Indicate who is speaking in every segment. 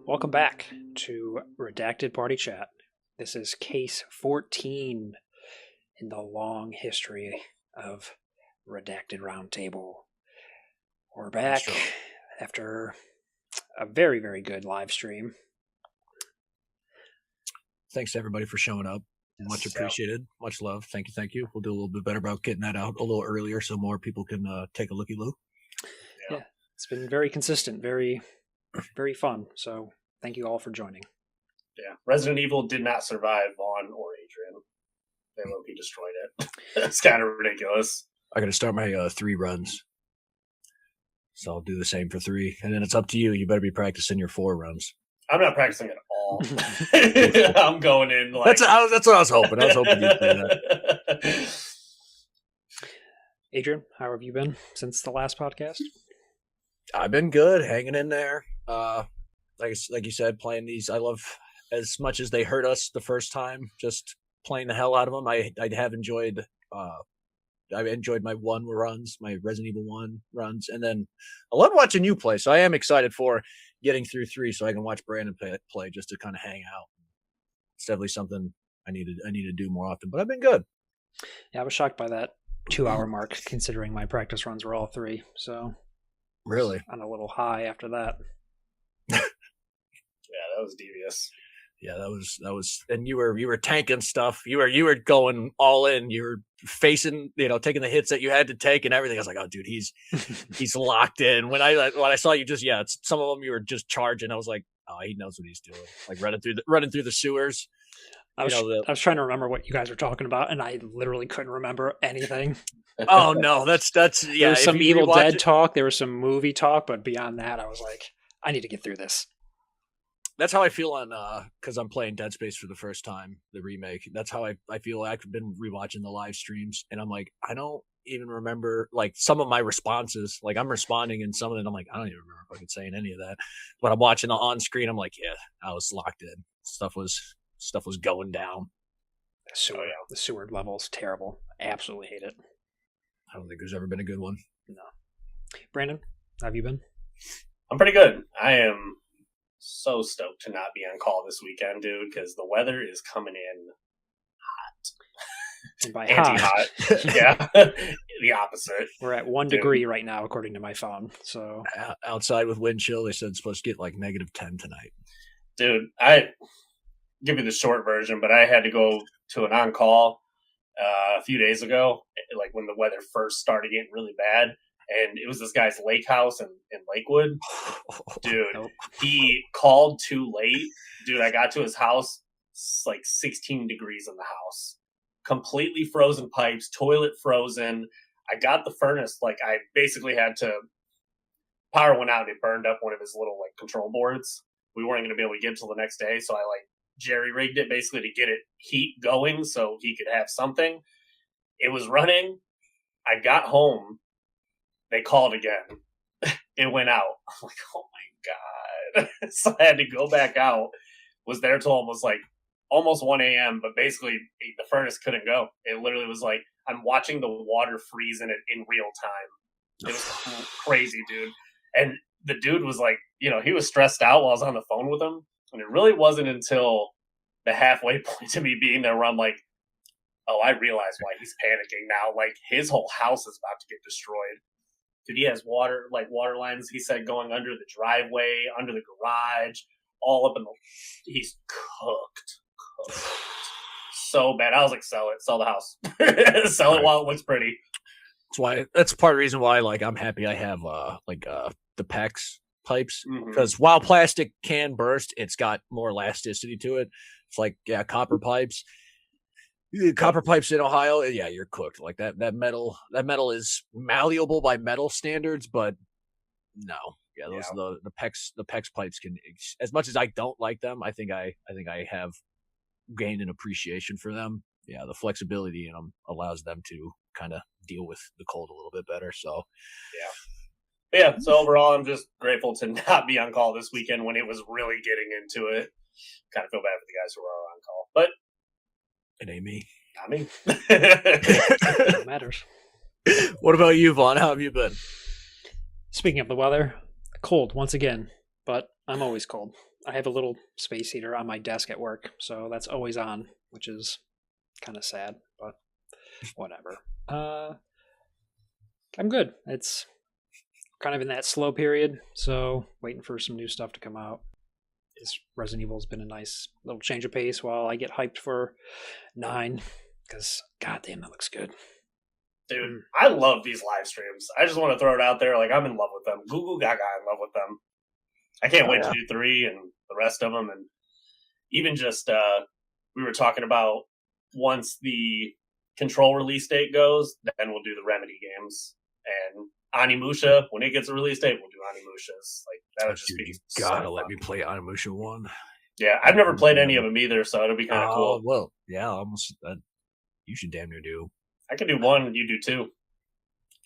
Speaker 1: Welcome back to Redacted Party Chat. This is case 14 in the long history of Redacted Roundtable. We're back after a very, very good live stream.
Speaker 2: Thanks to everybody for showing up. Much appreciated. Much love. Thank you. We'll do a little bit better about getting that out a little earlier so more people can take a looky-loo.
Speaker 1: Yeah, it's been very consistent, very, very fun. So thank you all for joining.
Speaker 3: Yeah, Resident Evil did not survive Vaughn or Adrian. They low-key destroyed it. It's kind of ridiculous.
Speaker 2: I got to start my 3 runs. So I'll do the same for 3. And then it's up to you. You better be practicing your 4 runs.
Speaker 3: I'm not practicing at all. I'm going in like...
Speaker 2: That's what I was hoping. I was hoping you'd say that.
Speaker 1: Adrian, how have you been since the last podcast?
Speaker 2: I've been good, hanging in there. Like you said, playing these. I love, as much as they hurt us the first time, just playing the hell out of them. I have enjoyed. I've enjoyed my 1 runs, my Resident Evil 1 runs, and then I love watching you play. So I am excited for getting through 3 so I can watch Brandon play just to kind of hang out. It's definitely something I need to do more often. But I've been good.
Speaker 1: Yeah, I was shocked by that 2-hour mark, considering my practice runs were all 3. So
Speaker 2: really,
Speaker 1: on a little high after that.
Speaker 3: Yeah, that was devious.
Speaker 2: Yeah, that was, and you were tanking stuff. You were going all in. You were facing, taking the hits that you had to take and everything. I was like, oh, dude, he's locked in. When I saw you, some of them you were just charging. I was like, oh, he knows what he's doing. Like running through the sewers.
Speaker 1: I was trying to remember what you guys were talking about, and I literally couldn't remember anything.
Speaker 2: Oh no, that's yeah.
Speaker 1: There was some Evil Dead talk. There was some movie talk, but beyond that, I was like, I need to get through this.
Speaker 2: That's how I feel on because I'm playing Dead Space for the first time, the remake. That's how I feel. I've been rewatching the live streams, and I'm like, I don't even remember like some of my responses. Like I'm responding in some of them. I'm like, I don't even remember fucking saying any of that. But I'm watching the on screen. I'm like, yeah, I was locked in. Stuff was going down.
Speaker 1: The sewer level's terrible. I absolutely hate it.
Speaker 2: I don't think there's ever been a good one.
Speaker 1: No. Brandon, how have you been?
Speaker 3: I'm pretty good. I am so stoked to not be on call this weekend, dude, because the weather is coming in hot.
Speaker 1: And by
Speaker 3: anti-hot. Yeah. The opposite.
Speaker 1: We're at 1 degree right now, according to my phone. So
Speaker 2: outside with wind chill, they said it's supposed to get like -10 tonight.
Speaker 3: Dude, I give you the short version, but I had to go to an on-call a few days ago, like when the weather first started getting really bad. And it was this guy's lake house in Lakewood. Dude, He called too late. Dude, I got to his house, like 16 degrees in the house. Completely frozen pipes, toilet frozen. I got the furnace, like I basically had to, power went out, it burned up one of his little like control boards. We weren't going to be able to get it till the next day, so I like jerry-rigged it basically to get it heat going so he could have something. It was running. I got home. They called again. It went out. I'm like, oh my God. So I had to go back out. Was there till almost 1 a.m. But basically the furnace couldn't go. It literally was like, I'm watching the water freeze in it in real time. It was crazy, dude. And the dude was like, he was stressed out while I was on the phone with him. And it really wasn't until the halfway point to me being there where I'm like, oh, I realize why he's panicking now. Like his whole house is about to get destroyed. Dude, he has water lines, he said, going under the driveway, under the garage, all up in the... He's cooked. So bad. I was like, sell the house. Sell it while it looks pretty.
Speaker 2: That's part of the reason why, like, I'm happy I have, the PEX pipes. Because while plastic can burst, it's got more elasticity to it. It's like, yeah, copper pipes. Copper pipes in Ohio, yeah, you're cooked. Like that metal is malleable by metal standards, but no, yeah, the PEX pipes can. As much as I don't like them, I think I have gained an appreciation for them. Yeah, the flexibility in them allows them to kind of deal with the cold a little bit better. So
Speaker 3: yeah. So overall, I'm just grateful to not be on call this weekend when it was really getting into it. Kind of feel bad for the guys who are on call, but.
Speaker 2: It ain't me.
Speaker 3: Not me.
Speaker 1: It matters.
Speaker 2: What about you, Vaughn? How have you been?
Speaker 1: Speaking of the weather, cold once again. but I'm always cold. I have a little space heater on my desk at work, so that's always on, which is kind of sad, but whatever. I'm good. It's kind of in that slow period, so waiting for some new stuff to come out. This Resident Evil's been a nice little change of pace while I get hyped for 9, because goddamn, that looks good.
Speaker 3: Dude, I love these live streams. I just want to throw it out there. Like, I'm in love with them. Goo Goo Gaga, in love with them. I can't wait to do 3 and the rest of them. And even just, we were talking about once the Control release date goes, then we'll do the Remedy games. And Onimusha, when it gets a release date, we'll do Onimusha's. Like, that would just be
Speaker 2: gotta let me play Onimusha 1.
Speaker 3: Yeah, I've never played any of them either, so it'll be kind of cool.
Speaker 2: Well, yeah, almost. You should damn near do.
Speaker 3: I can do 1, you do 2.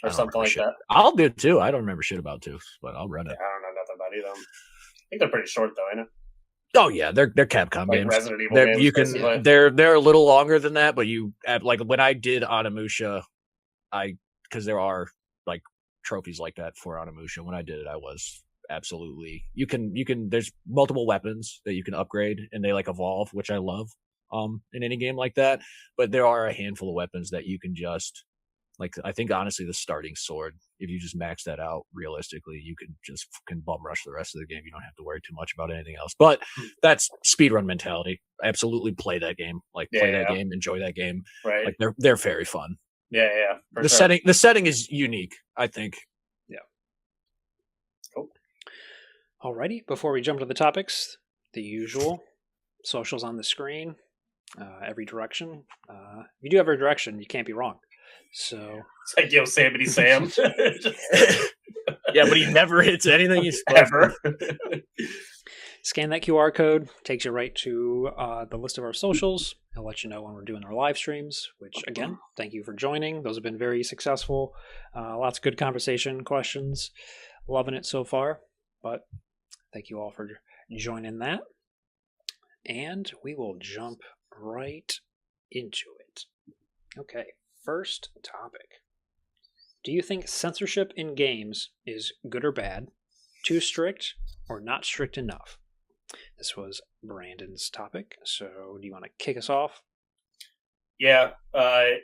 Speaker 3: Or something like that.
Speaker 2: I'll do 2. I don't remember shit about 2, but I'll run it.
Speaker 3: Yeah, I don't know nothing about either of them. I think they're pretty short, though, ain't it?
Speaker 2: Oh yeah, they're Capcom
Speaker 3: like
Speaker 2: games.
Speaker 3: Resident Evil games.
Speaker 2: You can they're a little longer than that, but you like when I did Onimusha, because there are like trophies like that for Onimusha. When I did it, I was absolutely you can there's multiple weapons that you can upgrade and they like evolve, which I love in any game like that. But there are a handful of weapons that you can just like. I think honestly, the starting sword, if you just max that out realistically, you can bum rush the rest of the game. You don't have to worry too much about anything else. But that's speedrun mentality. Absolutely play that game. Like play that game, enjoy that game.
Speaker 3: Right.
Speaker 2: Like they're very fun.
Speaker 3: Yeah.
Speaker 2: The setting is unique, I think.
Speaker 1: Yeah.
Speaker 3: Cool.
Speaker 1: Alrighty, before we jump to the topics, the usual socials on the screen, every direction. If you do every direction, you can't be wrong. So
Speaker 3: it's like Yosemite Sam.
Speaker 2: Yeah, but he never hits anything he's
Speaker 3: ever.
Speaker 1: Scan that QR code, takes you right to the list of our socials. It'll let you know when we're doing our live streams, which, again, thank you for joining. Those have been very successful. Lots of good conversation, questions. Loving it so far. But thank you all for joining that. And we will jump right into it. Okay, first topic. Do you think censorship in games is good or bad, too strict, or not strict enough? This was Brandon's topic, so do you want to kick us off?
Speaker 3: Yeah, I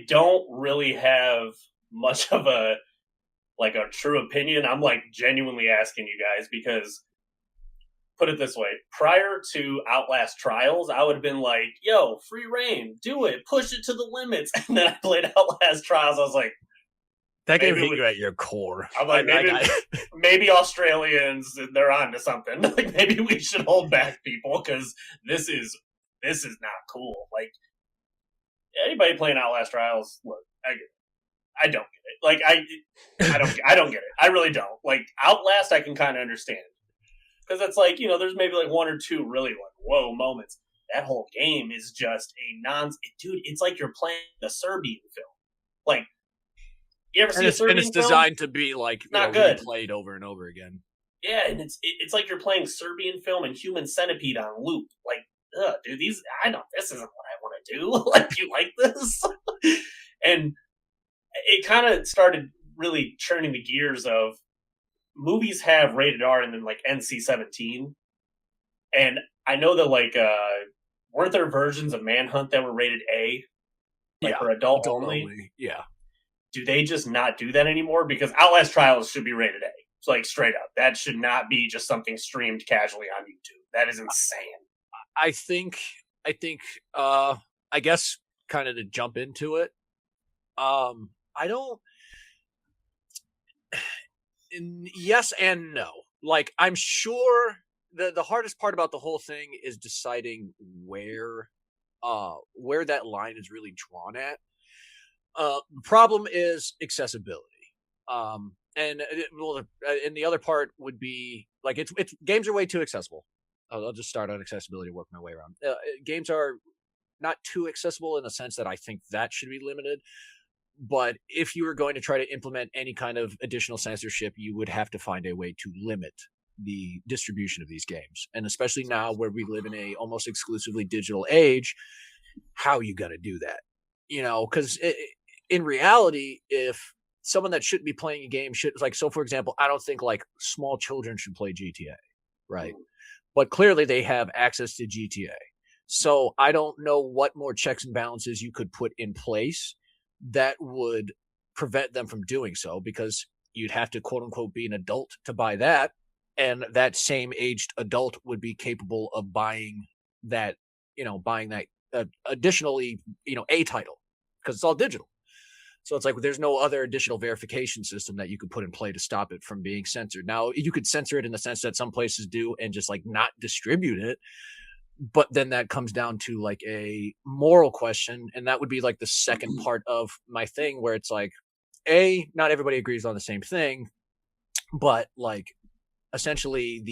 Speaker 3: don't really have much of a true opinion. I'm like genuinely asking you guys because, put it this way, prior to Outlast Trials, I would have been like, yo, free reign, do it, push it to the limits. And then I played Outlast Trials, I was like,
Speaker 2: that game hit you at your core.
Speaker 3: I'm like, maybe Australians, they're on to something. Like, maybe we should hold back people because this is not cool. Like, anybody playing Outlast Trials, look, I don't get it. Like, I don't get it. I really don't. Like, Outlast, I can kind of understand because it's like, there's maybe like 1 or 2 really like whoa moments. That whole game is just a dude. It's like you're playing a Serbian film. Like. You ever see a Serbian film?
Speaker 2: And it's designed to be like
Speaker 3: not good,
Speaker 2: played over and over again.
Speaker 3: Yeah, and it's like you're playing Serbian film and Human Centipede on loop. Like, dude, this isn't what I want to do. Like, you like this? And it kind of started really churning the gears of movies have rated R and then like NC-17. And I know that like weren't there versions of Manhunt that were rated A, for adult only?
Speaker 2: Yeah.
Speaker 3: Do they just not do that anymore? Because Outlast Trials should be rated A. It's like straight up. That should not be just something streamed casually on YouTube. That is insane.
Speaker 2: I think I guess kind of to jump into it. Yes and no. Like, I'm sure the hardest part about the whole thing is deciding where that line is really drawn at. The problem is accessibility. And the other part would be like it's games are way too accessible. I'll just start on accessibility, work my way around. Games are not too accessible in the sense that I think that should be limited. But if you were going to try to implement any kind of additional censorship, you would have to find a way to limit the distribution of these games. And especially now where we live in a almost exclusively digital age, how are you going to do that? Because in reality, if someone that shouldn't be playing a game should, like, so for example, I don't think like small children should play GTA, right? But clearly they have access to GTA. So I don't know what more checks and balances you could put in place that would prevent them from doing so, because you'd have to quote unquote be an adult to buy that. And that same aged adult would be capable of buying that, additionally, a title, because it's all digital. So it's like there's no other additional verification system that you could put in play to stop it from being censored. Now, you could censor it in the sense that some places do and just like not distribute it. But then that comes down to like a moral question. And that would be like the second part of my thing, where it's like, not everybody agrees on the same thing, but like essentially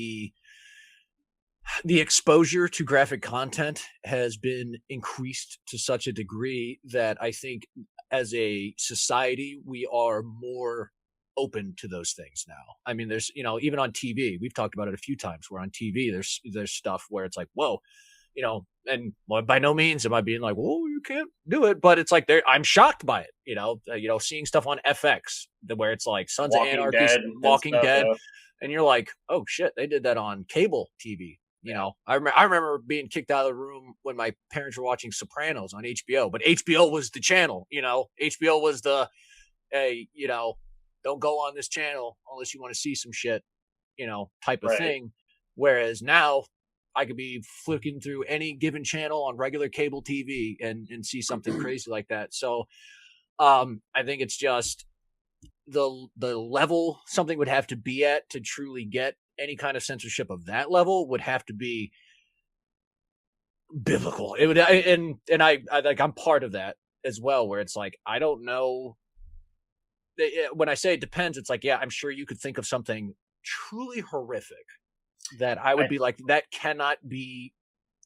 Speaker 2: the exposure to graphic content has been increased to such a degree that I think as a society, we are more open to those things now. I mean, there's, even on TV, we've talked about it a few times, where on TV, there's stuff where it's like, whoa, and by no means am I being like, whoa, you can't do it. But it's like, I'm shocked by it, seeing stuff on FX where it's like Sons of Anarchy, Walking Dead. And you're like, oh shit, they did that on cable TV. I remember being kicked out of the room when my parents were watching Sopranos on HBO, but HBO was the channel, HBO was the, hey, don't go on this channel unless you want to see some shit, type of thing. Whereas now I could be flicking through any given channel on regular cable TV and see something crazy like that. So I think it's just the level something would have to be at to truly get any kind of censorship of that level would have to be biblical. It would, and I like, I'm part of that as well, where it's like, I don't know. When I say it depends, it's like, yeah, I'm sure you could think of something truly horrific that I would be like, that cannot be,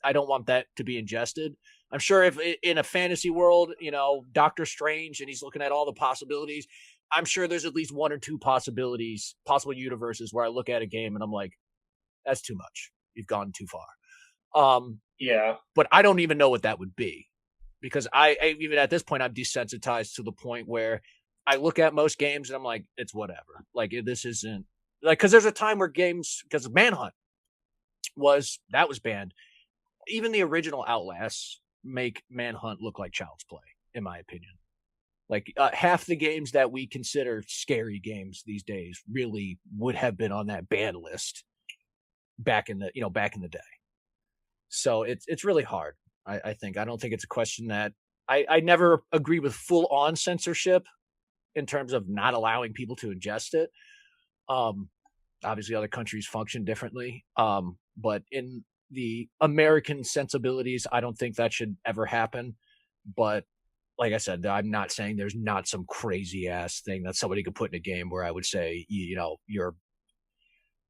Speaker 2: I don't want that to be ingested. I'm sure if in a fantasy world, Doctor Strange, and he's looking at all the possibilities, I'm sure there's at least one or two possible universes where I look at a game and I'm like, that's too much. You've gone too far.
Speaker 3: Yeah.
Speaker 2: But I don't even know what that would be, because I even at this point, I'm desensitized to the point where I look at most games and I'm like, it's whatever. Like, this isn't like, because there's a time where games, because Manhunt was banned. Even the original Outlasts make Manhunt look like child's play, in my opinion. Like half the games that we consider scary games these days really would have been on that ban list back in the day. So it's really hard. I think, I don't think it's a question that I never agree with full on censorship in terms of not allowing people to ingest it. Obviously other countries function differently. But in the American sensibilities, I don't think that should ever happen. But like I said, I'm not saying there's not some crazy ass thing that somebody could put in a game where I would say, you're,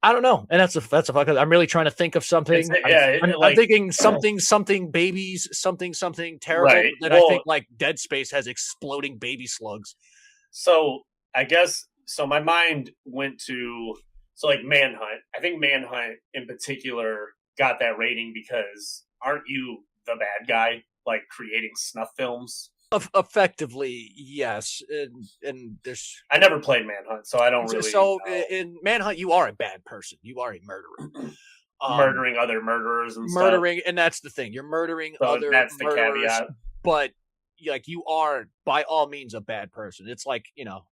Speaker 2: I don't know. And that's a fuck. I'm really trying to think of something. I'm thinking something babies, something terrible.
Speaker 3: Right.
Speaker 2: That I think like Dead Space has exploding baby slugs.
Speaker 3: So I guess, my mind went to, like Manhunt. I think Manhunt in particular got that rating because aren't you the bad guy, like creating snuff films?
Speaker 2: Effectively, yes. And there's,
Speaker 3: I never played Manhunt, so I don't really.
Speaker 2: So in Manhunt, you are a bad person. You are a murderer,
Speaker 3: murdering other murderers and
Speaker 2: stuff. And that's the thing. You're murdering other
Speaker 3: that's the
Speaker 2: murderers,
Speaker 3: caveat.
Speaker 2: But like, you are by all means a bad person. It's like,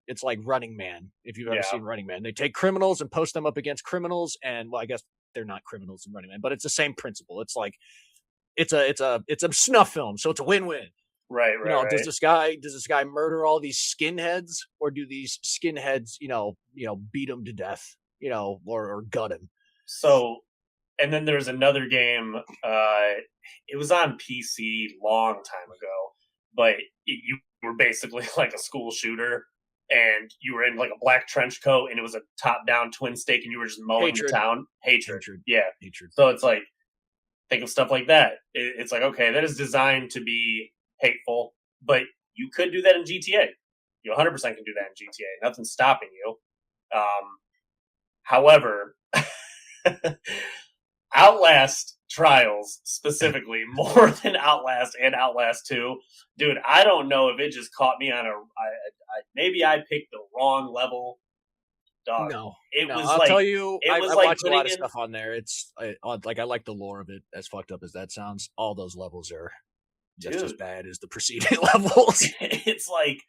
Speaker 2: it's like Running Man. If you've ever seen Running Man, they take criminals and post them up against criminals, and I guess they're not criminals in Running Man, but it's the same principle. It's like it's a snuff film, so it's a win-win.
Speaker 3: Right.
Speaker 2: Does this guy murder all these skinheads, or do these skinheads, beat him to death, or gut him?
Speaker 3: So, and then there's another game. It was on PC long time ago, but you were basically like a school shooter, and you were in like a black trench coat, and it was a top-down twin stick, and you were just mowing the town. Hatred. Yeah.
Speaker 2: Hatred.
Speaker 3: So it's like, think of stuff like that. It's like, okay, that is designed to be hateful, but you could do that in GTA. You 100% can do that in GTA. Nothing's stopping you. However, Outlast Trials specifically more than Outlast and Outlast 2. Dude, I don't know if it just caught me on maybe I picked the wrong level. Dog.
Speaker 2: No,
Speaker 3: it was
Speaker 2: I'll
Speaker 3: like,
Speaker 2: tell you,
Speaker 3: it
Speaker 2: I
Speaker 3: was like
Speaker 2: watched a lot of
Speaker 3: putting in,
Speaker 2: stuff on there. I like the lore of it, as fucked up as that sounds. All those levels are just as bad as the preceding levels.
Speaker 3: It's like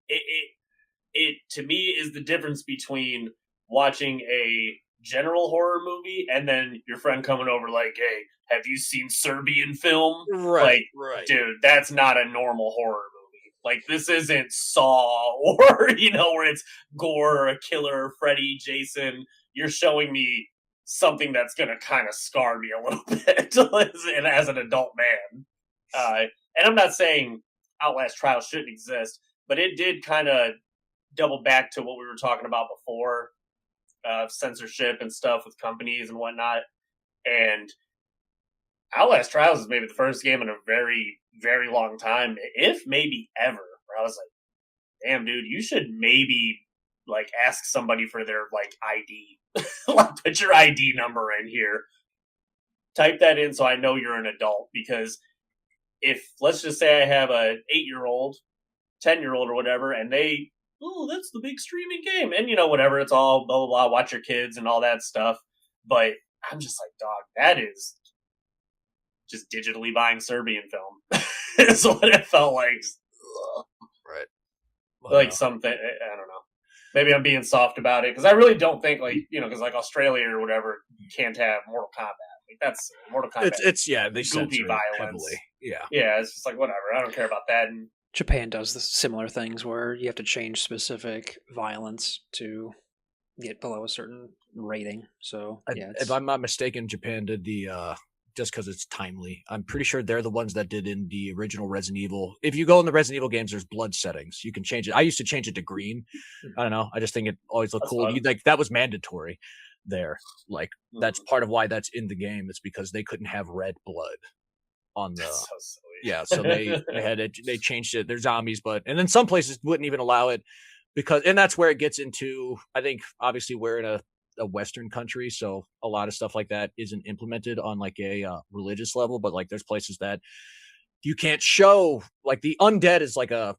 Speaker 3: it to me is the difference between watching a general horror movie and then your friend coming over like, hey, have you seen Serbian film?
Speaker 2: Right,
Speaker 3: Like,
Speaker 2: right.
Speaker 3: dude, that's not a normal horror movie. Like, this isn't Saw or, where it's gore or a killer, Freddy, Jason. You're showing me something that's going to kind of scar me a little bit as an adult man. And I'm not saying Outlast Trials shouldn't exist, but it did kind of double back to what we were talking about before, censorship and stuff with companies and whatnot. And Outlast Trials is maybe the first game in a very, very long time, if maybe ever, where I was like, damn, dude, you should maybe like ask somebody for their like ID. Like, put your ID number in here. Type that in so I know you're an adult, because if, let's just say I have a 8-year-old, 10-year-old or whatever, and they, oh, that's the big streaming game. And, whatever, it's all blah, blah, blah, watch your kids and all that stuff. But I'm just like, dog, that is just digitally buying Serbian film. Is what it felt like.
Speaker 2: Right.
Speaker 3: Well, like something, I don't know. Maybe I'm being soft about it, because I really don't think, like, because like Australia or whatever can't have Mortal Kombat. Like, that's Mortal Kombat.
Speaker 2: It's they
Speaker 3: goopy violence.
Speaker 2: Heavily. Yeah.
Speaker 3: Yeah, it's just like, whatever. I don't care about that. And
Speaker 1: Japan does the similar things where you have to change specific violence to get below a certain rating. So
Speaker 2: if I'm not mistaken, Japan did the just because it's timely. I'm pretty sure they're the ones that did in the original Resident Evil. If you go in the Resident Evil games, there's blood settings. You can change it. I used to change it to green. I don't know. I just think it always looked cool. That was mandatory there. Like, that's part of why that's in the game. It's because they couldn't have red blood on the.
Speaker 3: That's so silly.
Speaker 2: Yeah, so they changed it. They're zombies, and then some places wouldn't even allow it and that's where it gets into. I think obviously we're in a Western country, so a lot of stuff like that isn't implemented on like a religious level, but like there's places that you can't show, like the undead is like a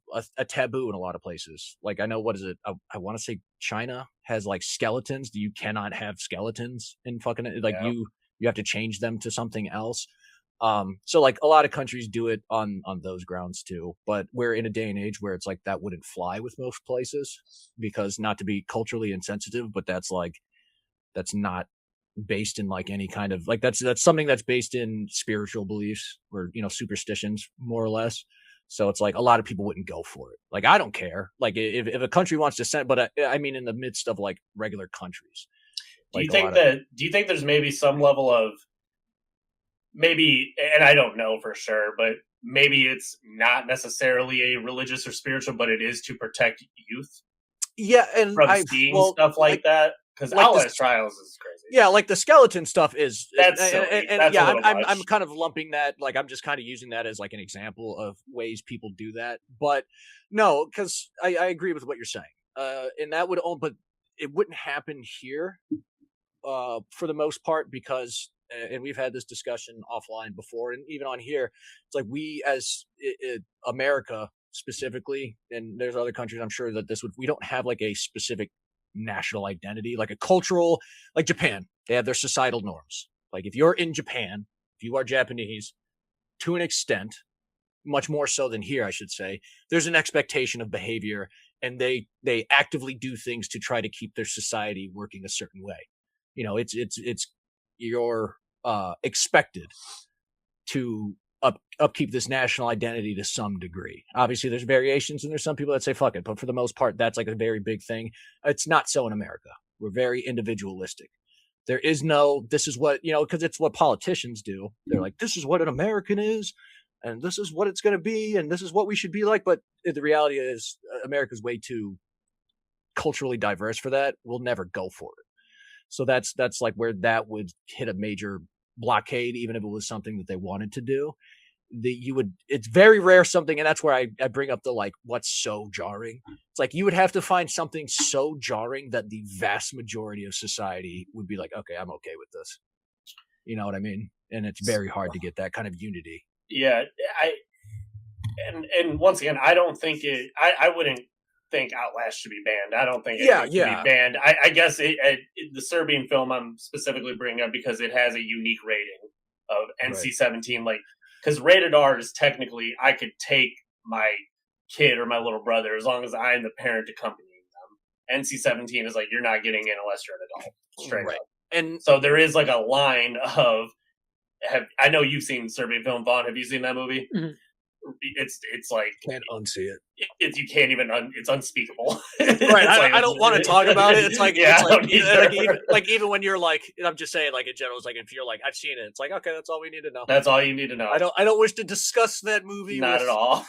Speaker 2: taboo in a lot of places. Like, I know, what is it? I want to say China has like skeletons. You cannot have skeletons in fucking like you have to change them to something else. So like a lot of countries do it on those grounds too, but we're in a day and age where it's like that wouldn't fly with most places, because not to be culturally insensitive, but that's not based in like any kind of like, that's something that's based in spiritual beliefs or, superstitions, more or less. So it's like a lot of people wouldn't go for it. Like, I don't care. Like, if a country wants to send, but I mean, in the midst of like regular countries.
Speaker 3: Do you think there's maybe some level of, maybe, and I don't know for sure, but maybe it's not necessarily a religious or spiritual, but it is to protect youth?
Speaker 2: Yeah, and
Speaker 3: from seeing stuff like that, because like Outlast Trials is crazy.
Speaker 2: Yeah, like the skeleton stuff is
Speaker 3: I'm
Speaker 2: kind of lumping that, like, I'm just kind of using that as like an example of ways people do that. But no, because I agree with what you're saying, and that would but it wouldn't happen here for the most part, because and we've had this discussion offline before, and even on here, it's like we as America specifically, and there's other countries I'm sure that we don't have like a specific national identity, like a cultural, like Japan, they have their societal norms. Like, if you're in Japan, if you are Japanese, to an extent, much more so than here, I should say, there's an expectation of behavior, and they actively do things to try to keep their society working a certain way. It's you're expected to upkeep this national identity to some degree. Obviously, there's variations, and there's some people that say fuck it, but for the most part, that's like a very big thing. It's not so in America. We're very individualistic. There is no, this is what, because it's what politicians do. They're like, this is what an American is, and this is what it's going to be, and this is what we should be like. But the reality is, America's way too culturally diverse for that. We'll never go for it. So that's like where that would hit a major blockade, even if it was something that they wanted to do. It's very rare something, and that's where I bring up the like, what's so jarring. It's like you would have to find something so jarring that the vast majority of society would be like, okay, I'm okay with this. You know what I mean? And it's very hard to get that kind of unity.
Speaker 3: Yeah, and once again, I don't think I wouldn't think Outlast should be banned. I don't think it should be banned. I guess the Serbian film I'm specifically bringing up because it has a unique rating of NC-17. Like, because rated R is technically, I could take my kid or my little brother as long as I'm the parent accompanying them. NC-17 is like, you're not getting in unless you're an adult, straight up.
Speaker 2: And
Speaker 3: so there is like a line of, I know you've seen Serbian film, Vaughn. Have you seen that movie?
Speaker 1: Mm-hmm.
Speaker 3: It's like
Speaker 2: can't unsee it.
Speaker 3: You can't even. It's unspeakable.
Speaker 2: Right. I don't want to talk about it. It's like
Speaker 3: even
Speaker 2: when you're like, I'm just saying, like in general, it's like if you're like, I've seen it. It's like, okay, that's all we need to know.
Speaker 3: That's all you need to know.
Speaker 2: I don't wish to discuss that movie.
Speaker 3: Not at all.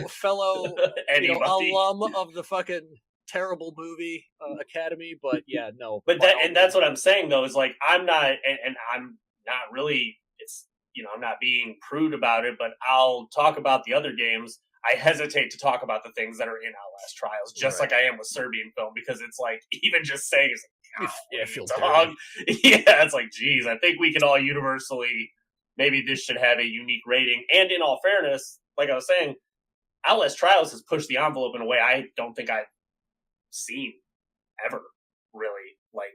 Speaker 2: Fellow alum of the fucking terrible movie Academy, but yeah, no.
Speaker 3: But that's what I'm saying though. Is like I'm not, and I'm not really. It's. I'm not being prude about it, but I'll talk about the other games. I hesitate to talk about the things that are in Outlast Trials, just like I am with Serbian film, because it's like, even just saying it's like, it's like, geez, I think we can all universally, maybe this should have a unique rating. And in all fairness, like I was saying, Outlast Trials has pushed the envelope in a way I don't think I've seen ever, really. Like,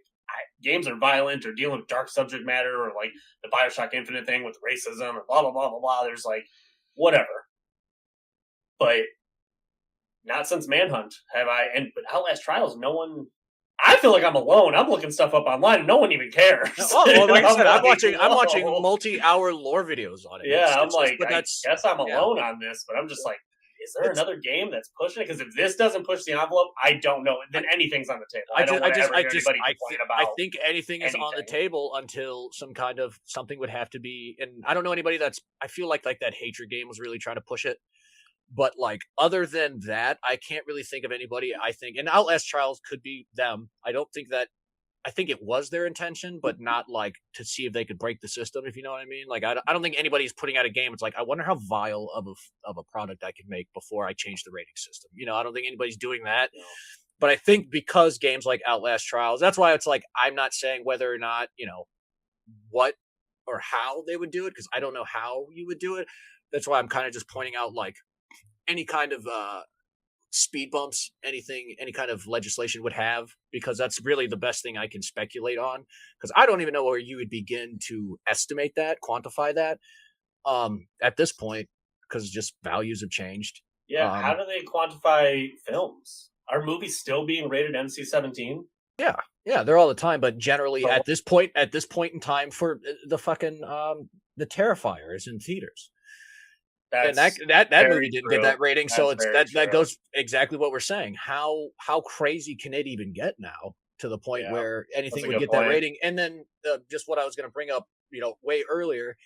Speaker 3: games are violent or dealing with dark subject matter, or like the BioShock Infinite thing with racism or blah, blah, blah, blah, blah. There's like, whatever. But not since Manhunt have I, but Outlast Trials, no one, I feel like I'm alone. I'm looking stuff up online and no one even cares.
Speaker 2: Well, like I said, I'm watching multi-hour lore videos on it.
Speaker 3: Yeah, I guess I'm alone on this, but I'm just like, is there another game that's pushing it? Because if this doesn't push the envelope, I don't know. Then anything's on the table.
Speaker 2: I think anything is on the table until something would have to be. And I don't know anybody I feel like that Hatred game was really trying to push it. But like, other than that, I can't really think of anybody. I think, and Outlast Trials could be them. I think it was their intention, but not like to see if they could break the system, if you know what I mean. Like, I don't think anybody's putting out a game. It's like, I wonder how vile of a product I could make before I change the rating system. I don't think anybody's doing that. No. But I think because games like Outlast Trials, that's why it's like, I'm not saying whether or not, what or how they would do it, because I don't know how you would do it. That's why I'm kind of just pointing out, like, any kind of speed bumps, any kind of legislation would have, because that's really the best thing I can speculate on, because I don't even know where you would begin to estimate that, quantify that at this point, because just values have changed.
Speaker 3: Yeah, how do they quantify films? Are movies still being rated NC-17?
Speaker 2: Yeah, they're all the time, but generally at this point in time, for the fucking the Terrifier is in theaters. And that movie didn't get that rating, so that goes exactly what we're saying. How crazy can it even get now, to the point where anything would get that rating? And then just what I was going to bring up, way earlier,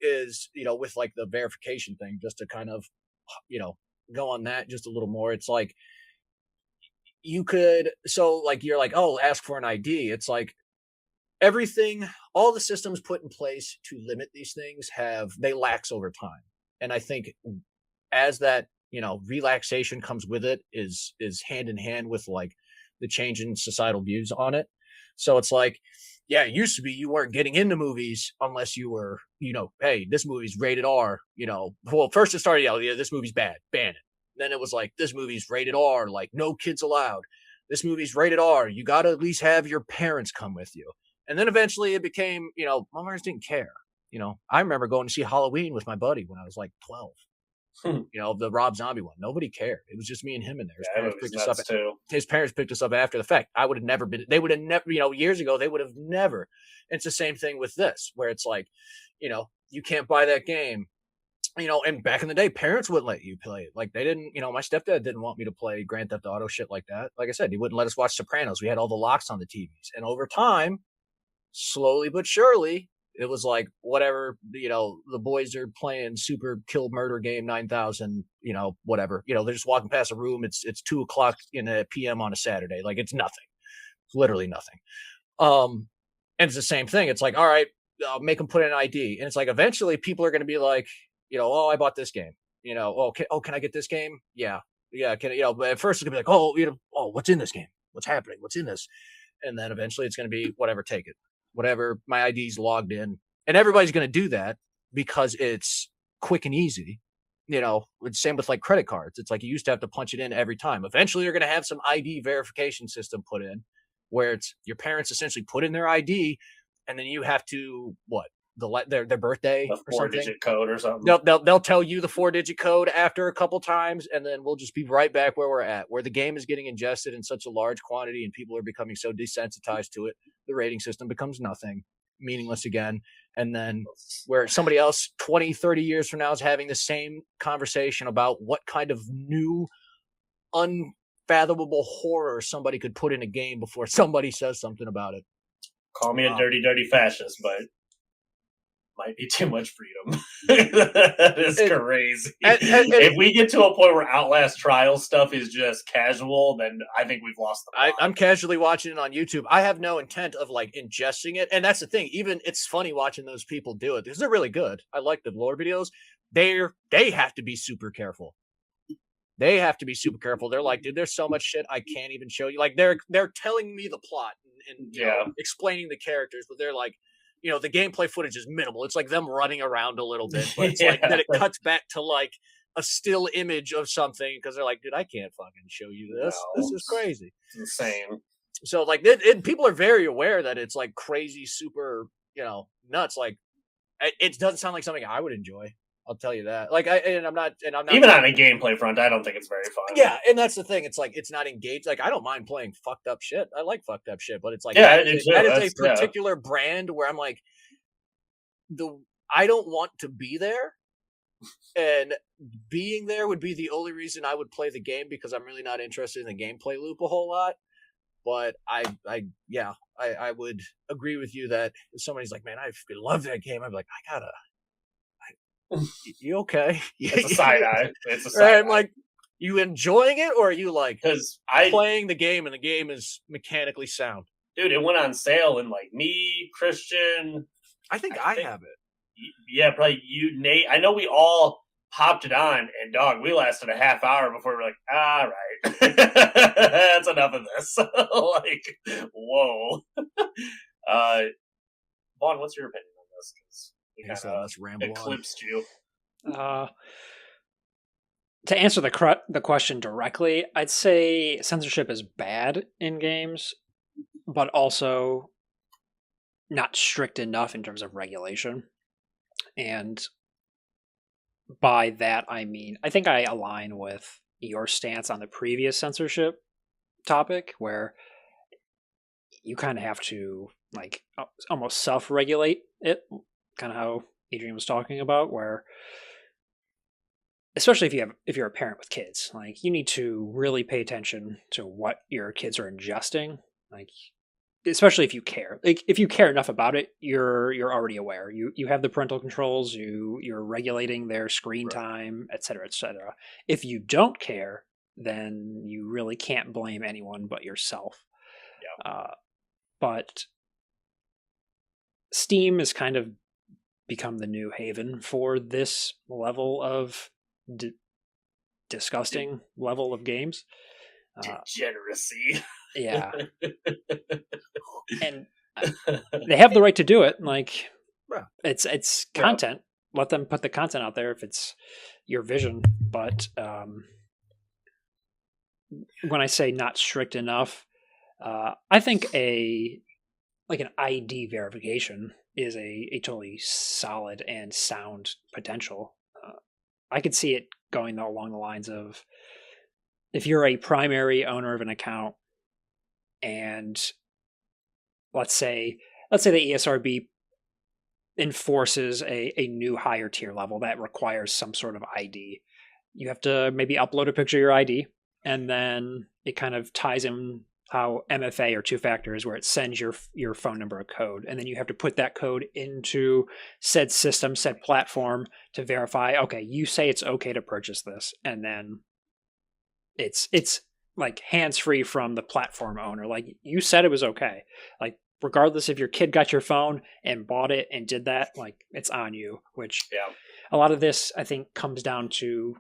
Speaker 2: is with like the verification thing, just to kind of go on that just a little more. It's like, you could, so like, you're like, oh, ask for an ID. It's like, all the systems put in place to limit these things they lax over time. And I think as that, relaxation comes with it, is hand in hand with like the change in societal views on it. So it's like, yeah, it used to be you weren't getting into movies unless you were, hey, this movie's rated R, well, first it started out, this movie's bad, ban it. Then it was like, this movie's rated R, like no kids allowed. This movie's rated R, you got to at least have your parents come with you. And then eventually it became, my parents didn't care. I remember going to see Halloween with my buddy when I was like 12. The Rob Zombie one. Nobody cared. It was just me and him in there. His parents picked us up after the fact. I would have never been. They would have never. Years ago, they would have never. It's the same thing with this, where it's like, you can't buy that game. And back in the day, parents wouldn't let you play it. Like, they didn't. My stepdad didn't want me to play Grand Theft Auto shit like that. Like I said, he wouldn't let us watch Sopranos. We had all the locks on the TVs, and over time, slowly but surely, it was like, whatever, the boys are playing Super Kill Murder Game 9000, whatever. They're just walking past a room. It's 2:00 in a PM on a Saturday. Like, it's nothing. It's literally nothing. And it's the same thing. It's like, all right, make them put in an ID. And it's like, eventually people are going to be like, oh, I bought this game. Can I get this game? Yeah. Yeah. But at first it's going to be like, oh, what's in this game? What's happening? What's in this? And then eventually it's going to be whatever, take it. Whatever, my ID's logged in. And everybody's going to do that because it's quick and easy. You know, same with like credit cards. It's like you used to have to punch it in every time. Eventually, you're going to have some ID verification system put in where it's your parents essentially put in their ID, and then you have to their birthday
Speaker 3: a
Speaker 2: or something.
Speaker 3: 4-digit code or something.
Speaker 2: They'll tell you the 4-digit code after a couple times, and then we'll just be right back where we're at, where the game is getting ingested in such a large quantity and people are becoming so desensitized to it. The rating system becomes nothing, meaningless again. And then where somebody else 20, 30 years from now is having the same conversation about what kind of new unfathomable horror somebody could put in a game before somebody says something about it.
Speaker 3: Call me a dirty fascist, but might be too much freedom. That is crazy. If we get to a point where Outlast trial stuff is just casual, then I think we've lost the plot.
Speaker 2: I'm casually watching it on YouTube. I have no intent of like ingesting it. And that's the thing. Even it's funny watching those people do it because they're really good. I like the lore videos. They have to be super careful. They have to be super careful. They're like, dude, there's so much shit I can't even show you. Like they're telling me the plot and you know, explaining the characters, but they're like, you know, the gameplay footage is minimal. It's like them running around a little bit, but it's like that it cuts back to like a still image of something because they're like, dude, I can't fucking show you this. No, this is crazy.
Speaker 3: It's insane.
Speaker 2: So like people are very aware that it's like crazy, super, you know, nuts. Like it doesn't sound like something I would enjoy. I'll tell you that. Like I'm not
Speaker 3: even on a gameplay front. I don't think it's very fun.
Speaker 2: Yeah, and that's the thing. It's like it's not engaged. Like I don't mind playing fucked up shit. I like fucked up shit, but it's like that is a particular brand where I'm like I don't want to be there, and being there would be the only reason I would play the game because I'm really not interested in the gameplay loop a whole lot. But I would agree with you that if somebody's like, man, I love that game, I'm like, you okay?
Speaker 3: It's a side eye. It's a side eye.
Speaker 2: I'm like, you enjoying it, or are you like playing the game and the game is mechanically sound?
Speaker 3: Dude, it went on sale and like me, Christian.
Speaker 2: I think I have it.
Speaker 3: Yeah, probably you, Nate. I know we all popped it on, and dog, we lasted a half hour before we were like, all right, that's enough of this. Like, whoa. Vaughn, what's your opinion on this?
Speaker 2: Let's ramble
Speaker 3: eclipsed you.
Speaker 1: To answer the question directly, I'd say censorship is bad in games, but also not strict enough in terms of regulation. And by that, I mean, I think I align with your stance on the previous censorship topic, where you kind of have to like almost self-regulate it. Kind of how Adrian was talking about, where especially if you're a parent with kids, like you need to really pay attention to what your kids are ingesting, like especially if you care. Like if you care enough about it, you're already aware. You have the parental controls, you're regulating their screen time, etc., etc. If you don't care, then you really can't blame anyone but yourself. Yeah. But Steam is kind of become the new haven for this level of disgusting level of games.
Speaker 3: Degeneracy.
Speaker 1: Yeah. And they have the right to do it. Like, it's content. Let them put the content out there if it's your vision. But when I say not strict enough, I think an ID verification is a totally solid and sound potential. I could see it going along the lines of if you're a primary owner of an account and let's say the ESRB enforces a new higher tier level that requires some sort of ID. You have to maybe upload a picture of your ID, and then it kind of ties in how MFA or two factors, where it sends your phone number a code, and then you have to put that code into said system, said platform to verify, okay, you say it's okay to purchase this, and then it's like hands-free from the platform owner. Like, you said it was okay. Like, regardless if your kid got your phone and bought it and did that, like, it's on you, which a lot of this, I think, comes down to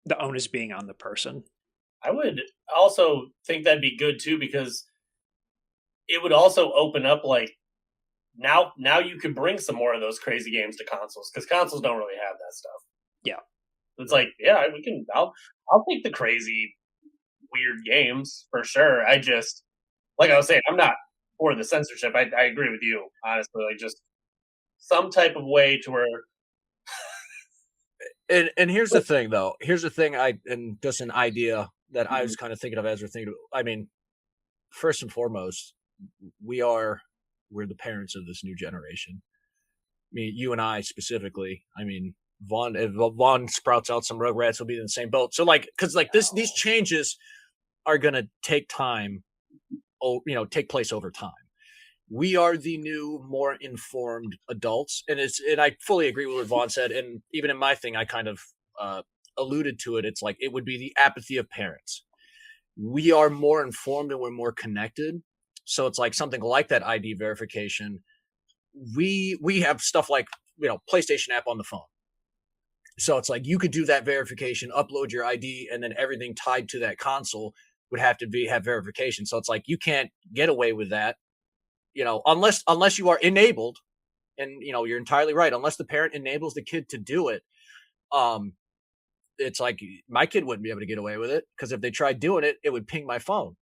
Speaker 1: the onus being on the person.
Speaker 3: I would also think that'd be good too, because it would also open up like now you can bring some more of those crazy games to consoles, because consoles don't really have that stuff.
Speaker 1: Yeah.
Speaker 3: It's like, we can. I'll take the crazy, weird games for sure. I just, like I was saying, I'm not for the censorship. I agree with you, honestly. Like, just some type of way to where.
Speaker 2: And here's the thing, though. Here's the thing. And just an idea that I was kind of thinking of as we're thinking. I mean, first and foremost, we're the parents of this new generation. I mean, you and I specifically. I mean, if Vaughn sprouts out some Rugrats, will be in the same boat. So, because these changes are gonna take time, take place over time. We are the new, more informed adults, and I fully agree with what Vaughn said. And even in my thing, I kind of alluded to it. It's like it would be the apathy of parents. We are more informed and we're more connected. So it's like something like that ID verification. We have stuff like PlayStation app on the phone. So it's like you could do that verification, upload your ID, and then everything tied to that console would have to have verification. So it's like you can't get away with that, unless you are enabled. And you're entirely right. Unless the parent enables the kid to do it, it's like my kid wouldn't be able to get away with it, because if they tried doing it, it would ping my phone,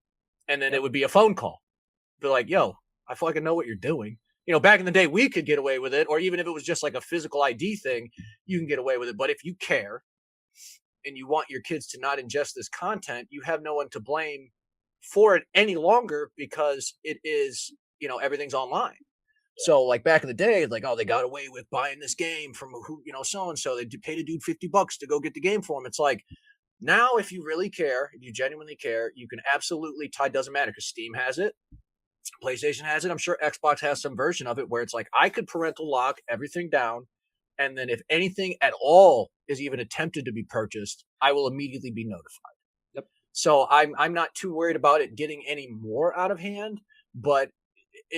Speaker 2: and then it would be a phone call. Be like, yo, I fucking know what you're doing. Back in the day, we could get away with it, or even if it was just like a physical ID thing, you can get away with it. But if you care and you want your kids to not ingest this content, you have no one to blame for it any longer, because it is, everything's online. So like back in the day, like, oh, they got away with buying this game from who, so-and-so, they paid a dude $50 to go get the game for him. It's like, now if you really care, if you genuinely care, you can absolutely tie, doesn't matter, because Steam has it. PlayStation has it. I'm sure Xbox has some version of it where it's like I could parental lock everything down, and then if anything at all is even attempted to be purchased, I will immediately be notified.
Speaker 1: Yep.
Speaker 2: So I'm not too worried about it getting any more out of hand, but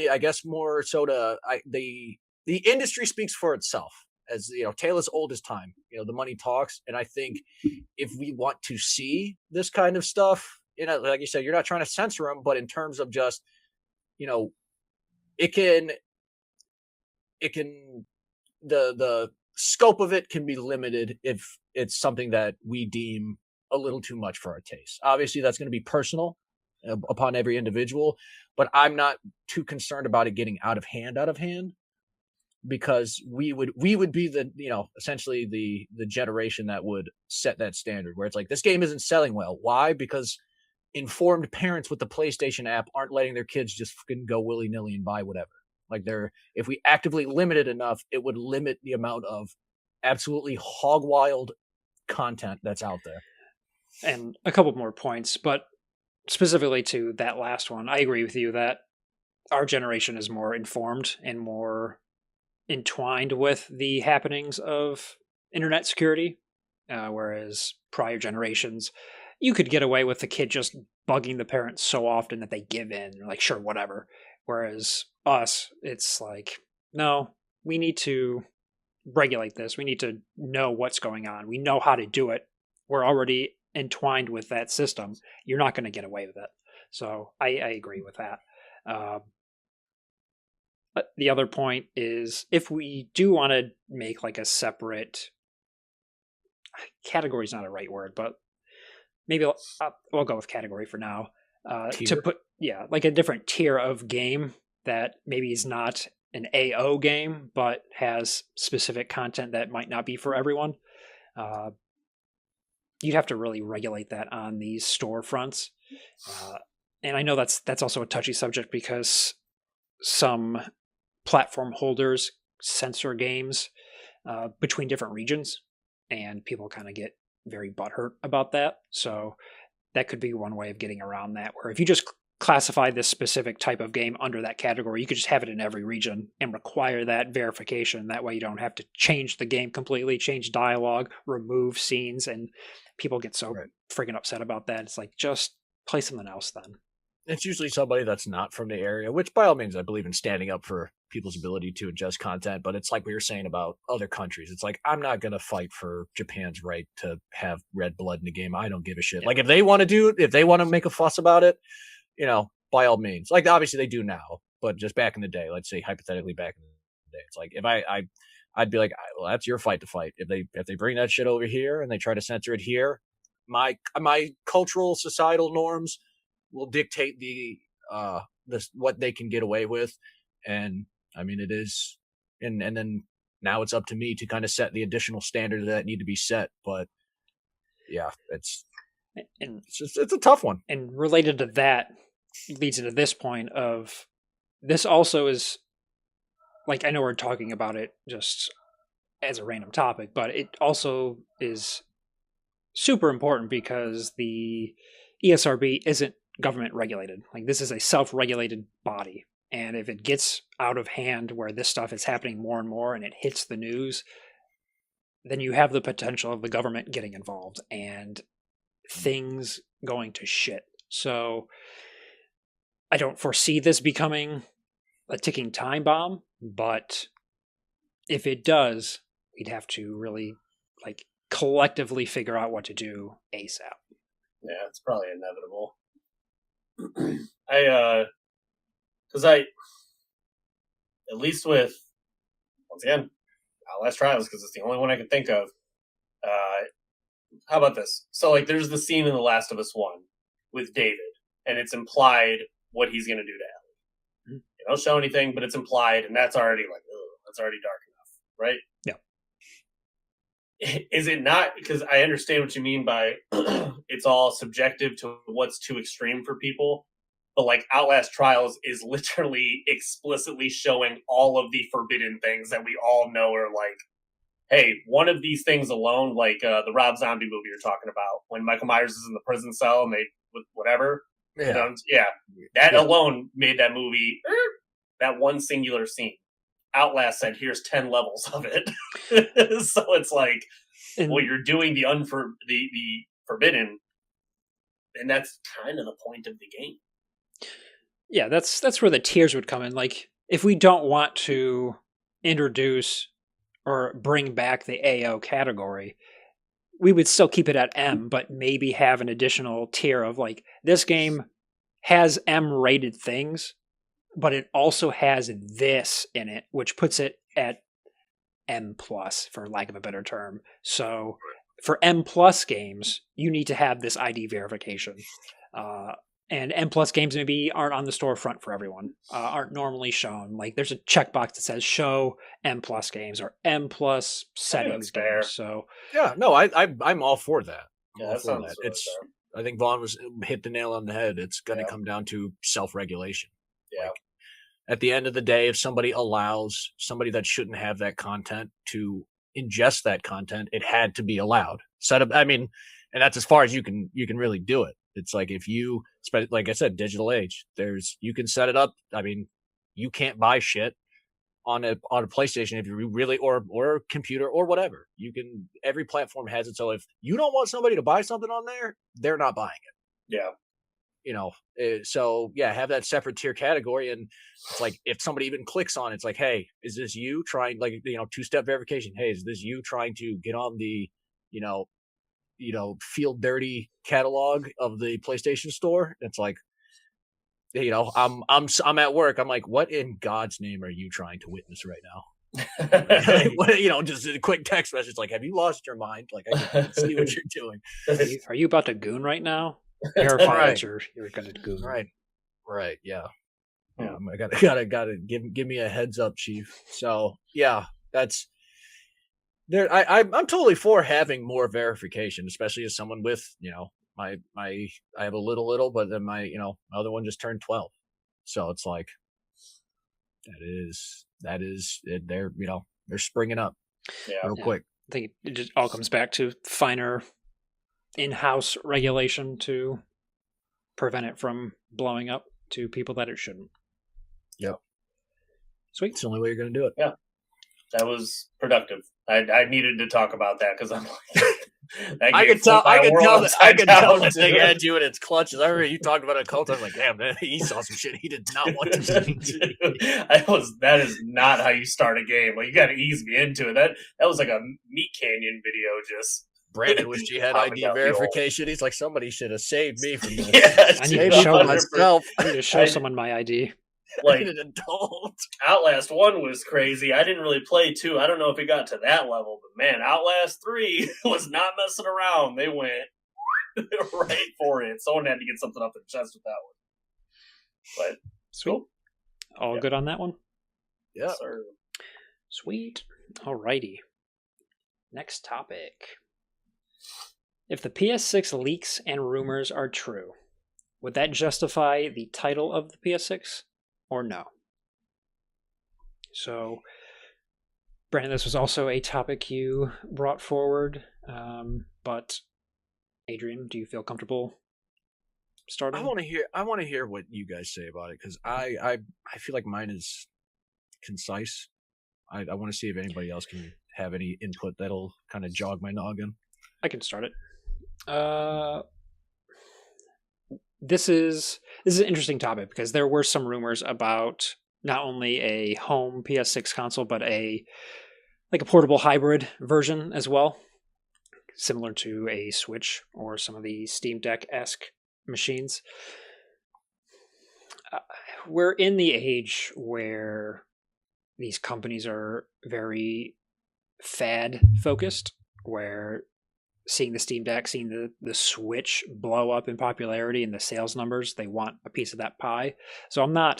Speaker 2: I guess more so the industry speaks for itself. As tale as old as time. The money talks, and I think if we want to see this kind of stuff, like you said, you're not trying to censor them, but in terms of just it can the scope of it can be limited if it's something that we deem a little too much for our taste. Obviously, that's going to be personal upon every individual, but I'm not too concerned about it getting out of hand, because we would be the essentially the generation that would set that standard, where it's like, this game isn't selling well. Why? Because informed parents with the PlayStation app aren't letting their kids just fucking go willy-nilly and buy whatever. Like, if we actively limit it enough, it would limit the amount of absolutely hog wild content that's out there.
Speaker 1: And a couple more points, but specifically to that last one, I agree with you that our generation is more informed and more entwined with the happenings of internet security, whereas prior generations, you could get away with the kid just bugging the parents so often that they give in, like, sure, whatever. Whereas us, it's like, no, we need to regulate this. We need to know what's going on. We know how to do it. We're already entwined with that system. You're not going to get away with it. So I agree with that. But the other point is, if we do want to make like a separate category, is not a right word, but maybe we'll go with category for now. To put, like a different tier of game that maybe is not an AO game, but has specific content that might not be for everyone. You'd have to really regulate that on these storefronts. And I know that's also a touchy subject, because some platform holders censor games between different regions, and people kind of get very butthurt about that. So that could be one way of getting around that, where if you just classify this specific type of game under that category, you could just have it in every region and require that verification. That way you don't have to change the game completely, change dialogue, remove scenes, and people get so freaking upset about that. It's like, just play something else then.
Speaker 2: It's usually somebody that's not from the area, which by all means, I believe in standing up for people's ability to ingest content. But it's like we were saying about other countries. It's like, I'm not going to fight for Japan's right to have red blood in the game. I don't give a shit. Yeah. Like, if they want to make a fuss about it, by all means. Like, obviously they do now. but just back in the day, let's say hypothetically back in the day, it's like if I'd be like, well, that's your fight to fight. If they bring that shit over here and they try to censor it here, my cultural societal norms will dictate what they can get away with. And I mean, it is, and then now it's up to me to kind of set the additional standards that need to be set. But yeah, it's a tough one.
Speaker 1: And related to that leads into this point of this also is like, I know we're talking about it just as a random topic, but it also is super important because the ESRB isn't government regulated. Like, this is a self-regulated body. And if it gets out of hand where this stuff is happening more and more and it hits the news, then you have the potential of the government getting involved and things going to shit. So I don't foresee this becoming a ticking time bomb, but if it does, we'd have to really like collectively figure out what to do ASAP.
Speaker 3: Yeah, it's probably inevitable. At least with, once again, Outlast Trials, because it's the only one I can think of. How about this? So, like, there's the scene in The Last of Us 1 with David, and it's implied what he's going to do to Ellie. They don't show anything, but it's implied, and that's already like, ugh, that's already dark enough, right?
Speaker 1: Yeah.
Speaker 3: Is it not? Because I understand what you mean by it's all subjective to what's too extreme for people. But like Outlast Trials is literally explicitly showing all of the forbidden things that we all know are like, hey, one of these things alone, like the Rob Zombie movie you're talking about, when Michael Myers is in the prison cell and whatever.
Speaker 2: Yeah.
Speaker 3: That alone made that movie, that one singular scene. Outlast said, here's 10 levels of it. So it's like, well, you're doing the forbidden, and that's kind of the point of the game.
Speaker 1: Yeah, that's where the tiers would come in. Like, if we don't want to introduce or bring back the AO category, we would still keep it at M, but maybe have an additional tier of like, this game has M-rated things, but it also has this in it, which puts it at M+, for lack of a better term. So for M+ games, you need to have this ID verification. And M+ games maybe aren't on the storefront for everyone, aren't normally shown. Like, there's a checkbox that says show M+ games or M+ settings games. So
Speaker 2: yeah, no, I'm all for that.
Speaker 3: Yeah, that sounds
Speaker 2: I think Vaughn hit the nail on the head. It's going to come down to self-regulation.
Speaker 3: Yeah.
Speaker 2: Like, at the end of the day, if somebody allows somebody that shouldn't have that content to ingest that content, it had to be allowed. And that's as far as you can really do it. It's like, if you, like I said, digital age, you can set it up. I mean, you can't buy shit on a PlayStation if you really, or a computer or whatever. Every platform has it. So if you don't want somebody to buy something on there, they're not buying it.
Speaker 3: Yeah.
Speaker 2: So yeah, have that separate tier category. And it's like, if somebody even clicks on it, it's like, hey, is this you trying, like, two-step verification? Hey, is this you trying to get on the, feel dirty catalog of the PlayStation Store? It's like, I'm at work. I'm like, what in God's name are you trying to witness right now? Just a quick text message like, have you lost your mind? Like, I can see what you're doing.
Speaker 1: Are you about to goon right now? Verify that you're going to goon.
Speaker 2: Right. Yeah. Yeah. I gotta give me a heads up, Chief. So yeah, that's there. I'm totally for having more verification, especially as someone with, I have a little, but then my other one just turned 12. So it's like, that is they're springing up real quick.
Speaker 1: I think it just all comes back to finer in-house regulation to prevent it from blowing up to people that it shouldn't.
Speaker 2: Yep.
Speaker 1: Sweet.
Speaker 2: It's the only way you're going to do it.
Speaker 3: Yeah. That was productive. I needed to talk about that because I'm like,
Speaker 2: I could tell that thing had you in its clutches. I remember you talked about it a couple times. Like, damn, man, he saw some shit he did not want to see.
Speaker 3: That is not how you start a game. Like, you got to ease me into it. That was like a Meat Canyon video. Just
Speaker 2: Brandon wished he had ID verification. He's like, somebody should have saved me from this.
Speaker 3: Yeah,
Speaker 1: I need to show myself. I need to show someone my ID.
Speaker 3: Like
Speaker 2: an adult.
Speaker 3: Outlast 1 was crazy. I didn't really play 2. I don't know if it got to that level, but man, Outlast 3 was not messing around. They went right for it. Someone had to get something up their chest with that one. But
Speaker 1: sweet.
Speaker 3: Cool.
Speaker 1: All good on that one?
Speaker 2: Yeah.
Speaker 3: Sir.
Speaker 1: Sweet. Alrighty. Next topic. If the PS6 leaks and rumors are true, would that justify the title of the PS6 or no? So, Brandon, this was also a topic you brought forward, but Adrian, do you feel comfortable starting?
Speaker 2: I want to hear what you guys say about it, because I feel like mine is concise. I want to see if anybody else can have any input that'll kind of jog my noggin.
Speaker 1: I can start it. This is an interesting topic because there were some rumors about not only a home PS6 console, but a portable hybrid version as well, similar to a Switch or some of the Steam Deck-esque machines. We're in the age where these companies are very fad focused, where seeing the Steam Deck, seeing the Switch blow up in popularity and the sales numbers, they want a piece of that pie. So I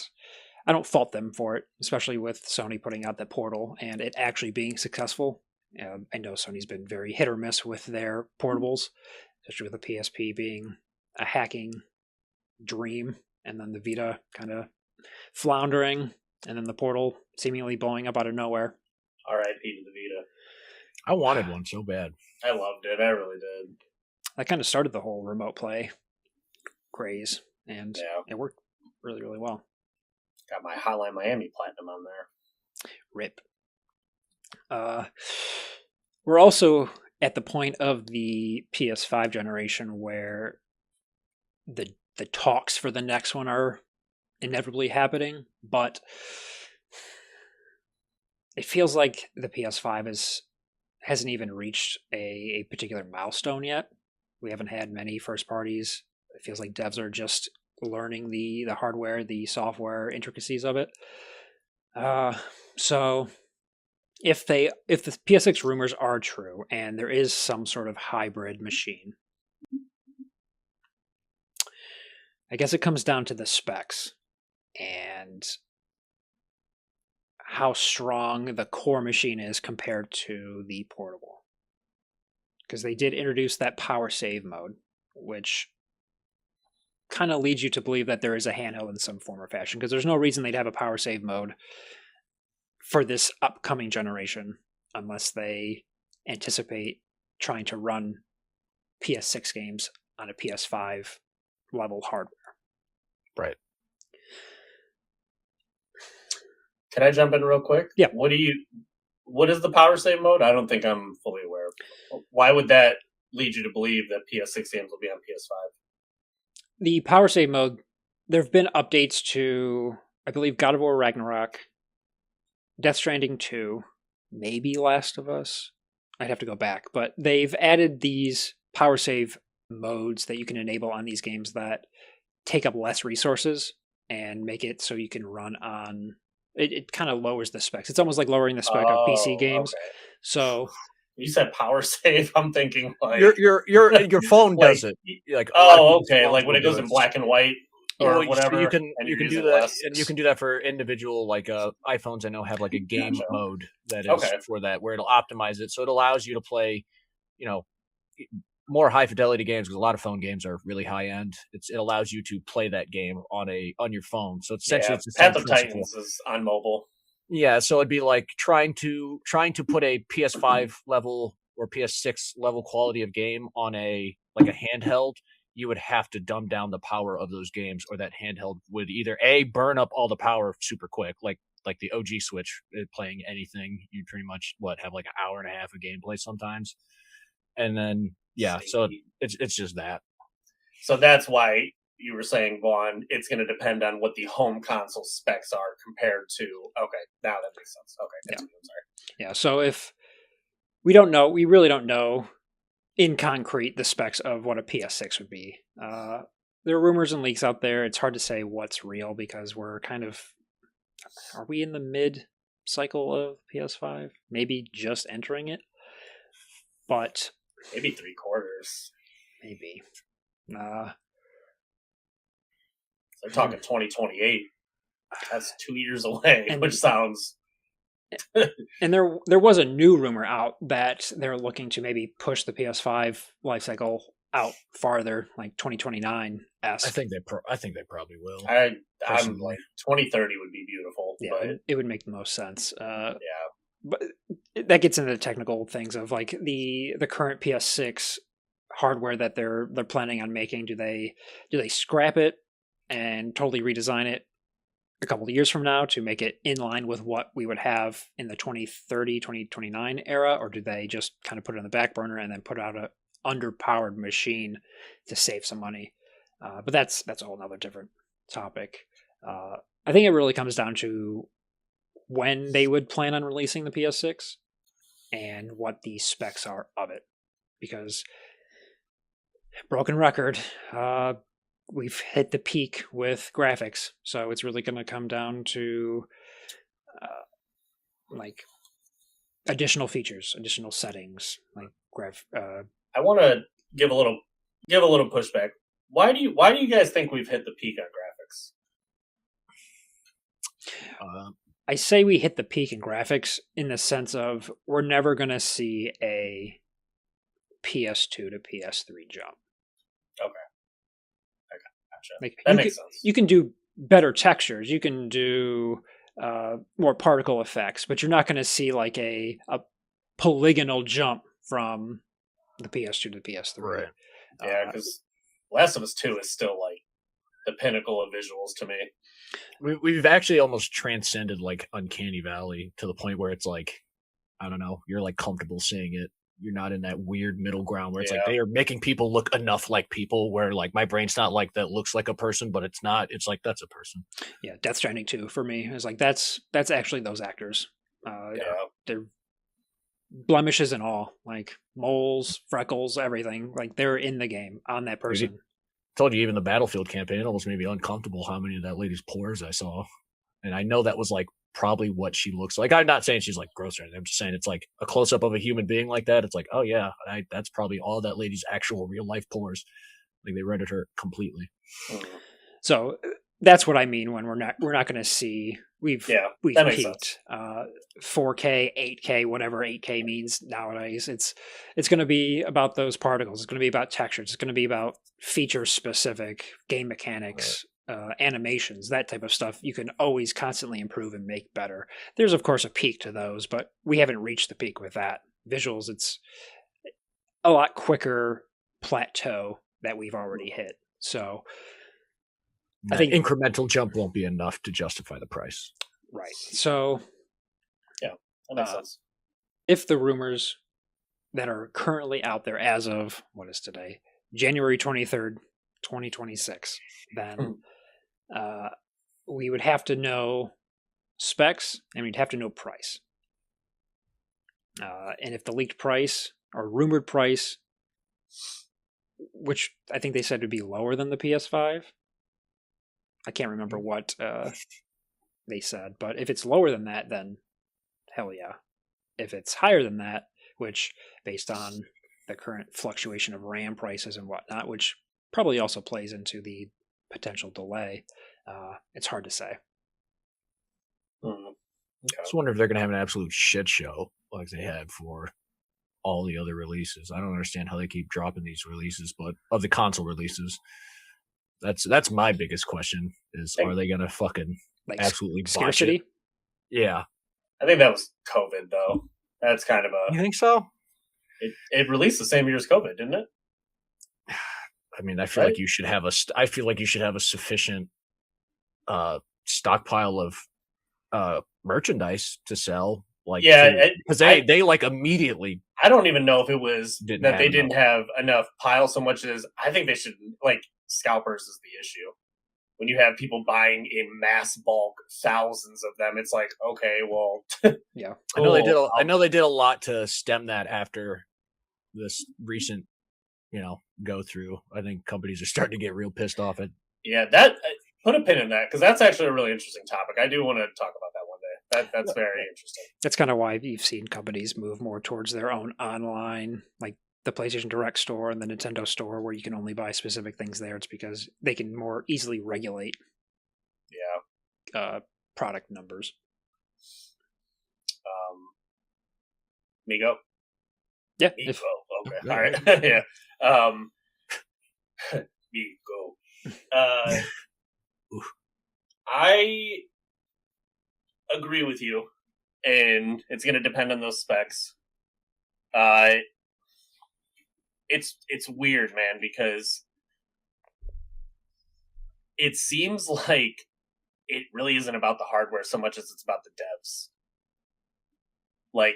Speaker 1: don't fault them for it, especially with Sony putting out that Portal and it actually being successful. I know Sony's been very hit or miss with their portables, especially with the PSP being a hacking dream, and then the Vita kind of floundering, and then the Portal seemingly blowing up out of nowhere.
Speaker 3: R.I.P. to the Vita.
Speaker 2: I wanted one so bad.
Speaker 3: I loved it. I really did.
Speaker 1: That kind of started the whole remote play craze, and it worked really, really well.
Speaker 3: Got my Hotline Miami Platinum on there.
Speaker 1: RIP. We're also at the point of the PS5 generation where the talks for the next one are inevitably happening, but it feels like the PS5 hasn't even reached a particular milestone yet. We haven't had many first parties. It feels like devs are just learning the hardware, the software intricacies of it. So if the PS6 rumors are true and there is some sort of hybrid machine, I guess it comes down to the specs and how strong the core machine is compared to the portable. Because they did introduce that power save mode, which kind of leads you to believe that there is a handheld in some form or fashion, because there's no reason they'd have a power save mode for this upcoming generation unless they anticipate trying to run PS6 games on a PS5 level hardware.
Speaker 2: Right.
Speaker 3: Can I jump in real quick?
Speaker 1: Yeah.
Speaker 3: What is the power save mode? I don't think I'm fully aware of. Why would that lead you to believe that PS6 games will be on PS5?
Speaker 1: The power save mode, there have been updates to, I believe, God of War Ragnarok, Death Stranding 2, maybe Last of Us. I'd have to go back, but they've added these power save modes that you can enable on these games that take up less resources and make it so you can run on. It kind of lowers the specs. It's almost like lowering the spec of PC games.
Speaker 3: Okay.
Speaker 1: So
Speaker 3: you said power save. I'm thinking like
Speaker 2: your phone does it. Like
Speaker 3: okay, like when it goes in black and white or whatever.
Speaker 2: You can do that,
Speaker 3: less.
Speaker 2: and you can do that for individual iPhones. I know have like a game mode that is for that, where it'll optimize it, so it allows you to play, more high fidelity games, because a lot of phone games are really high end. It allows you to play that game on your phone. So it's essentially it's the same
Speaker 3: Path of
Speaker 2: principle.
Speaker 3: Titans is on mobile.
Speaker 2: Yeah, so it'd be like trying to put a PS5 level or PS6 level quality of game on a handheld. You would have to dumb down the power of those games, or that handheld would either burn up all the power super quick, like the OG Switch playing anything. You pretty much have like an hour and a half of gameplay sometimes, and then so it's just that. So
Speaker 3: that's why you were saying, Vaughn, it's going to depend on what the home console specs are compared to. Okay, now that makes sense. Okay, continue. I'm sorry.
Speaker 1: Yeah, so if we really don't know in concrete the specs of what a PS6 would be. There are rumors and leaks out there. It's hard to say what's real because we're kind of Are we in the mid cycle of PS5? Maybe just entering it, but
Speaker 3: maybe 3/4.
Speaker 1: Maybe.
Speaker 3: They're talking 2028. That's 2 years away, which sounds.
Speaker 1: And there was a new rumor out that they're looking to maybe push the PS5 lifecycle out farther, like 2029.
Speaker 2: I think they probably will.
Speaker 3: I'm like 2030 would be beautiful.
Speaker 1: Yeah,
Speaker 3: but
Speaker 1: it would make the most sense.
Speaker 3: Yeah,
Speaker 1: but that gets into the technical things of like the current PS6 hardware that they're planning on making. Do they scrap it and totally redesign it a couple of years from now to make it in line with what we would have in the 2030 2029 era, or do they just kind of put it on the back burner and then put out a underpowered machine to save some money? But that's a whole nother different topic. I think it really comes down to when they would plan on releasing the PS6 and what the specs are of it, because broken record, we've hit the peak with graphics, so it's really going to come down to like additional features, additional settings, like
Speaker 3: I want to give a little pushback. Why do you guys think we've hit the peak on graphics?
Speaker 1: I say we hit the peak in graphics in the sense of we're never going to see a PS2 to PS3 jump.
Speaker 3: Okay. Gotcha.
Speaker 1: Like,
Speaker 3: that makes sense.
Speaker 1: You can do better textures. You can do more particle effects, but you're not going to see like a polygonal jump from the PS2 to the PS3.
Speaker 2: Right.
Speaker 3: Yeah, because Last of Us 2 is still like the pinnacle of visuals to me.
Speaker 2: We've actually almost transcended like Uncanny Valley to the point where it's like, I don't know, you're like comfortable seeing it. You're not in that weird middle ground where it's like they are making people look enough like people where like my brain's not like that looks like a person, but it's not. It's like that's a person.
Speaker 1: Yeah, Death Stranding 2 for me is like that's actually those actors. They're blemishes and all, like moles, freckles, everything. Like they're in the game on that person.
Speaker 2: I told you, even the Battlefield campaign, it almost made me uncomfortable how many of that lady's pores I saw. And I know that was like probably what she looks like. I'm not saying she's like gross or anything. I'm just saying it's like a close up of a human being like that. It's like, oh yeah, that's probably all that lady's actual real life pores. Like they rendered her completely.
Speaker 1: So that's what I mean when we're not going to see we've peaked. 4K, 8K, whatever 8K means nowadays. It's going to be about those particles. It's going to be about textures. It's going to be about feature specific game mechanics. Animations, that type of stuff, you can always constantly improve and make better. There's of course a peak to those, but we haven't reached the peak with that. Visuals, it's a lot quicker plateau that we've already hit. So
Speaker 2: I think incremental jump won't be enough to justify the price.
Speaker 1: Right. So
Speaker 3: yeah, that makes sense.
Speaker 1: If the rumors that are currently out there as of what is today, January 23rd, 2026, then we would have to know specs and we'd have to know price. And if the leaked price or rumored price, which I think they said would be lower than the PS5, I can't remember what they said, but if it's lower than that, then hell yeah. If it's higher than that, which based on the current fluctuation of RAM prices and whatnot, which probably also plays into the potential delay, it's hard to say.
Speaker 2: Okay. I just wonder if they're going to have an absolute shit show like they had for all the other releases. I don't understand how they keep dropping these releases, but of the console releases, that's my biggest question is, are they going to fucking like absolutely
Speaker 1: scarcity?
Speaker 2: Botch it? Yeah.
Speaker 3: I think that was COVID, though. That's kind of a...
Speaker 2: You think so?
Speaker 3: It released the same year as COVID, didn't it?
Speaker 2: I mean, I feel like you should have a sufficient stockpile of merchandise to sell. Like, because they like immediately.
Speaker 3: I don't even know if it was that they didn't have enough pile so much as I think they should, like, scalpers is the issue. When you have people buying in mass bulk, thousands of them, it's like, okay, well,
Speaker 1: yeah.
Speaker 2: Cool. I know they did a lot to stem that after this recent, go through. I think companies are starting to get real pissed off at.
Speaker 3: Yeah, that put a pin in that, because that's actually a really interesting topic. I do want to talk about that one day. That's very interesting.
Speaker 1: That's kind of why you've seen companies move more towards their own online, like the PlayStation Direct store and the Nintendo store, where you can only buy specific things there. It's because they can more easily regulate product numbers.
Speaker 3: Migo?
Speaker 1: Yeah.
Speaker 3: Migo. Okay. All right. Yeah. Migo. I agree with you, and it's going to depend on those specs. It's weird, man, because it seems like it really isn't about the hardware so much as it's about the devs. Like,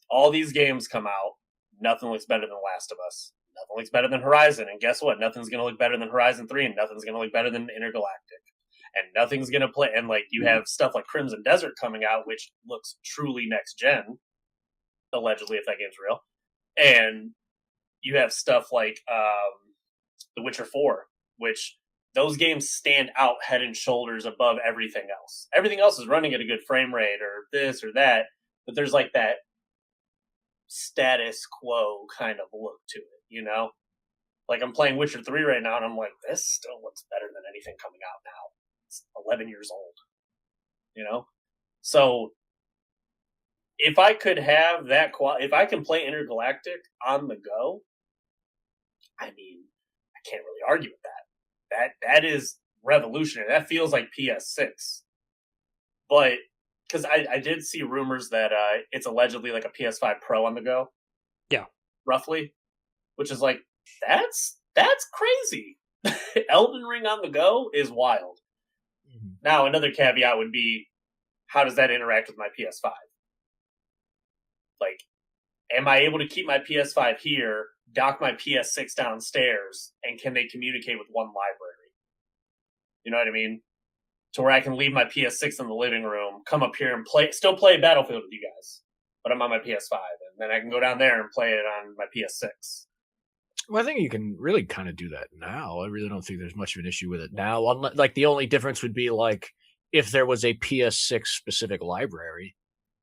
Speaker 3: all these games come out, nothing looks better than Last of Us. Nothing looks better than Horizon, and guess what? Nothing's going to look better than Horizon 3, and nothing's going to look better than Intergalactic. And nothing's going to play, and like, you have stuff like Crimson Desert coming out, which looks truly next gen, allegedly, if that game's real. And you have stuff like The Witcher 4, which those games stand out head and shoulders above everything else. Everything else is running at a good frame rate or this or that, but there's like that status quo kind of look to it, you know? Like, I'm playing Witcher 3 right now, and I'm like, this still looks better than anything coming out now. It's 11 years old, you know? So, if I could have that if I can play Intergalactic on the go, I mean, I can't really argue with that. That is revolutionary. That feels like PS6. But, because I did see rumors that it's allegedly like a PS5 Pro on the go.
Speaker 1: Yeah.
Speaker 3: Roughly. Which is like, that's crazy. Elden Ring on the go is wild. Mm-hmm. Now, another caveat would be, how does that interact with my PS5? Like, am I able to keep my PS5 here, dock my PS6 downstairs, and can they communicate with one library? You know what I mean? To where I can leave my PS6 in the living room, come up here and still play Battlefield with you guys, but I'm on my PS5, and then I can go down there and play it on my PS6.
Speaker 2: Well, I think you can really kind of do that now. I really don't think there's much of an issue with it now. Like, the only difference would be like if there was a PS6 specific library.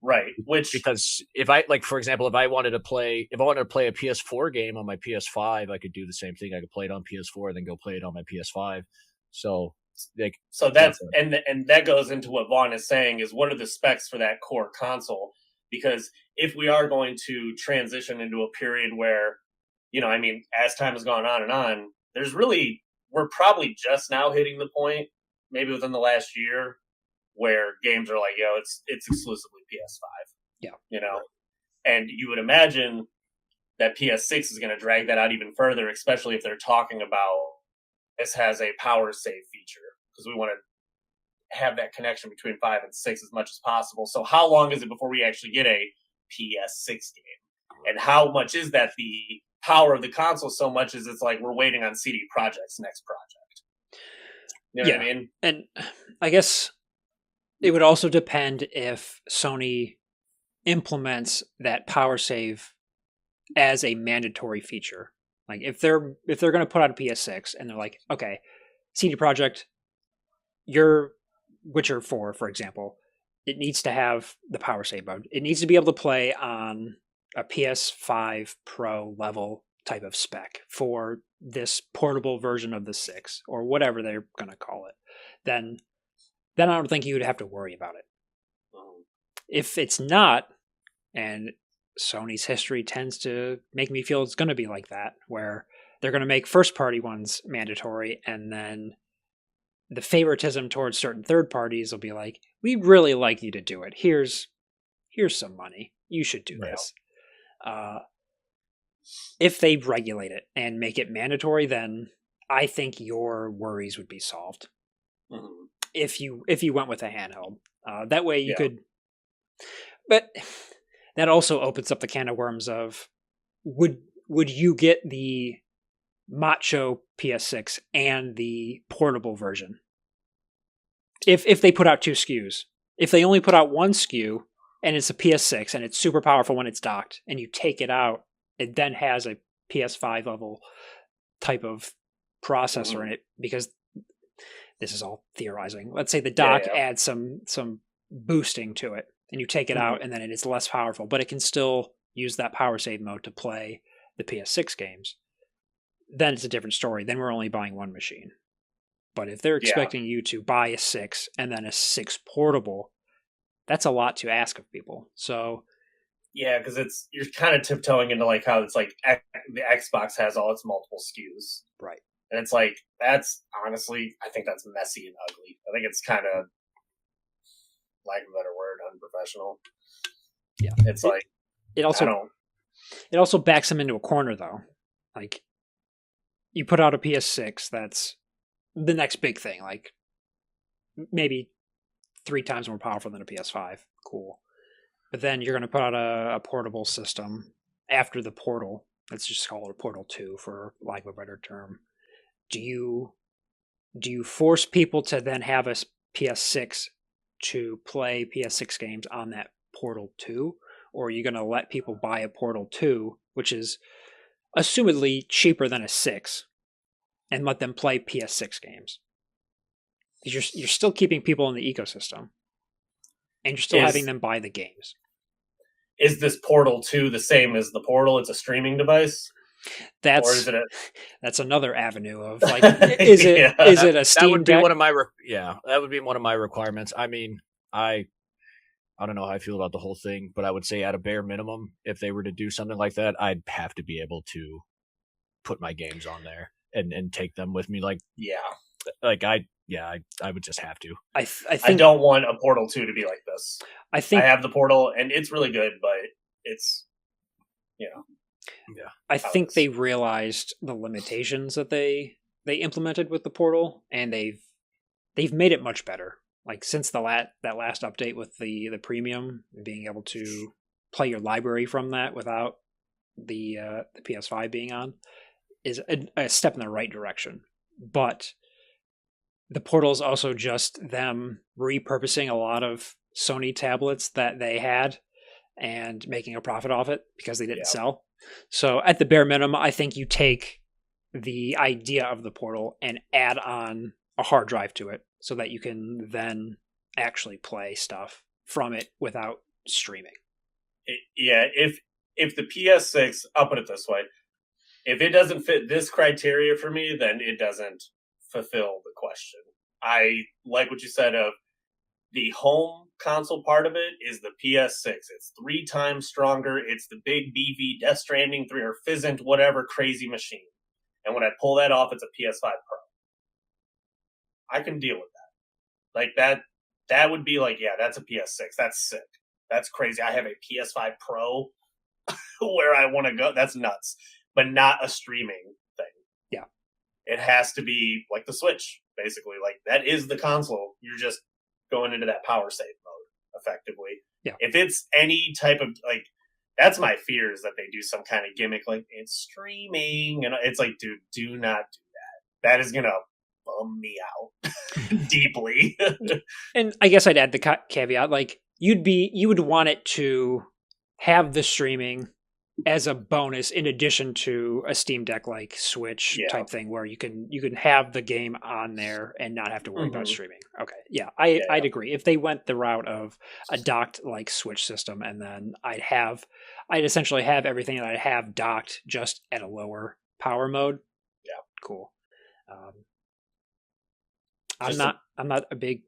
Speaker 3: Right.
Speaker 2: Because if I, like, for example, if I wanted to play a PS4 game on my PS5, I could do the same thing. I could play it on PS4 and then go play it on my PS5. So
Speaker 3: and that goes into what Vaughn is saying, is what are the specs for that core console? Because if we are going to transition into a period where, you know, I mean, as time has gone on, we're probably just now hitting the point, maybe within the last year, where games are like, yo, it's exclusively PS5.
Speaker 1: Yeah.
Speaker 3: You know? And you would imagine that PS6 is going to drag that out even further, especially if they're talking about this has a power save feature, because we want to have that connection between 5 and 6 as much as possible. So how long is it before we actually get a PS6 game? And how much is that the power of the console so much as it's like we're waiting on CD Projekt's next project? You know what I mean?
Speaker 1: And I guess it would also depend if Sony implements that power save as a mandatory feature. Like, if they're going to put out a PS6 and they're like, okay, CD Projekt, your Witcher 4, for example, it needs to have the power save mode. It needs to be able to play on a PS5 Pro level type of spec for this portable version of the 6, or whatever they're going to call it. Then I don't think you would have to worry about it. If it's not, and Sony's history tends to make me feel it's going to be like that, where they're going to make first-party ones mandatory, and then the favoritism towards certain third parties will be like, we'd really like you to do it. Here's some money. You should do this. If they regulate it and make it mandatory, then I think your worries would be solved. Mm-hmm. If you went with a handheld. That way you could... But that also opens up the can of worms of, would you get the macho PS6 and the portable version? If they put out 2 SKUs. If they only put out 1 SKU and it's a PS6 and it's super powerful when it's docked, and you take it out, it then has a PS5 level type of processor in it, because this is all theorizing. Let's say the dock adds some boosting to it, and you take it out, and then it is less powerful, but it can still use that power save mode to play the PS6 games. Then it's a different story. Then we're only buying one machine. But if they're expecting you to buy a 6 and then a 6 portable, that's a lot to ask of people. So
Speaker 3: yeah, because you're kind of tiptoeing into like how it's like the Xbox has all its multiple SKUs,
Speaker 1: right?
Speaker 3: And it's like that's honestly, I think that's messy and ugly. I think it's kind of, lack of a better word, unprofessional.
Speaker 1: Yeah,
Speaker 3: it's like
Speaker 1: it also backs them into a corner though. Like you put out a PS6, that's the next big thing. Like maybe 3 times more powerful than a PS5. Cool. But then you're going to put out a portable system after the Portal. Let's just call it a Portal 2 for lack of a better term. Do you force people to then have a PS6 to play PS6 games on that Portal 2? Or are you going to let people buy a Portal 2, which is assumedly cheaper than a 6, and let them play PS6 games? Because you're still keeping people in the ecosystem. And you're still having them buy the games.
Speaker 3: Is this Portal 2 the same as the Portal? It's a streaming device?
Speaker 1: That's another avenue of like, is it a Steam
Speaker 2: that would be
Speaker 1: Deck?
Speaker 2: One of my that would be one of my requirements. I mean, I don't know how I feel about the whole thing, but I would say at a bare minimum, if they were to do something like that, I'd have to be able to put my games on there and take them with me. Like I would just have to.
Speaker 1: I think
Speaker 3: I don't want a Portal 2 to be like this.
Speaker 1: I think
Speaker 3: I have the Portal, and it's really good, but it's,
Speaker 1: I think they realized the limitations that they implemented with the Portal, and they've made it much better. Like since that last update with the premium, being able to play your library from that without the PS5 being on, is a step in the right direction. But the Portal is also just them repurposing a lot of Sony tablets that they had and making a profit off it because they didn't sell. So at the bare minimum, I think you take the idea of the Portal and add on a hard drive to it so that you can then actually play stuff from it without streaming.
Speaker 3: If the PS6, I'll put it this way, if it doesn't fit this criteria for me, then it doesn't fulfill the question. I like what you said of the home console part of it is the PS6. It's 3 times stronger. It's the big beefy Death Stranding 3 or Fizzant, whatever crazy machine. And when I pull that off, it's a PS5 Pro. I can deal with that. Like that would be like, yeah, that's a PS6. That's sick. That's crazy. I have a PS5 Pro where I want to go. That's nuts. But not a streaming thing.
Speaker 1: Yeah.
Speaker 3: It has to be like the Switch, basically. Like that is the console. You're just going into that power save mode, effectively.
Speaker 1: Yeah.
Speaker 3: If it's any type of like, that's my fear is that they do some kind of gimmick like it's streaming, and it's like, dude, do not do that. That is gonna bum me out deeply.
Speaker 1: And I guess I'd add the caveat, like you would want it to have the streaming as a bonus in addition to a Steam Deck like Switch type thing where you can have the game on there and not have to worry about streaming. Okay. Yeah, I'd agree. If they went the route of a docked like Switch system, and then I'd essentially have everything that I have docked just at a lower power mode.
Speaker 3: Yeah.
Speaker 1: Cool. I'm not a big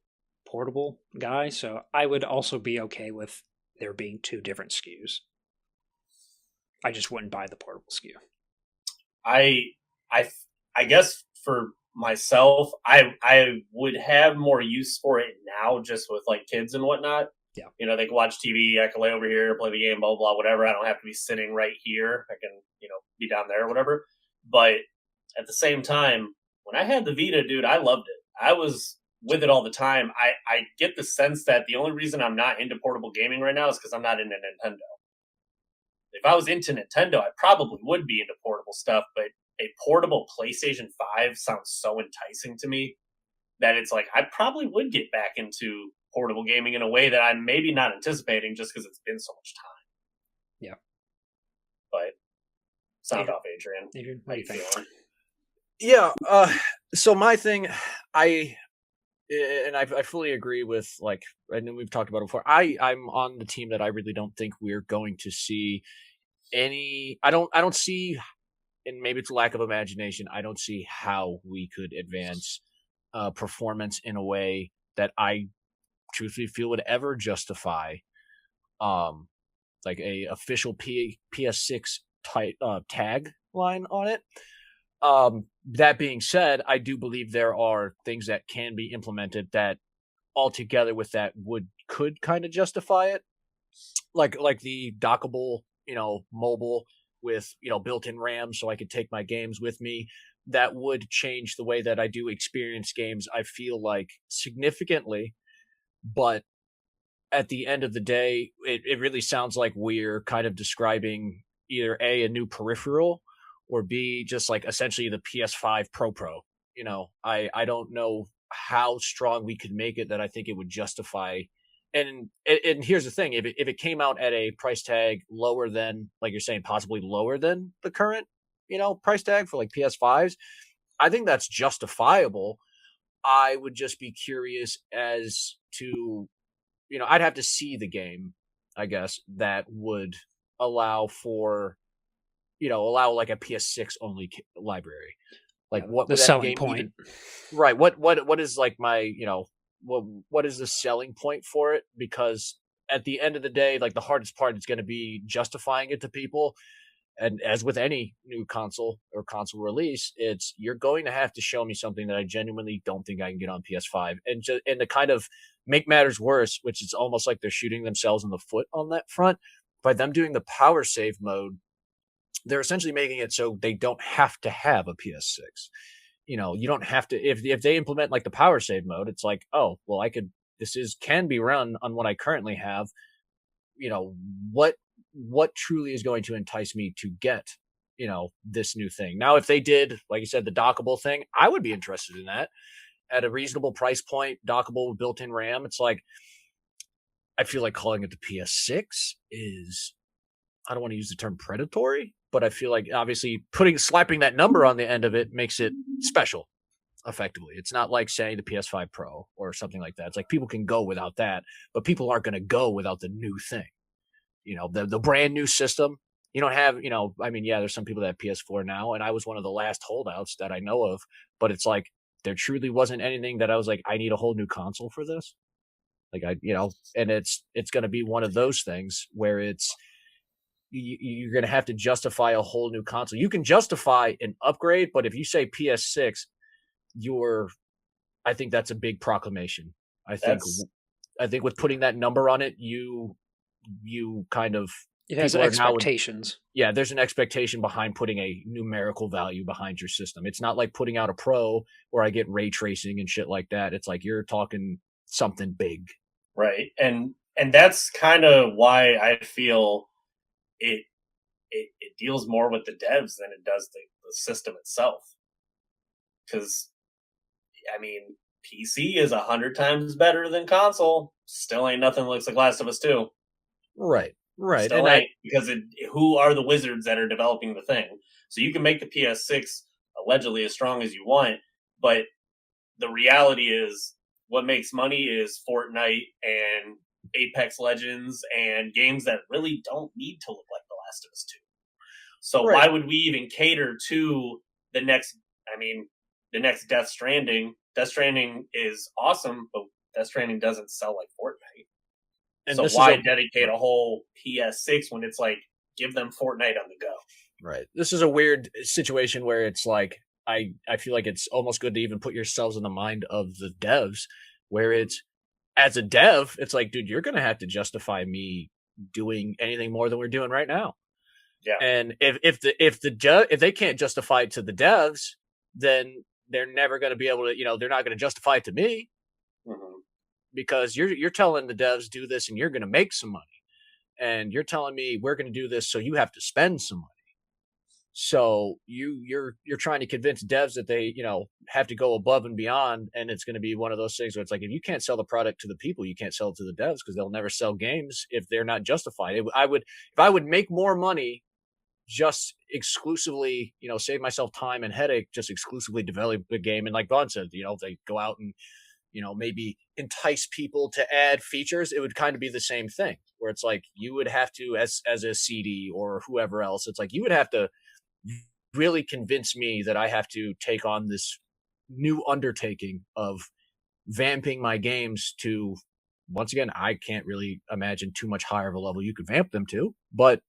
Speaker 1: portable guy, so I would also be okay with there being 2 different SKUs. I just wouldn't buy the portable SKU.
Speaker 3: I guess for myself, I would have more use for it now, just with like kids and whatnot.
Speaker 1: Yeah,
Speaker 3: they can watch TV. I can lay over here, play the game, blah blah, whatever. I don't have to be sitting right here. I can be down there or whatever. But at the same time, when I had the Vita, dude, I loved it. I was with it all the time. I get the sense that the only reason I'm not into portable gaming right now is because I'm not into Nintendo. If I was into Nintendo, I probably would be into portable stuff, but a portable PlayStation 5 sounds so enticing to me that it's like I probably would get back into portable gaming in a way that I'm maybe not anticipating just because it's been so much time.
Speaker 1: Yeah.
Speaker 3: But sound off, Adrian.
Speaker 1: Adrian, what do you think?
Speaker 2: Yeah, so my thing, I and I fully agree with, like, and we've talked about it before. I'm on the team that I really don't think we're going to see any. I don't see, and maybe it's a lack of imagination. I don't see how we could advance performance in a way that I truthfully feel would ever justify like a official PS6 tag line on it. That being said, I do believe there are things that can be implemented that altogether with that could kind of justify it. Like the dockable, mobile with, built-in RAM so I could take my games with me. That would change the way that I do experience games, I feel like, significantly. But at the end of the day, it really sounds like we're kind of describing either A, a new peripheral, or B, just like essentially the PS5 Pro. I don't know how strong we could make it that I think it would justify. And here's the thing: if it came out at a price tag lower than, like you're saying, possibly lower than the current, price tag for like PS5s, I think that's justifiable. I would just be curious as to, I'd have to see the game, I guess, that would allow for, allow like a PS6 only library. Like, what
Speaker 1: the selling point,
Speaker 2: right? What is like my, what is the selling point for it? Because at the end of the day, like, the hardest part is going to be justifying it to people. And as with any new console or console release, you're going to have to show me something that I genuinely don't think I can get on PS5. And to kind of make matters worse, which is almost like they're shooting themselves in the foot on that front, by them doing the power save mode, they're essentially making it so they don't have to have a PS6. You don't have to, if they implement like the power save mode, it's like, oh, well, can be run on what I currently have. What truly is going to entice me to get, this new thing? Now, if they did, like you said, the dockable thing, I would be interested in that at a reasonable price point, dockable with built-in RAM. It's like, I feel like calling it the PS6 is, I don't want to use the term predatory, but I feel like obviously slapping that number on the end of it makes it special, effectively. It's not like saying the PS5 Pro or something like that. It's like people can go without that, but people aren't going to go without the new thing. The brand new system. You don't have, there's some people that have PS4 now, and I was one of the last holdouts that I know of, but it's like, there truly wasn't anything that I was like, I need a whole new console for this. Like, and it's going to be one of those things where you're going to have to justify a whole new console. You can justify an upgrade, but if you say PS6, I think that's a big proclamation. I think with putting that number on it, you kind of,
Speaker 1: it has expectations.
Speaker 2: There's an expectation behind putting a numerical value behind your system. It's not like putting out a Pro where I get ray tracing and shit like that. It's like you're talking something big.
Speaker 3: Right. And that's kind of why I feel it deals more with the devs than it does the system itself. Because, PC is 100 times better than console. Still ain't nothing that looks like Last of Us 2.
Speaker 2: Right.
Speaker 3: Still ain't, because who are the wizards that are developing the thing? So you can make the PS6 allegedly as strong as you want, but the reality is what makes money is Fortnite and Apex Legends and games that really don't need to look like The Last of Us 2. So why would we even cater to the next Death Stranding? Death Stranding is awesome, but Death Stranding doesn't sell like Fortnite. And so why dedicate a whole PS6 when it's like, give them Fortnite on the go?
Speaker 2: Right. This is a weird situation where it's like, I feel like it's almost good to even put yourselves in the mind of the devs, where it's, as a dev, it's like, dude, you're going to have to justify me doing anything more than we're doing right now.
Speaker 3: Yeah.
Speaker 2: And if they can't justify it to the devs, then they're never going to be able to, they're not going to justify it to me.
Speaker 3: Mm-hmm.
Speaker 2: Because you're telling the devs do this and you're going to make some money, and you're telling me we're going to do this so you have to spend some money. So you're trying to convince devs that they have to go above and beyond, and it's going to be one of those things where it's like, if you can't sell the product to the people, you can't sell it to the devs, because they'll never sell games if they're not justified. If I would make more money just exclusively, save myself time and headache, just exclusively develop the game, and like Vaughn said, they go out and maybe entice people to add features, it would kind of be the same thing where it's like you would have to, as a CD or whoever else, it's like you would have to really convince me that I have to take on this new undertaking of vamping my games to, once again, I can't really imagine too much higher of a level you could vamp them to. But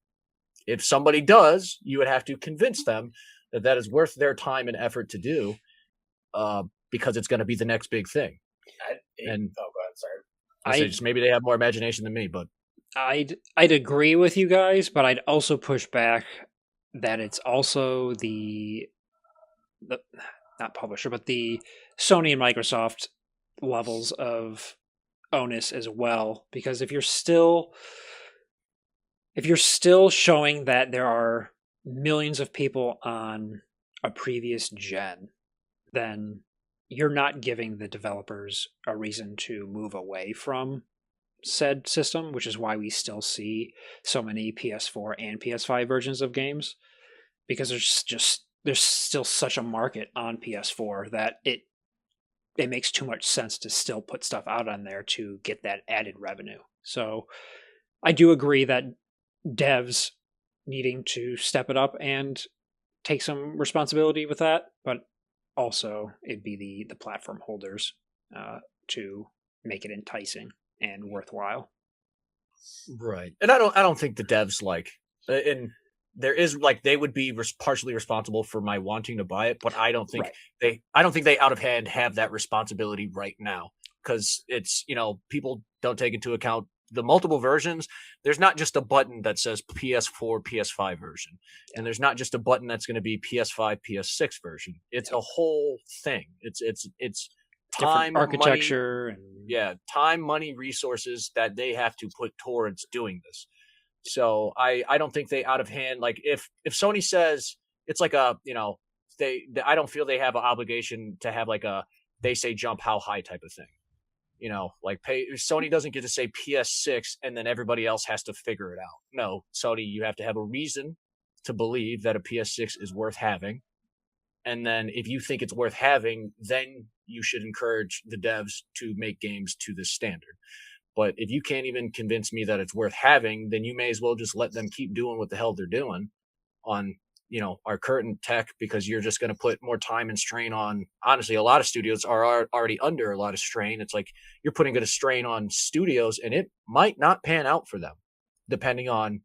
Speaker 2: if somebody does, you would have to convince them that is worth their time and effort to do, because it's going to be the next big thing.
Speaker 3: Go ahead, sorry.
Speaker 2: Just maybe they have more imagination than me, but
Speaker 1: I'd agree with you guys, but I'd also push back that it's also the not publisher, but the Sony and Microsoft levels of onus as well. Because if you're still showing that there are millions of people on a previous gen, then you're not giving the developers a reason to move away from said system, which is why we still see so many PS4 and PS5 versions of games, because there's still such a market on PS4 that it makes too much sense to still put stuff out on there to get that added revenue. So I do agree that devs needing to step it up and take some responsibility with that, but also it'd be the platform holders to make it enticing and worthwhile.
Speaker 2: Right. And I don't think the devs and there is they would be partially responsible for my wanting to buy it, but I don't think they out of hand have that responsibility right now, because it's, people don't take into account the multiple versions. There's not just a button that says PS4, PS5 version, and there's not just a button that's going to be PS5, PS6 version. It's a whole thing. It's time,
Speaker 1: different architecture,
Speaker 2: and time, money, resources that they have to put towards doing this. So I don't think they out of hand, if Sony says it's I don't feel they have an obligation to have they say jump how high type of thing. Sony doesn't get to say PS6 and then everybody else has to figure it out. No, Sony, you have to have a reason to believe that a PS6 is worth having. And then if you think it's worth having, then you should encourage the devs to make games to this standard. But if you can't even convince me that it's worth having, then you may as well just let them keep doing what the hell they're doing on, our current tech, because you're just going to put more time and strain on. Honestly, a lot of studios are already under a lot of strain. It's like you're putting a strain on studios, and it might not pan out for them, depending on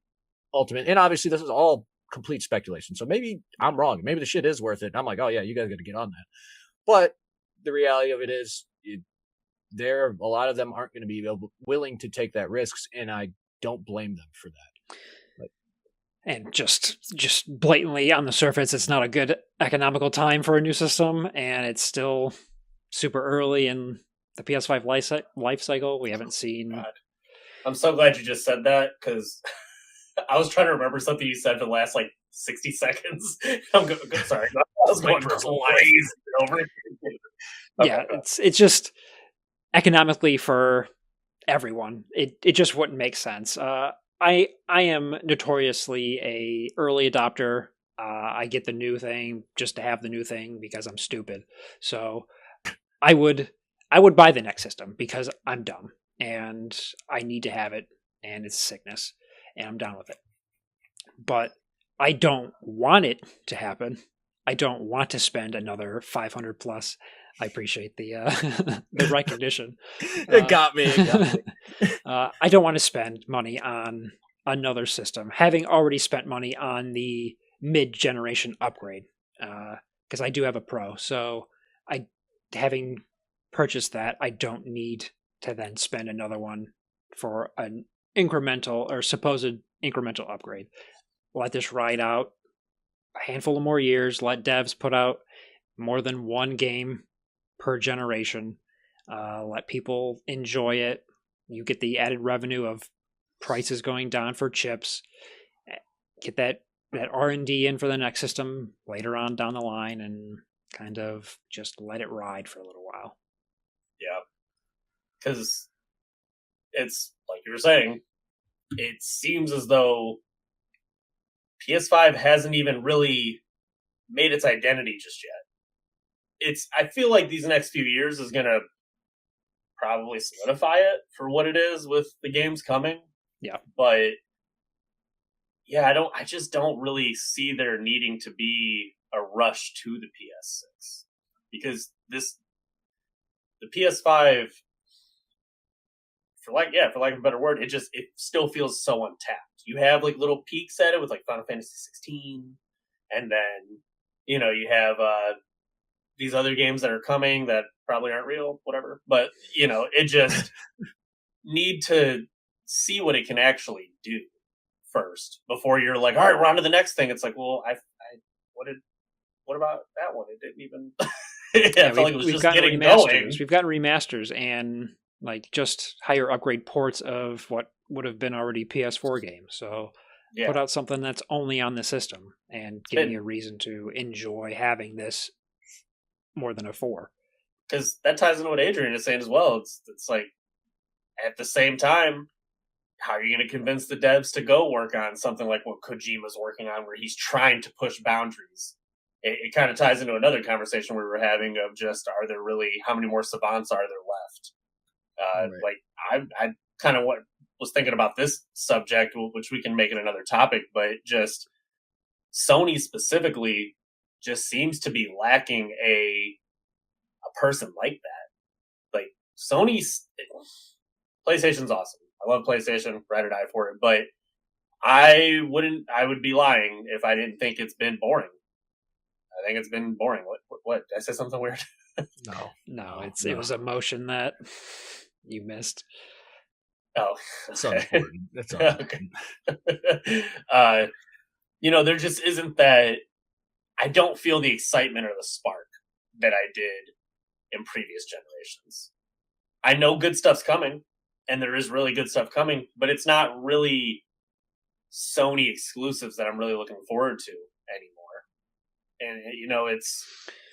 Speaker 2: ultimate. And obviously, this is all complete speculation. So maybe I'm wrong. Maybe the shit is worth it. And I'm like, oh yeah, you guys got to get on that. But the reality of it is, a lot of them aren't going to be willing to take that risks, and I don't blame them for that.
Speaker 1: And just blatantly on the surface, it's not a good economical time for a new system, and it's still super early in the PS5 life cycle. We haven't seen.
Speaker 3: God. I'm so glad you just said that, because I was trying to remember something you said for the last 60 seconds. I'm sorry, I was going crazy over it.
Speaker 1: Yeah, it's just economically for everyone. It just wouldn't make sense. I am notoriously a early adopter. I get the new thing just to have the new thing because I'm stupid. So I would buy the next system because I'm dumb and I need to have it, and it's sickness, and I'm down with it. But I don't want it to happen. I don't want to spend another 500 plus. I appreciate the recognition.
Speaker 2: It got me.
Speaker 1: I don't want to spend money on another system, having already spent money on the mid-generation upgrade, because I do have a Pro. So having purchased that, I don't need to then spend another one for an incremental or supposed incremental upgrade. Let this ride out a handful of more years. Let devs put out more than one game per generation. Let people enjoy it. You get the added revenue of prices going down for chips. Get that R&D in for the next system later on down the line, and kind of just let it ride for a little while.
Speaker 3: Yeah, because it's like you were saying, it seems as though PS5 hasn't even really made its identity just yet. I feel like these next few years is going to probably solidify it for what it is with the games coming.
Speaker 1: Yeah.
Speaker 3: But yeah, I just don't really see there needing to be a rush to the PS6 because the PS5, for lack of a better word, it still feels so untapped. You have like little peaks at it with like Final Fantasy 16, and then you have these other games that are coming that probably aren't real, whatever. But it just need to see what it can actually do first before you're like, all right, we're on to the next thing. It's like, well, what about that one? It didn't even. I felt like it was just getting going.
Speaker 1: We've gotten remasters and like just higher upgrade ports of what would have been already PS4 games. So put out something that's only on the system and give me a reason to enjoy having this more than a 4.
Speaker 3: Because that ties into what Adrian is saying as well. It's like at the same time, how are you going to convince the devs to go work on something like what Kojima's working on, where he's trying to push boundaries? It kind of ties into another conversation we were having of just, how many more savants are there left?
Speaker 2: Right.
Speaker 3: Like I kind of was thinking about this subject, which we can make it another topic, but just Sony specifically just seems to be lacking a person like that. Like PlayStation's awesome. I love PlayStation, ride or die for it, but I would be lying if I didn't think it's been boring. I think it's been boring. What? Did I say something weird?
Speaker 1: No, it was a motion that you missed.
Speaker 3: Oh,
Speaker 2: that's unimportant. That's unimportant.
Speaker 3: There just isn't that. I don't feel the excitement or the spark that I did in previous generations. I know good stuff's coming, and there is really good stuff coming, but it's not really Sony exclusives that I'm really looking forward to anymore. And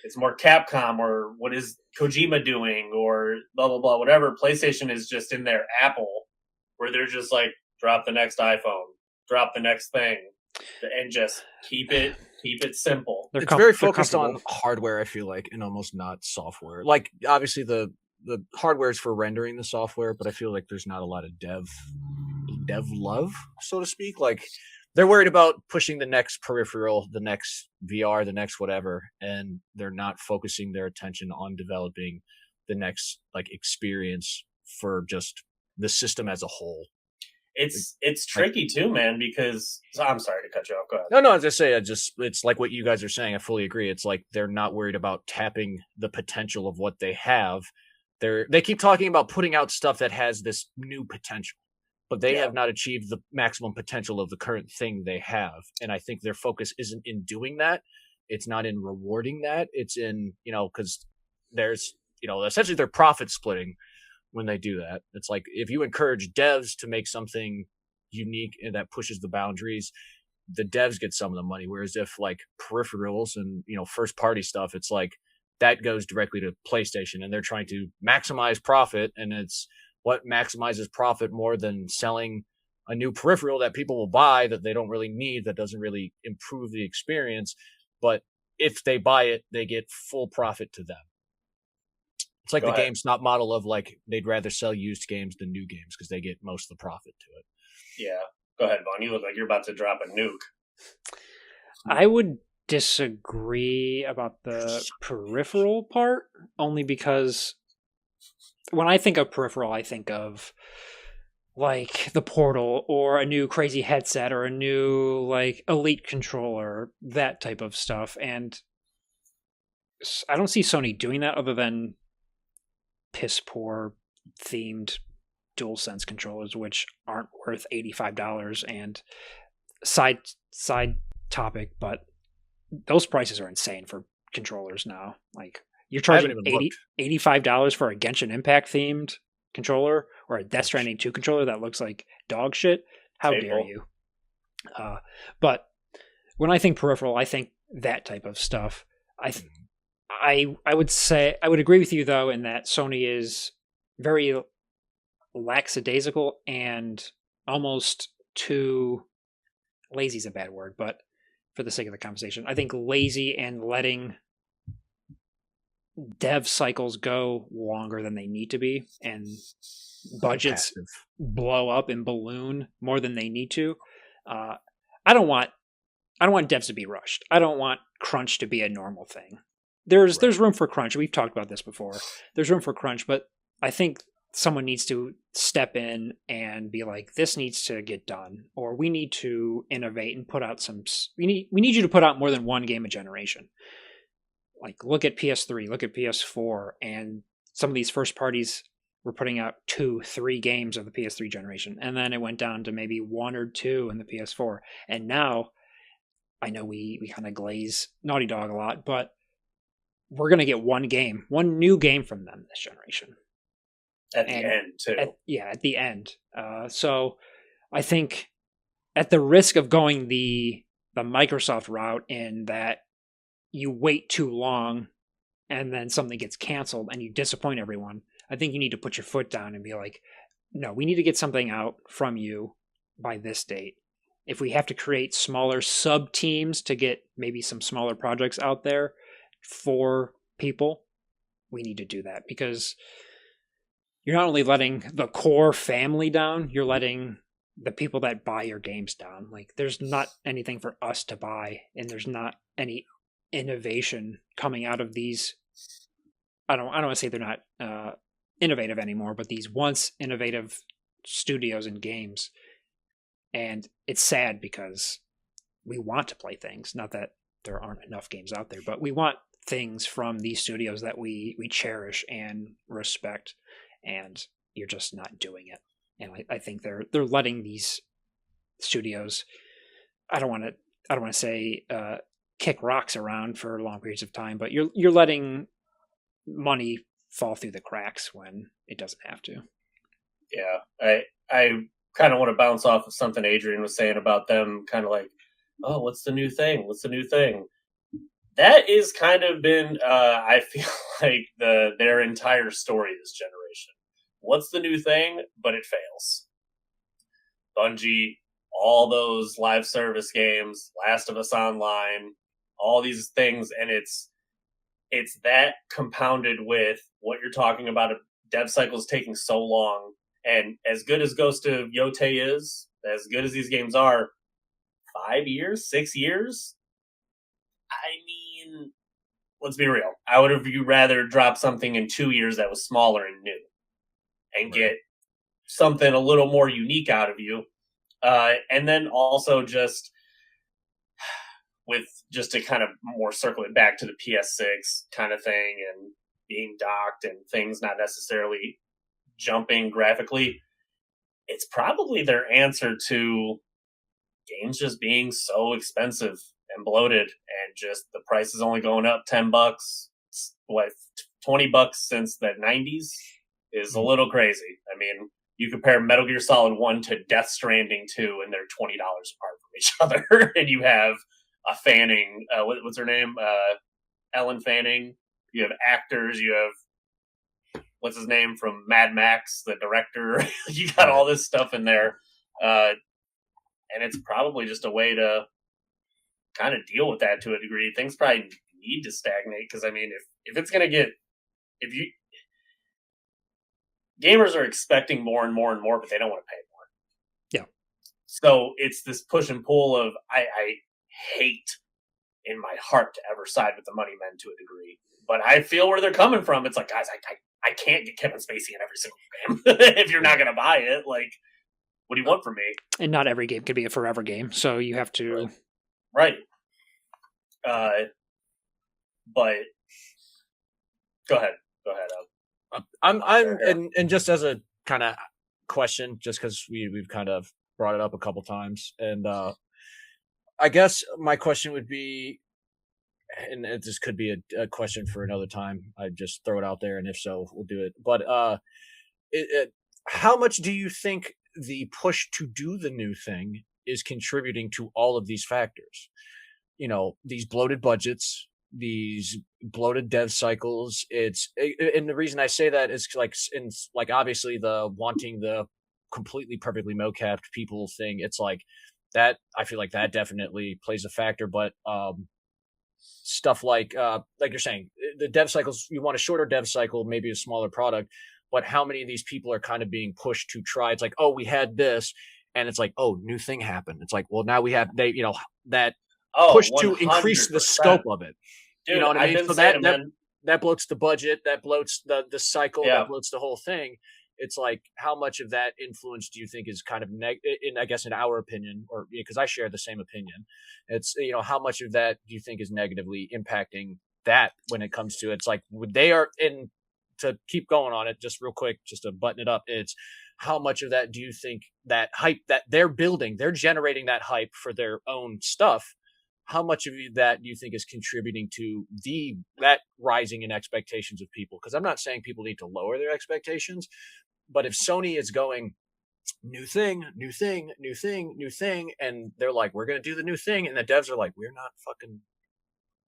Speaker 3: it's more Capcom, or what is Kojima doing, or blah blah blah, whatever. PlayStation is just in their Apple, where they're just like, drop the next iPhone, drop the next thing, and just keep it simple.
Speaker 2: It's very focused on hardware, I feel like, and almost not software. Like obviously the hardware is for rendering the software, but I feel like there's not a lot of dev love, so to speak. Like they're worried about pushing the next peripheral, the next VR, the next whatever, and they're not focusing their attention on developing the next like experience for just the system as a whole.
Speaker 3: It's tricky too, man, because I'm sorry to cut you off. Go ahead.
Speaker 2: No, as I say, it's like what you guys are saying. I fully agree. It's like they're not worried about tapping the potential of what they have. They keep talking about putting out stuff that has this new potential, but they have not achieved the maximum potential of the current thing they have. And I think their focus isn't in doing that. It's not in rewarding that. It's in, because there's, essentially they're profit splitting when they do that. It's like if you encourage devs to make something unique and that pushes the boundaries, the devs get some of the money. Whereas if like peripherals and, first party stuff, it's like that goes directly to PlayStation and they're trying to maximize profit. And it's what maximizes profit more than selling a new peripheral that people will buy that they don't really need, that doesn't really improve the experience. But if they buy it, they get full profit to them. It's like GameStop model of like they'd rather sell used games than new games because they get most of the profit to it.
Speaker 3: Yeah. Go ahead, Vaughn. You look like you're about to drop a nuke.
Speaker 1: I would disagree about the peripheral part, only because when I think of peripheral, I think of like the Portal or a new crazy headset or a new like Elite controller, that type of stuff. And I don't see Sony doing that other than piss poor themed DualSense controllers, which aren't worth $85. And side topic, but those prices are insane for controllers now. Like you're charging $85 for a Genshin Impact themed controller or a Death Stranding 2 controller that looks like dog shit. How dare you? But when I think peripheral, I think that type of stuff. I would say I would agree with you though in that Sony is very lackadaisical and almost too lazy is a bad word, but for the sake of the conversation, I think lazy and letting dev cycles go longer than they need to be, and budgets blow up and balloon more than they need to. I don't want devs to be rushed. I don't want crunch to be a normal thing. There's room for crunch. We've talked about this before. There's room for crunch, but I think someone needs to step in and be like, this needs to get done, or we need to innovate and put out some. We need you to put out more than one game a generation. Like, look at PS3, look at PS4, and some of these first parties were putting out 2-3 games of the PS3 generation, and then it went down to maybe 1 or 2 in the PS4, and now I know we kind of glaze Naughty Dog a lot, but we're going to get one new game from them this generation.
Speaker 3: At the end, too.
Speaker 1: At the end. So I think at the risk of going the Microsoft route in that you wait too long and then something gets canceled and you disappoint everyone, I think you need to put your foot down and be like, no, we need to get something out from you by this date. If we have to create smaller sub teams to get maybe some smaller projects out there for people, we need to do that, because you're not only letting the core family down, you're letting the people that buy your games down. Like, there's not anything for us to buy, and there's not any innovation coming out of these. I don't want to say they're not innovative anymore, but these once innovative studios and games. And it's sad because we want to play things. Not that there aren't enough games out there, but we want things from these studios that we cherish and respect, and you're just not doing it. And I think they're letting these studios, I don't want to say kick rocks around for long periods of time, but you're letting money fall through the cracks when it doesn't have to.
Speaker 3: Yeah, I kind of want to bounce off of something Adrian was saying about them, kind of like, oh, what's the new thing? What's the new thing? That is kind of been, I feel like, their entire story this generation. What's the new thing? But it fails. Bungie, all those live service games, Last of Us Online, all these things, and it's that compounded with what you're talking about, dev cycles taking so long. And as good as Ghost of Yotei is, as good as these games are, 5 years, 6 years? I mean, let's be real. I would have rather drop something in 2 years that was smaller and new and get something a little more unique out of you. And then also just to kind of more circle it back to the PS6 kind of thing and being docked and things not necessarily jumping graphically, it's probably their answer to games just being so expensive and bloated, and just the price is only going up $10. What, $20 since the 90s is a little crazy. I mean, you compare Metal Gear Solid 1 to Death Stranding 2, and they're $20 apart from each other. And you have a Fanning, what's her name? Ellen Fanning. You have actors. You have, what's his name from Mad Max, the director. You got all this stuff in there. And it's probably just a way to kind of deal with that to a degree. Things probably need to stagnate, because, I mean, if it's going to get, gamers are expecting more and more and more, but they don't want to pay more.
Speaker 1: Yeah.
Speaker 3: So it's this push and pull of, I hate in my heart to ever side with the money men to a degree, but I feel where they're coming from. It's like, guys, I can't get Kevin Spacey in every single game. If you're not going to buy it, like, what do you want from me? And
Speaker 1: not every game could be a forever game, so you have to...
Speaker 3: Right. But go ahead.
Speaker 2: And just as a kind of question, just because we've kind of brought it up a couple times, and I guess my question would be, and this could be a question for another time, I'd just throw it out there, and if so, we'll do it. But how much do you think the push to do the new thing is contributing to all of these factors? You know, these bloated budgets, these bloated dev cycles. And the reason I say that is like obviously the wanting the completely perfectly mocapped people thing. It's like that. I feel like that definitely plays a factor, but stuff like you're saying, the dev cycles, you want a shorter dev cycle, maybe a smaller product, but how many of these people are kind of being pushed to try? It's like, oh, we had this, and it's like, oh, new thing happened. It's like, well, now we have that push to increase the scope of it.
Speaker 3: Dude,
Speaker 2: you know what I mean? So that bloats the budget, that bloats the cycle, that bloats the whole thing. It's like, how much of that influence do you think is kind of in our opinion, or because I share the same opinion, it's, how much of that do you think is negatively impacting that when it comes to, it's like, they are in, to keep going on it just real quick, just to button it up, it's how much of that do you think that hype that they're building, they're generating that hype for their own stuff, how much of that do you think is contributing to that rising in expectations of people? Because I'm not saying people need to lower their expectations, but if Sony is going new thing, and they're like, we're going to do the new thing, and the devs are like, we're not fucking,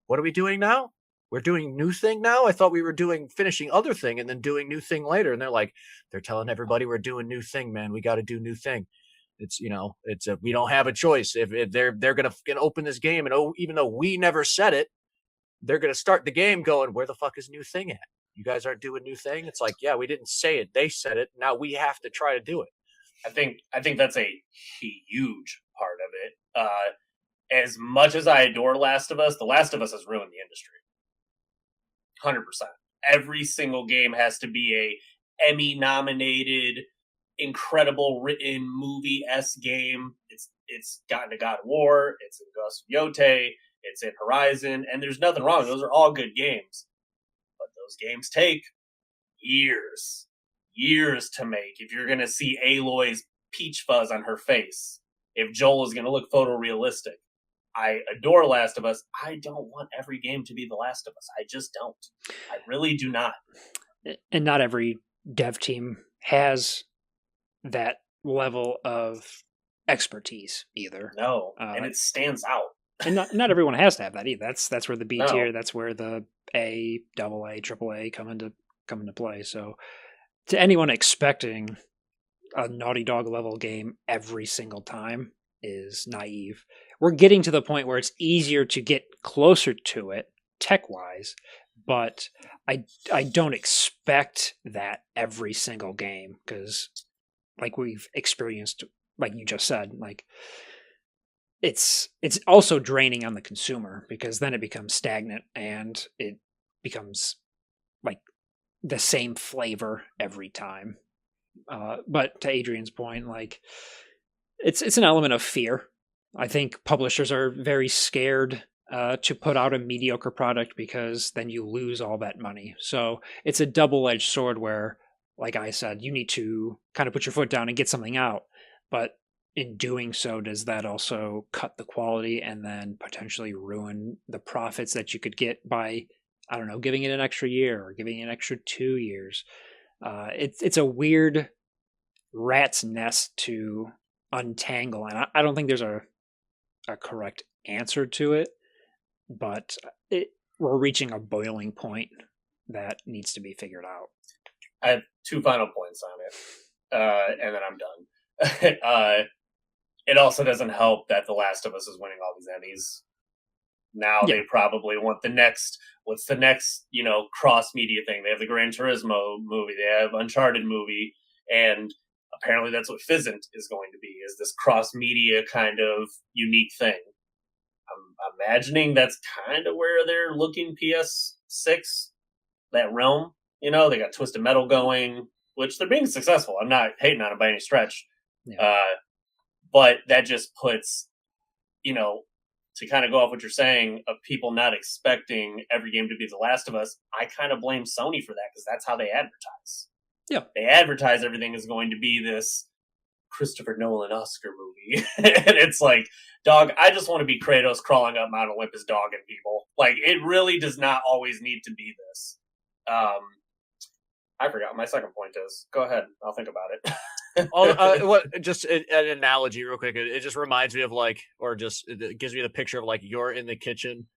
Speaker 2: what are we doing now? We're doing new thing now? I thought we were finishing other thing and then doing new thing later. And they're like, they're telling everybody we're doing new thing, man. We got to do new thing. It's, we don't have a choice. If they're going to open this game, and even though we never said it, they're going to start the game going, where the fuck is new thing at? You guys aren't doing new thing. It's like, yeah, we didn't say it. They said it. Now we have to try to do it.
Speaker 3: I think that's a huge part of it. As much as I adore Last of Us, The Last of Us has ruined the industry. 100%. Every single game has to be a Emmy-nominated, incredible written movie-esque game. It's gotten to God of War. It's in Ghost of Yotei. It's in Horizon. And there's nothing wrong. Those are all good games. But those games take years to make. If you're going to see Aloy's peach fuzz on her face, if Joel is going to look photorealistic. I adore Last of Us. I don't want every game to be The Last of Us. I just don't. I really do not.
Speaker 1: And not every dev team has that level of expertise either.
Speaker 3: No, and it stands out.
Speaker 1: And not everyone has to have that either. That's where the B tier, that's where the A, AA, AAA come into play. So to anyone expecting a Naughty Dog level game every single time is naive. We're getting to the point where it's easier to get closer to it tech-wise, but I don't expect that every single game, because like we've experienced, like you just said, like it's also draining on the consumer, because then it becomes stagnant and it becomes like the same flavor every time. But to Adrian's point, like it's an element of fear. I think publishers are very scared to put out a mediocre product, because then you lose all that money. So it's a double-edged sword where, like I said, you need to kind of put your foot down and get something out. But in doing so, does that also cut the quality and then potentially ruin the profits that you could get by, I don't know, giving it an extra year or giving it an extra 2 years? It's a weird rat's nest to untangle, and I don't think there's a correct answer to it, but we're reaching a boiling point that needs to be figured out.
Speaker 3: I have 2 final points on it, and then I'm done. It also doesn't help that The Last of Us is winning all these Emmys. Now they probably want the next, what's the next, cross-media thing? They have the Gran Turismo movie, they have Uncharted movie, and apparently that's what Fizzant is going to be, is this cross-media kind of unique thing. I'm imagining that's kind of where they're looking PS6, that realm. They got Twisted Metal going, which they're being successful. I'm not hating on it by any stretch. Yeah. But that just puts, to kind of go off what you're saying, of people not expecting every game to be The Last of Us, I kind of blame Sony for that, because that's how they advertise.
Speaker 1: Yeah.
Speaker 3: They advertise everything is going to be this Christopher Nolan Oscar movie. And it's like, dog, I just want to be Kratos crawling up Mount Olympus dogging people. Like, it really does not always need to be this. I forgot what my second point is. Go ahead. I'll think about it.
Speaker 2: Just an analogy real quick. It just reminds me of it gives me the picture of like you're in the kitchen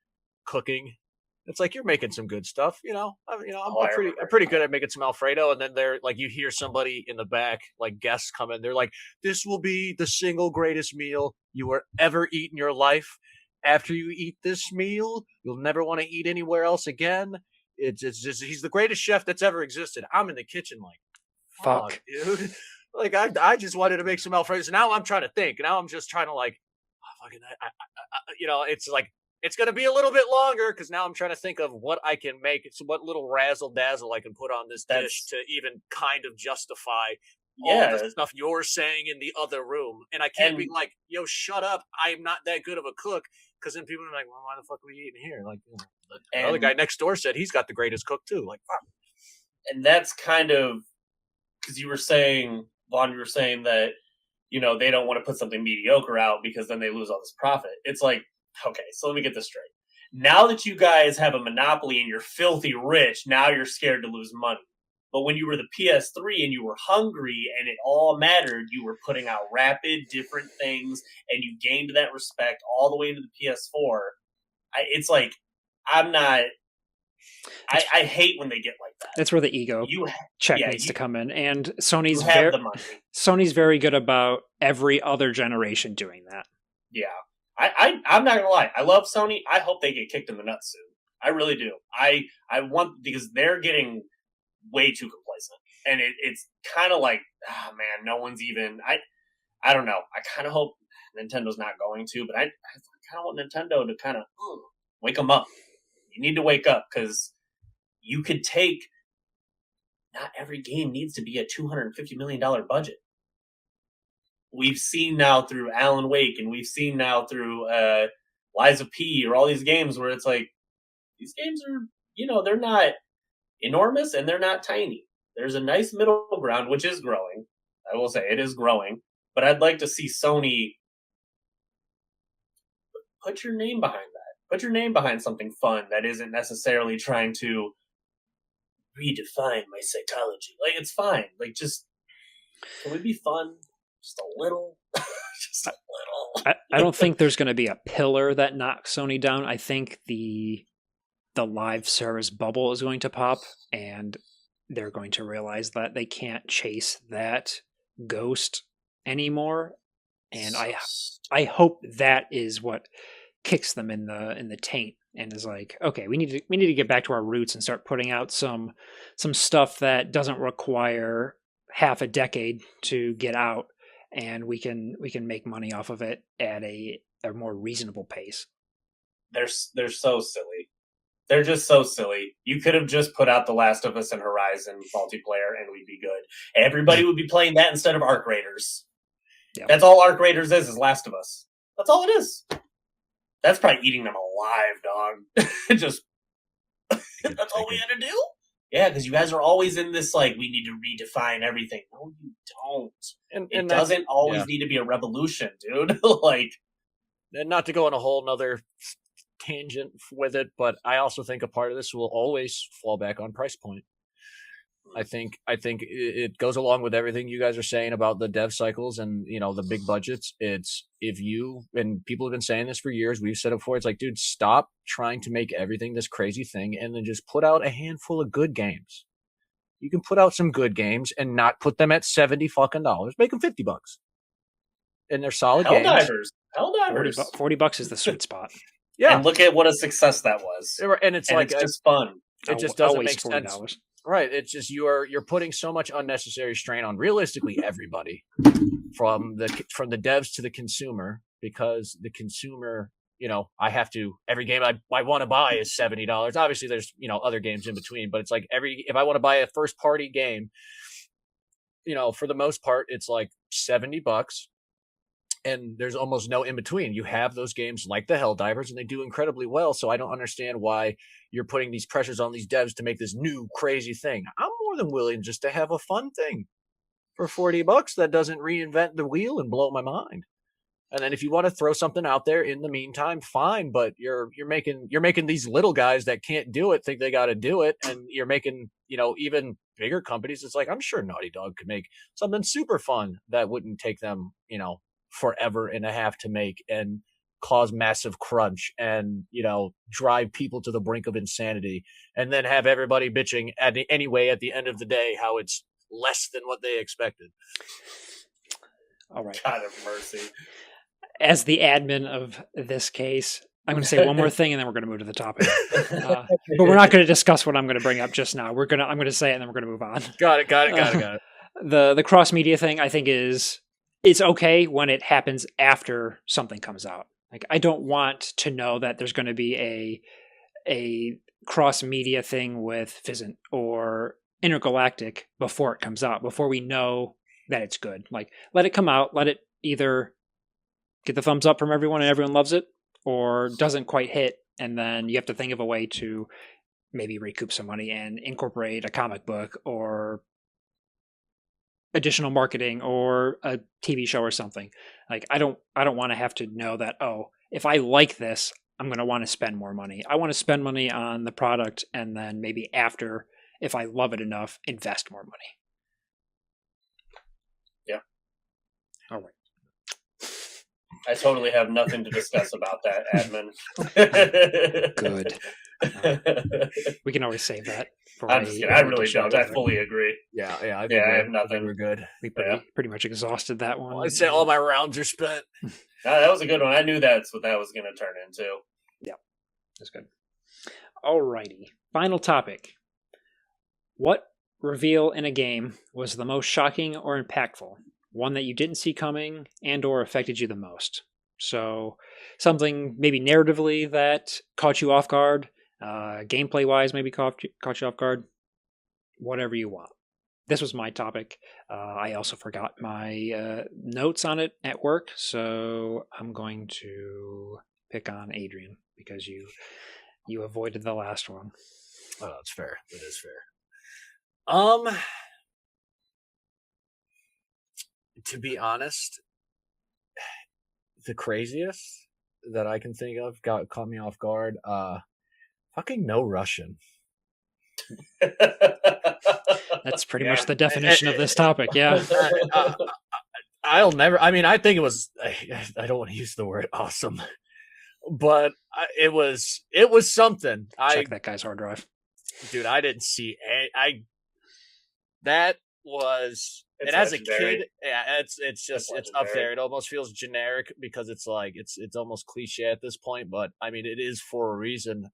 Speaker 2: cooking. It's like you're making some good stuff, I'm pretty good at making some Alfredo, and then they're like, you hear somebody in the back, like guests come in, they're like, this will be the single greatest meal you will ever eat in your life. after you eat this meal, you'll never want to eat anywhere else again. It's just he's the greatest chef that's ever existed. I'm in the kitchen like, fuck, dude. Like I just wanted to make some Alfredo. So now I'm trying to think. Now I'm just trying to like, fucking, it's like it's gonna be a little bit longer because now I'm trying to think of what I can make. It's what little razzle dazzle I can put on this dish to even kind of justify all the stuff you're saying in the other room. And I can't be like, yo, shut up. I'm not that good of a cook. Because then people are like, well, why the fuck are we eating here? Like, the other guy next door said he's got the greatest cook too. Like, fuck.
Speaker 3: And that's kind of because you were saying, Vaughn, you were saying that, they don't want to put something mediocre out because then they lose all this profit. It's like, okay, so let me get this straight. Now that you guys have a monopoly and you're filthy rich, now you're scared to lose money. But when you were the PS3 and you were hungry and it all mattered, you were putting out rapid, different things, and you gained that respect all the way into the PS4. It's like, I'm not... I hate when they get like that.
Speaker 1: That's where the ego check needs to come in. And Sony's very good about every other generation doing that.
Speaker 3: Yeah. I'm not going to lie. I love Sony. I hope they get kicked in the nuts soon. I really do. I want... Because they're getting... way too complacent, and it's kind of like, man, no one's even. I don't know. I kind of hope Nintendo's not going to, but I kind of want Nintendo to kind of wake them up. You need to wake up because you could take. Not every game needs to be a $250 million budget. We've seen now through Alan Wake, and we've seen now through Lies of P, or all these games where it's like these games are, they're not enormous and they're not tiny. There's a nice middle ground, which is growing. I will say it is growing, but I'd like to see Sony put your name behind that. Put your name behind something fun that isn't necessarily trying to redefine my psychology. Like, it's fine. Like, just, can we be fun? Just a little? Just a little.
Speaker 1: I don't think there's going to be a pillar that knocks Sony down. I think the live service bubble is going to pop, and they're going to realize that they can't chase that ghost anymore. And I hope that is what kicks them in the taint and is like, okay, we need to get back to our roots and start putting out some stuff that doesn't require half a decade to get out, and we can make money off of it at a more reasonable pace.
Speaker 3: They're so silly. They're just so silly. You could have just put out The Last of Us and Horizon multiplayer and we'd be good. Everybody would be playing that instead of Arc Raiders. Yep. That's all Arc Raiders is Last of Us. That's all it is. That's probably eating them alive, dog. Just that's all we had to do? Yeah, because you guys are always in this, like, we need to redefine everything. No, you don't. And it doesn't always need to be a revolution, dude. Like,
Speaker 2: and not to go on a whole nother tangent with it, but I also think a part of this will always fall back on price point. I think it goes along with everything you guys are saying about the dev cycles and, the big budgets. It's if you, and people have been saying this for years, we've said it before, it's like, dude, stop trying to make everything this crazy thing and then just put out a handful of good games. You can put out some good games and not put them at $70 fucking dollars. Make them $50. And they're solid games.
Speaker 3: Helldivers.
Speaker 1: $40 is the sweet spot.
Speaker 3: Yeah. And look at what a success that was.
Speaker 2: And it's
Speaker 3: just fun.
Speaker 2: It just doesn't make sense. Right. It's just you're putting so much unnecessary strain on realistically everybody, from the devs to the consumer, because the consumer, I have to, every game I want to buy is $70. Obviously there's, other games in between, but it's like if I want to buy a first party game, for the most part, it's like $70. And there's almost no in between. You have those games like the Helldivers, and they do incredibly well. So I don't understand why you're putting these pressures on these devs to make this new crazy thing. I'm more than willing just to have a fun thing for $40 that doesn't reinvent the wheel and blow my mind. And then if you want to throw something out there in the meantime, fine. But you're making these little guys that can't do it think they got to do it, and you're making even bigger companies. It's like, I'm sure Naughty Dog could make something super fun that wouldn't take them forever and a half to make and cause massive crunch and drive people to the brink of insanity, and then have everybody bitching at the end of the day how it's less than what they expected.
Speaker 1: All right.
Speaker 3: God have mercy.
Speaker 1: As the admin of this case, going to say one more thing, and then we're going to move to the topic. But we're not going to discuss what I'm going to bring up just now. I'm going to say it, and then we're going to move on.
Speaker 2: Got it.
Speaker 1: The cross media thing, I think, it's okay when it happens after something comes out. Like, I don't want to know that there's going to be a cross media thing with Fizzant or Intergalactic before it comes out, before we know that it's good. Like, let it come out, let it either get the thumbs up from everyone and everyone loves it, or doesn't quite hit, and then you have to think of a way to maybe recoup some money and incorporate a comic book or additional marketing or a TV show or something. Like, I don't want to have to know that, oh, if I like this, I'm going to want to spend more money. I want to spend money on the product, and then maybe after, if I love it enough, invest more money.
Speaker 3: Yeah.
Speaker 1: All right.
Speaker 3: I totally have nothing to discuss about that, admin.
Speaker 1: Good. We can always save that.
Speaker 3: I'm just kidding. I really don't. I fully agree.
Speaker 2: Yeah. I
Speaker 3: have nothing.
Speaker 2: We're good.
Speaker 1: We pretty much exhausted that one.
Speaker 2: I'd say all my rounds are spent.
Speaker 3: That was a good one. I knew that's what that was going to turn into.
Speaker 1: Yeah, that's good. Alrighty. Final topic. What reveal in a game was the most shocking or impactful? One that you didn't see coming and or affected you the most? So something maybe narratively that caught you off guard, gameplay-wise maybe caught you off guard, whatever you want. This was my topic. I also forgot my notes on it at work, so I'm going to pick on Adrian because you avoided the last one.
Speaker 2: Oh, that's fair. It is fair. To be honest, the craziest that I can think of caught me off guard. Fucking no Russian.
Speaker 1: That's pretty much the definition of this topic. Yeah.
Speaker 2: I'll never. I mean, I think it was. I don't want to use the word awesome, but it was something.
Speaker 1: Check that guy's hard drive,
Speaker 2: dude. I didn't see. That was. And as a kid, yeah, it's up there. It almost feels generic because it's like it's almost cliche at this point. But I mean, it is for a reason.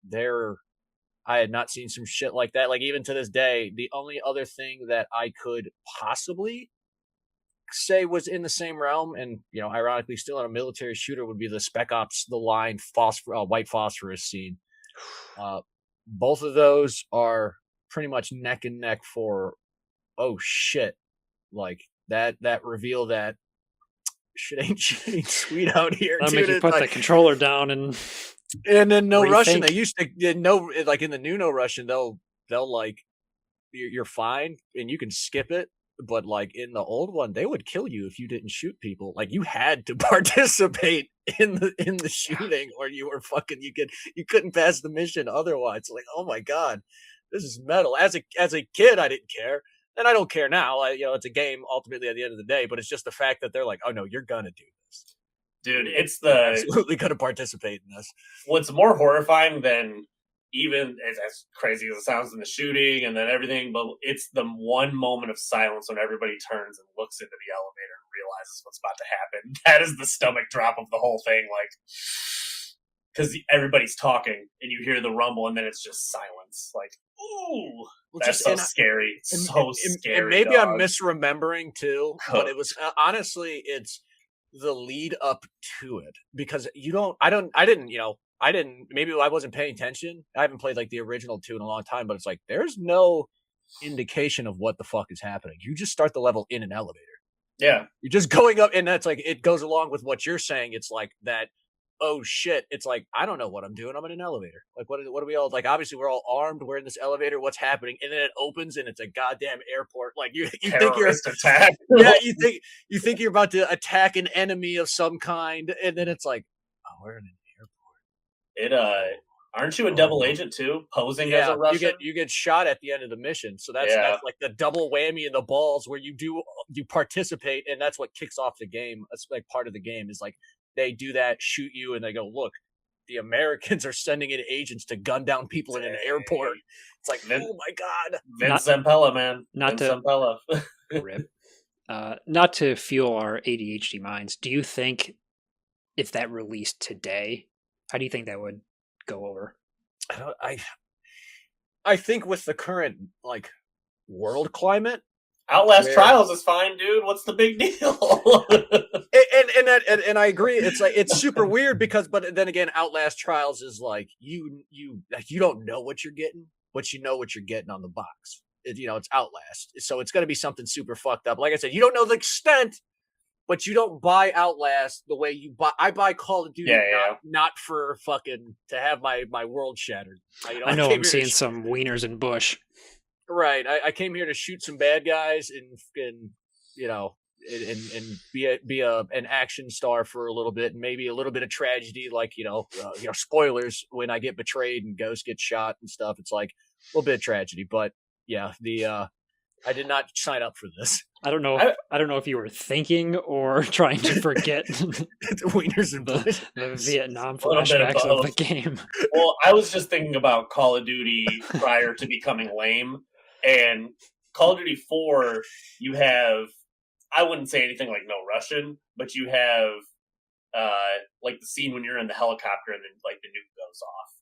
Speaker 2: I had not seen some shit like that. Like, even to this day, the only other thing that I could possibly say was in the same realm, and ironically still in a military shooter, would be the Spec Ops: The Line white phosphorus scene. Both of those are pretty much neck and neck for, oh shit. Like that reveal that shit ain't sweet out here.
Speaker 1: That'll make you put the controller down and
Speaker 2: then no Russian. They used to no, like in the new no Russian, they'll like you're fine and you can skip it. But like in the old one, they would kill you if you didn't shoot people. Like, you had to participate in the shooting, or you were you couldn't pass the mission otherwise. Like, oh my god, this is metal. As a kid, I didn't care. And I don't care now. It's a game ultimately at the end of the day, but it's just the fact that they're like, oh no, you're gonna do this.
Speaker 3: Dude,
Speaker 2: you're absolutely gonna participate in this.
Speaker 3: What's more horrifying than even as crazy as it sounds in the shooting and then everything, but it's the one moment of silence when everybody turns and looks into the elevator and realizes what's about to happen. That is the stomach drop of the whole thing, like, because everybody's talking and you hear the rumble and then it's just silence. Like, ooh. That's so scary. So scary.
Speaker 2: And maybe I'm misremembering too, but it was honestly, it's the lead up to it, because maybe I wasn't paying attention. I haven't played like the original 2 in a long time, but it's like there's no indication of what the fuck is happening. You just start the level in an elevator.
Speaker 3: Yeah.
Speaker 2: You're just going up, and that's like, it goes along with what you're saying. It's like that. Oh shit, it's like, I don't know what I'm doing. I'm in an elevator. Like, what are we all, like, obviously we're all armed, we're in this elevator, what's happening? And then it opens and it's a goddamn airport. Like, you think you're
Speaker 3: attack.
Speaker 2: Yeah, you think you're about to attack an enemy of some kind, and then it's like, oh, we're in an airport.
Speaker 3: Aren't you a double agent too, posing as a Russian?
Speaker 2: You get shot at the end of the mission. So that's like the double whammy in the balls, where you participate, and that's what kicks off the game. That's like part of the game, is like they do that, shoot you, and they go, look, the Americans are sending in agents to gun down people in an airport. It's like, oh my god.
Speaker 3: Vince Zampella, man. Zampella.
Speaker 1: Rip. Not to fuel our ADHD minds, do you think if that released today, How do you think that would go over?
Speaker 2: I think with the current like world climate,
Speaker 3: Outlast Trials is fine, dude. What's the big deal?
Speaker 2: and I agree. It's like it's super weird because, but then again, Outlast Trials is like you don't know what you're getting, but you know what you're getting on the box. It's Outlast, so it's going to be something super fucked up. Like I said, you don't know the extent, but you don't buy Outlast the way you buy. I buy Call of Duty not for fucking to have my world shattered.
Speaker 1: I know I'm seeing some wieners in bush.
Speaker 2: Right, I came here to shoot some bad guys and be an action star for a little bit, and maybe a little bit of tragedy, like spoilers when I get betrayed and Ghost gets shot and stuff. It's like a little bit of tragedy, but yeah, I did not sign up for this.
Speaker 1: I don't know if you were thinking or trying to forget
Speaker 2: the wieners and
Speaker 1: the Vietnam flashbacks of the game.
Speaker 3: Well, I was just thinking about Call of Duty prior to becoming lame, and Call of Duty 4, you have, I wouldn't say anything like no Russian, but you have like the scene when you're in the helicopter and then like the nuke goes off.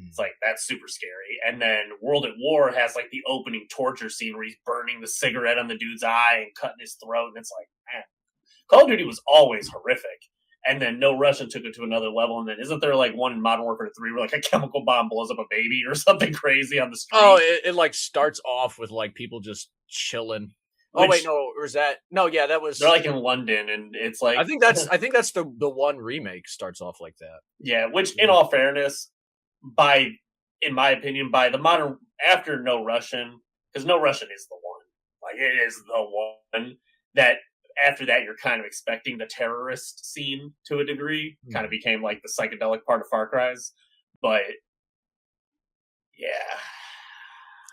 Speaker 3: It's like, that's super scary. And then World at War has like the opening torture scene where he's burning the cigarette on the dude's eye and cutting his throat. And it's like, man, Call of Duty was always horrific. And then No Russian took it to another level. And then isn't there like one in Modern Warfare 3 where like a chemical bomb blows up a baby or something crazy on the street?
Speaker 2: Oh, it like starts off with like people just chilling. Oh wait, no, or is that no? Yeah, that was.
Speaker 3: They're like in London, and it's like
Speaker 2: I think that's the one remake starts off like that.
Speaker 3: Yeah, which in all fairness, in my opinion, by the modern after No Russian, because No Russian is the one. Like it is the one that after that you're kind of expecting the terrorist scene to a degree. Kind of became like the psychedelic part of Far Cry's, but yeah.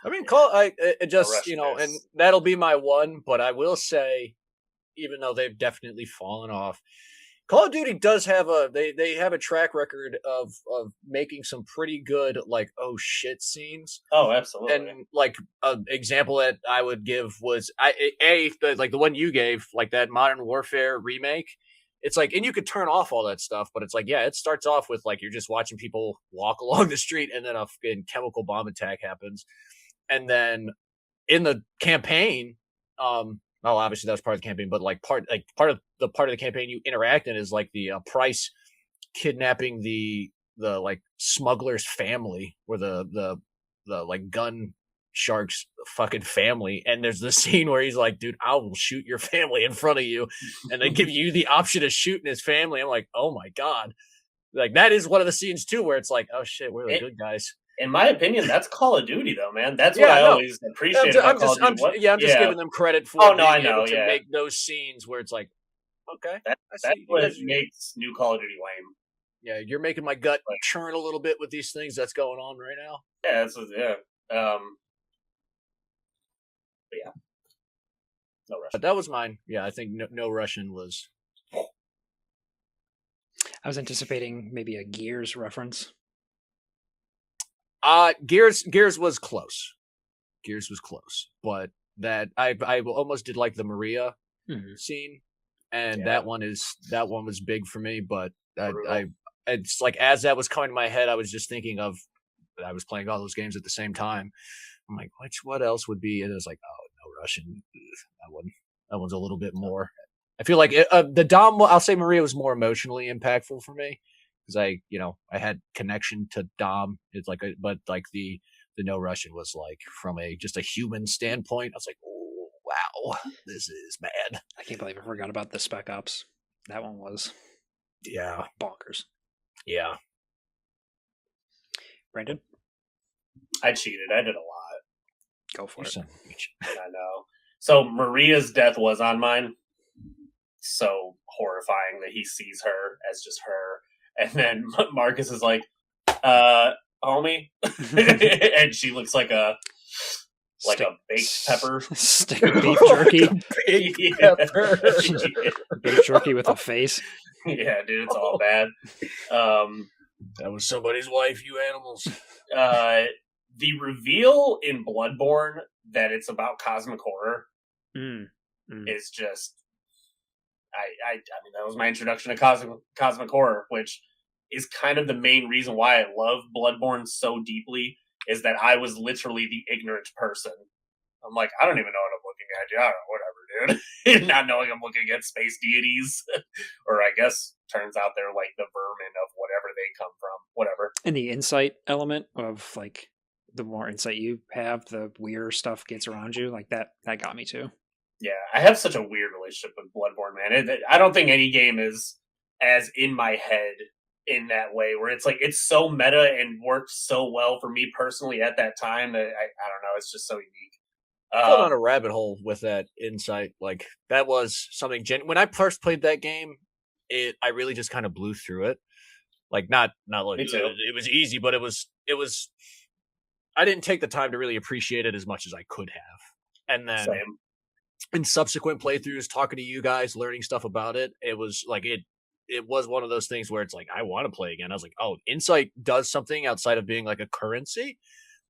Speaker 2: I mean, and that'll be my one, but I will say, even though they've definitely fallen off, Call of Duty does have they have a track record of making some pretty good like oh shit scenes.
Speaker 3: Oh, absolutely.
Speaker 2: And like an example that I would give was like the one you gave, like that Modern Warfare remake. It's like, and you could turn off all that stuff, but it's like, yeah, it starts off with like you're just watching people walk along the street, and then a fucking chemical bomb attack happens. And then in the campaign, obviously that was part of the campaign, but like part of the campaign you interact in is like the Price kidnapping the like smuggler's family, or the like gun shark's fucking family. And there's the scene where he's like, dude, I will shoot your family in front of you. And they give you the option of shooting his family. I'm like, oh my God. Like that is one of the scenes too, where it's like, oh shit, we're the good guys.
Speaker 3: In my opinion, that's Call of Duty, though, man. That's what I always appreciate about Call of Duty.
Speaker 2: I'm just giving them credit for
Speaker 3: being able
Speaker 2: to make those scenes where it's like, okay.
Speaker 3: That's what makes new Call of Duty lame.
Speaker 2: Yeah, you're making my gut churn a little bit with these things that's going on right now.
Speaker 3: Yeah, but yeah. No Russian.
Speaker 2: But that was mine. Yeah, I think no Russian was...
Speaker 1: I was anticipating maybe a Gears reference.
Speaker 2: Gears was close. Gears was close, but that I almost did like the Maria scene, and that one was big for me. But it's like as that was coming to my head, I was just thinking of I was playing all those games at the same time. I'm like, what else would be? And it was like, oh, no Russian. That one's a little bit more. I feel like the Dom. I'll say Maria was more emotionally impactful for me. Because I had connection to Dom. It's like, but like the No Russian was like from just a human standpoint. I was like, oh wow, this is bad.
Speaker 1: I can't believe I forgot about the Spec Ops. That one was, bonkers.
Speaker 2: Yeah.
Speaker 1: Brandon,
Speaker 3: I cheated. I did a lot.
Speaker 1: Go for it.
Speaker 3: I know. So Maria's death was on mine. So horrifying that he sees her as just her. And then Marcus is like, homie. And she looks like a baked pepper.
Speaker 1: Stick of beef jerky.
Speaker 2: Baked pepper.
Speaker 1: Beef jerky with a face.
Speaker 3: Yeah, dude, it's all bad.
Speaker 2: That was somebody's wife, you animals.
Speaker 3: The reveal in Bloodborne that it's about cosmic horror is just... I mean, that was my introduction to cosmic horror, which is kind of the main reason why I love Bloodborne so deeply, is that I was literally the ignorant person. I'm like, I don't even know what I'm looking at. Yeah, whatever, dude. Not knowing I'm looking at space deities. Or I guess turns out they're like the vermin of whatever they come from. Whatever.
Speaker 1: And the insight element of like the more insight you have, the weirder stuff gets around you. Like that got me too.
Speaker 3: Yeah, I have such a weird relationship with Bloodborne, man. I don't think any game is as in my head in that way, where it's like it's so meta and worked so well for me personally at that time that I don't know, it's just so unique.
Speaker 2: Fell on a rabbit hole with that insight. Like that was something. When I first played that game, I really just kind of blew through it. Like not like it was easy, but it was. I didn't take the time to really appreciate it as much as I could have, and then.
Speaker 3: Same.
Speaker 2: In subsequent playthroughs, talking to you guys, learning stuff about it, it was like it was one of those things where it's like I want to play again. I was like, oh, insight does something outside of being like a currency,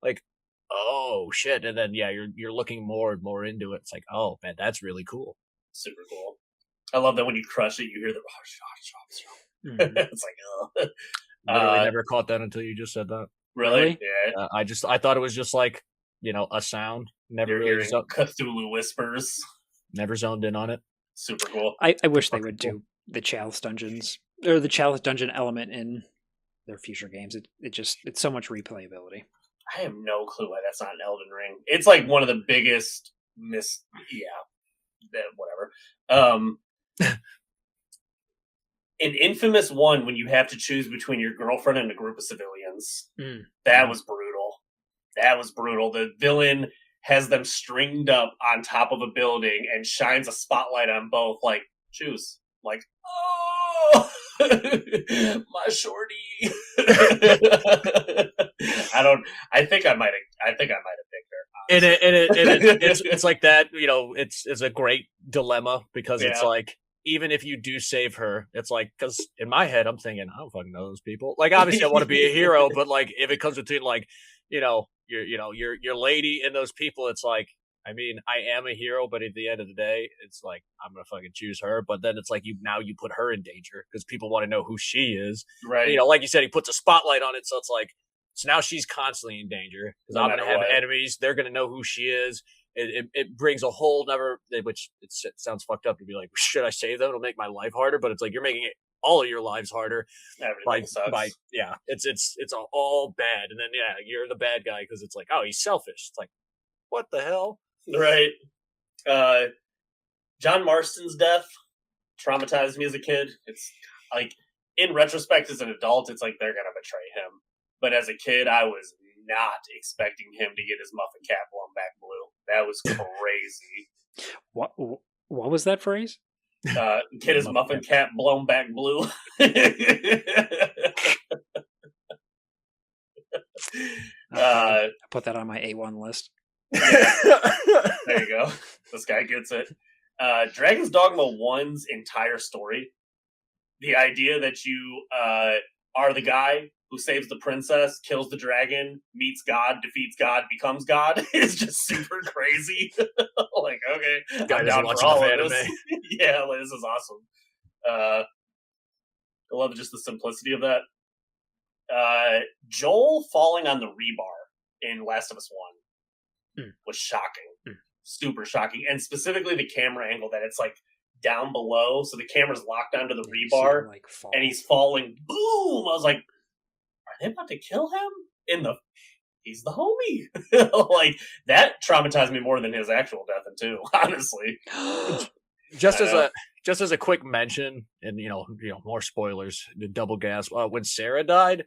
Speaker 2: like oh shit, and then yeah, you're looking more and more into it. It's like, oh man, that's really cool,
Speaker 3: super cool. I love that when you crush it, you hear the It's like, oh.
Speaker 2: Literally never caught that until you just said that.
Speaker 3: Really? Yeah.
Speaker 2: I thought it was just like a sound. Never
Speaker 3: You're
Speaker 2: really
Speaker 3: hearing Cthulhu whispers.
Speaker 2: Never zoned in on it.
Speaker 3: Super cool.
Speaker 1: I wish they would do the Chalice dungeons or the Chalice dungeon element in their future games. It's so much replayability.
Speaker 3: I have no clue why that's not an Elden Ring. It's like one of the biggest whatever. In Infamous 1, when you have to choose between your girlfriend and a group of civilians, that was brutal. That was brutal. The villain has them stringed up on top of a building and shines a spotlight on both. Like, choose. Like, oh, my shorty. I think I might have picked her.
Speaker 2: And it's like that. It's a great dilemma because it's like even if you do save her, it's like because in my head I'm thinking I don't fucking know those people. Like obviously I want to be a hero, but like if it comes between like your lady and those people, it's like, I mean, I am a hero, but at the end of the day, it's like, I'm going to fucking choose her. But then it's like, you put her in danger because people want to know who she is.
Speaker 3: Right.
Speaker 2: Like you said, he puts a spotlight on it. So it's like, so now she's constantly in danger because I'm going to have enemies. They're going to know who she is. It brings a whole which it sounds fucked up to be like, should I save them? It'll make my life harder. But it's like, you're making it all of your lives harder. It's all bad. And then, you're the bad guy because it's like, oh, he's selfish. It's like, what the hell?
Speaker 3: Right. John Marston's death traumatized me as a kid. It's like, in retrospect, as an adult, it's like they're going to betray him. But as a kid, I was not expecting him to get his muffin cap blown back blue. That was crazy.
Speaker 1: What was that phrase?
Speaker 3: Get his muffin cap blown back blue.
Speaker 1: I put that on my A1 list.
Speaker 3: There you go. This guy gets it. Dragon's Dogma 1's entire story, the idea that you are the guy who saves the princess, kills the dragon, meets God, defeats God, becomes God, is just super crazy. Like, okay,
Speaker 2: guy
Speaker 3: I'm down
Speaker 2: watch
Speaker 3: for all of
Speaker 2: anime.
Speaker 3: this. Yeah, like, this is awesome. I love just the simplicity of that. Joel falling on the rebar in Last of Us 1 was shocking. Super shocking. And specifically the camera angle that it's like down below, so the camera's locked onto the rebar, and he's falling. Boom! I was like, are they about to kill him? He's the homie. Like, that traumatized me more than his actual death in 2, honestly.
Speaker 2: Just as a quick mention, and more spoilers, the double gas. When Sarah died,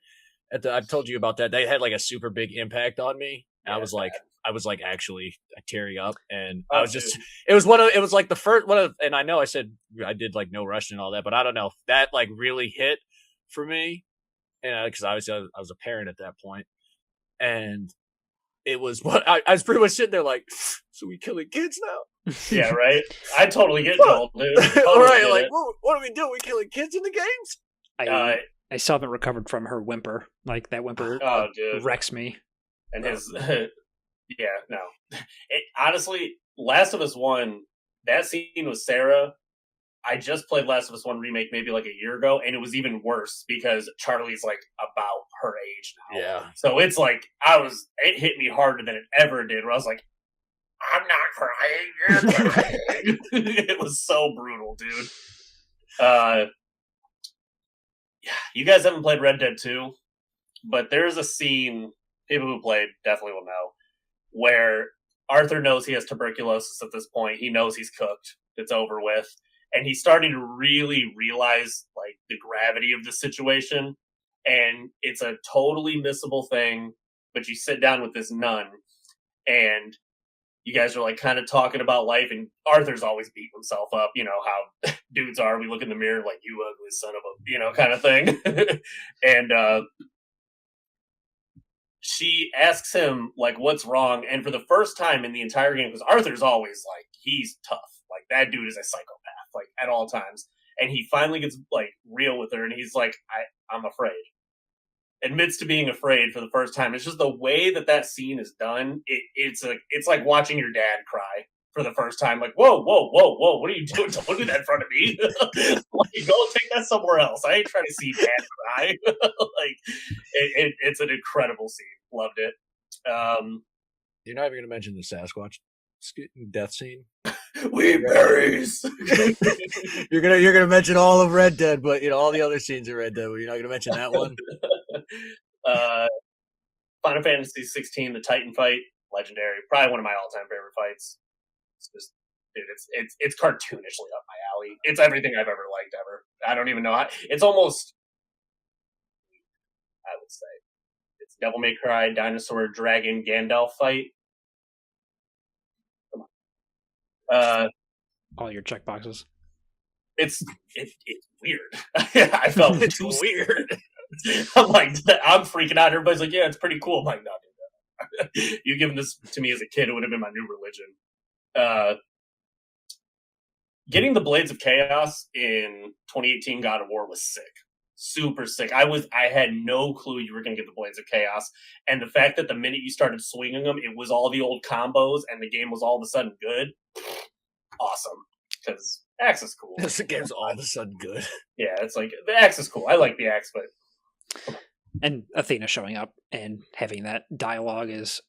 Speaker 2: I've told you about that. They had like a super big impact on me. Yeah, I was like actually tearing up, and I was just. It was like the first one of, and I know I said I did like no rush and all that, but I don't know, that like really hit for me, because obviously I was a parent at that point, and it was what I was pretty much sitting there like, so we killing kids now?
Speaker 3: Yeah, right. I totally get Joel, dude. Totally
Speaker 2: right, like what do we do? We killing kids in the games?
Speaker 1: I still haven't recovered from her whimper. Like that whimper wrecks me.
Speaker 3: And his, honestly, Last of Us 1, that scene with Sarah I just played Last of Us 1 Remake maybe like a year ago, and it was even worse because Charlie's like about her age now.
Speaker 2: Yeah.
Speaker 3: So it's like, it hit me harder than it ever did, where I was like, I'm not crying, you're crying. It was so brutal, dude. Yeah, you guys haven't played Red Dead 2, but there's a scene, people who played definitely will know, where Arthur knows he has tuberculosis at this point. He knows he's cooked. It's over with. And he's starting to really realize like the gravity of the situation. And it's a totally missable thing. But you sit down with this nun and you guys are like kind of talking about life. And Arthur's always beating himself up. You know how dudes are. We look in the mirror like, you ugly son of a, kind of thing. And she asks him like what's wrong, and for the first time in the entire game, because Arthur's always like, he's tough, like that dude is a psychopath like at all times, and he finally gets like real with her and he's like, I'm afraid, admits to being afraid for the first time. It's just the way that scene is done. It's like watching your dad cry for the first time. Like, whoa, what are you doing? Don't do that in front of me. Like, go take that somewhere else. I ain't trying to see dad cry. Like, it's an incredible scene. Loved it.
Speaker 2: You're not even going to mention the Sasquatch death scene.
Speaker 3: We berries.
Speaker 2: You're gonna mention all of Red Dead, but all the other scenes of Red Dead. But you're not gonna mention that one.
Speaker 3: Final Fantasy 16, the Titan fight, legendary. Probably one of my all-time favorite fights. It's just, dude, it's cartoonishly up my alley. It's everything I've ever liked ever. I don't even know how. It's almost, I would say, it's Devil May Cry, Dinosaur, Dragon, Gandalf fight. Come on.
Speaker 1: All your checkboxes.
Speaker 3: It's weird. I felt it's weird. I'm like, I'm freaking out. Everybody's like, yeah, it's pretty cool. I'm like, no, dude. You given this to me as a kid, it would have been my new religion. Getting the Blades of Chaos in 2018 God of War was sick. Super sick. I had no clue you were going to get the Blades of Chaos. And the fact that the minute you started swinging them, it was all the old combos and the game was all of a sudden good. Awesome. Because axe is cool.
Speaker 2: The game's all of a sudden good.
Speaker 3: Yeah, it's like, the axe is cool. I like the axe, but...
Speaker 1: And Athena showing up and having that dialogue is...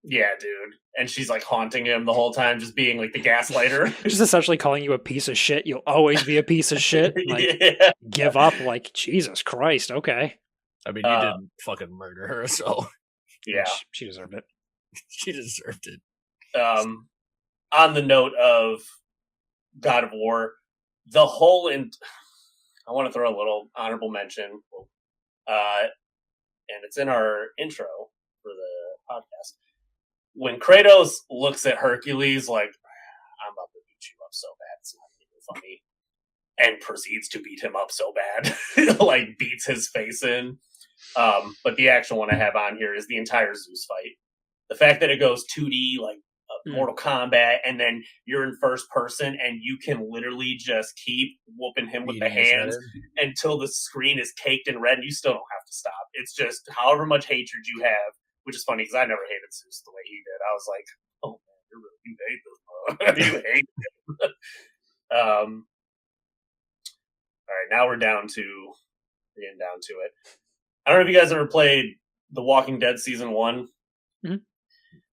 Speaker 3: Yeah, dude. And she's like haunting him the whole time, just being like the gaslighter.
Speaker 1: Just essentially calling you a piece of shit. You'll always be a piece of shit. Like,
Speaker 3: yeah.
Speaker 1: Give up. Like, Jesus Christ. Okay.
Speaker 2: I mean, you didn't fucking murder her, so...
Speaker 3: Yeah.
Speaker 1: She deserved it.
Speaker 2: She deserved it.
Speaker 3: On the note of God of War, the whole... I want to throw a little honorable mention. And it's in our intro for the podcast. When Kratos looks at Hercules like, I'm about to beat you up so bad, it's not even funny, and proceeds to beat him up so bad, like beats his face in. But the actual one I have on here is the entire Zeus fight. The fact that it goes 2D, like Mortal Kombat, and then you're in first person, and you can literally just keep whooping him with the hands until the screen is caked in red, and you still don't have to stop. It's just however much hatred you have, which is funny because I never hated Zeus the way he did. I was like, oh man, you hate this, you hate him. All right, now we're getting down to it. I don't know if you guys ever played The Walking Dead Season 1.
Speaker 1: Mm-hmm.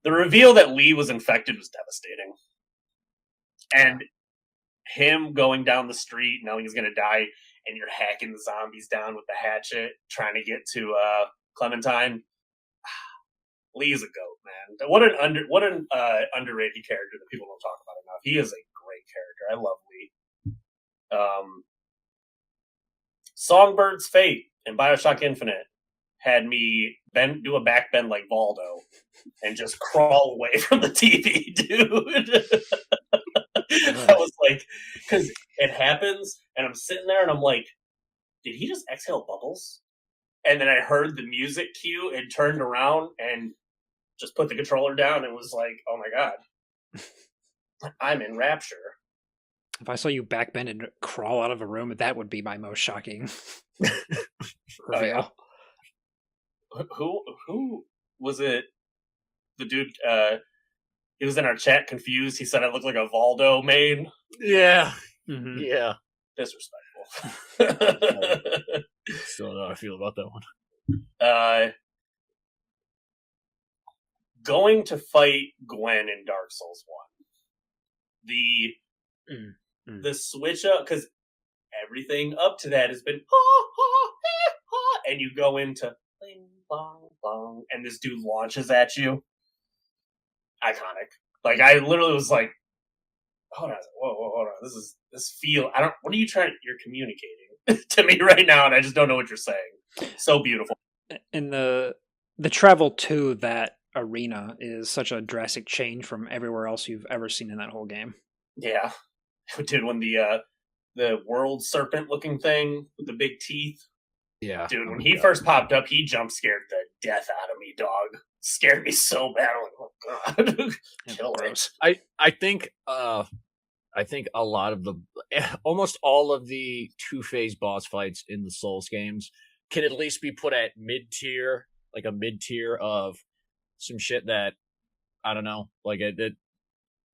Speaker 3: The reveal that Lee was infected was devastating. And him going down the street knowing he's going to die, and you're hacking the zombies down with the hatchet, trying to get to Clementine. Lee's a goat, man. What an underrated character that people don't talk about enough. He is a great character. I love Lee. Songbird's Fate in BioShock Infinite had me do a back bend like Valdo and just crawl away from the TV, dude. I was like, because it happens, and I'm sitting there, and I'm like, did he just exhale bubbles? And then I heard the music cue and turned around and just put the controller down and was like, oh my God, I'm in rapture.
Speaker 1: If I saw you backbend and crawl out of a room, that would be my most shocking reveal.
Speaker 3: Who was it? The dude, he was in our chat confused. He said I look like a Valdo main.
Speaker 2: Yeah.
Speaker 1: Mm-hmm.
Speaker 2: Yeah.
Speaker 3: Disrespectful.
Speaker 2: Still don't know how I feel about that one.
Speaker 3: Going to fight Gwen in Dark Souls 1. The switch up, because everything up to that has been and you go into bling, bong, bong, and this dude launches at you. Iconic. Like, I literally was like, hold on, whoa, hold on. What are you you're communicating to me right now, and I just don't know what you're saying. So beautiful.
Speaker 1: And the travel to that arena is such a drastic change from everywhere else you've ever seen in that whole game.
Speaker 3: Yeah. Dude, when the world serpent looking thing with the big teeth.
Speaker 2: Yeah.
Speaker 3: Dude, when he first popped up, he jump scared the death out of me, dog. Scared me so bad. I'm like, oh god. Killed it.
Speaker 2: I think a lot of almost all of the 2-phase boss fights in the Souls games can at least be put at mid-tier, like a mid-tier of some shit that, I don't know, like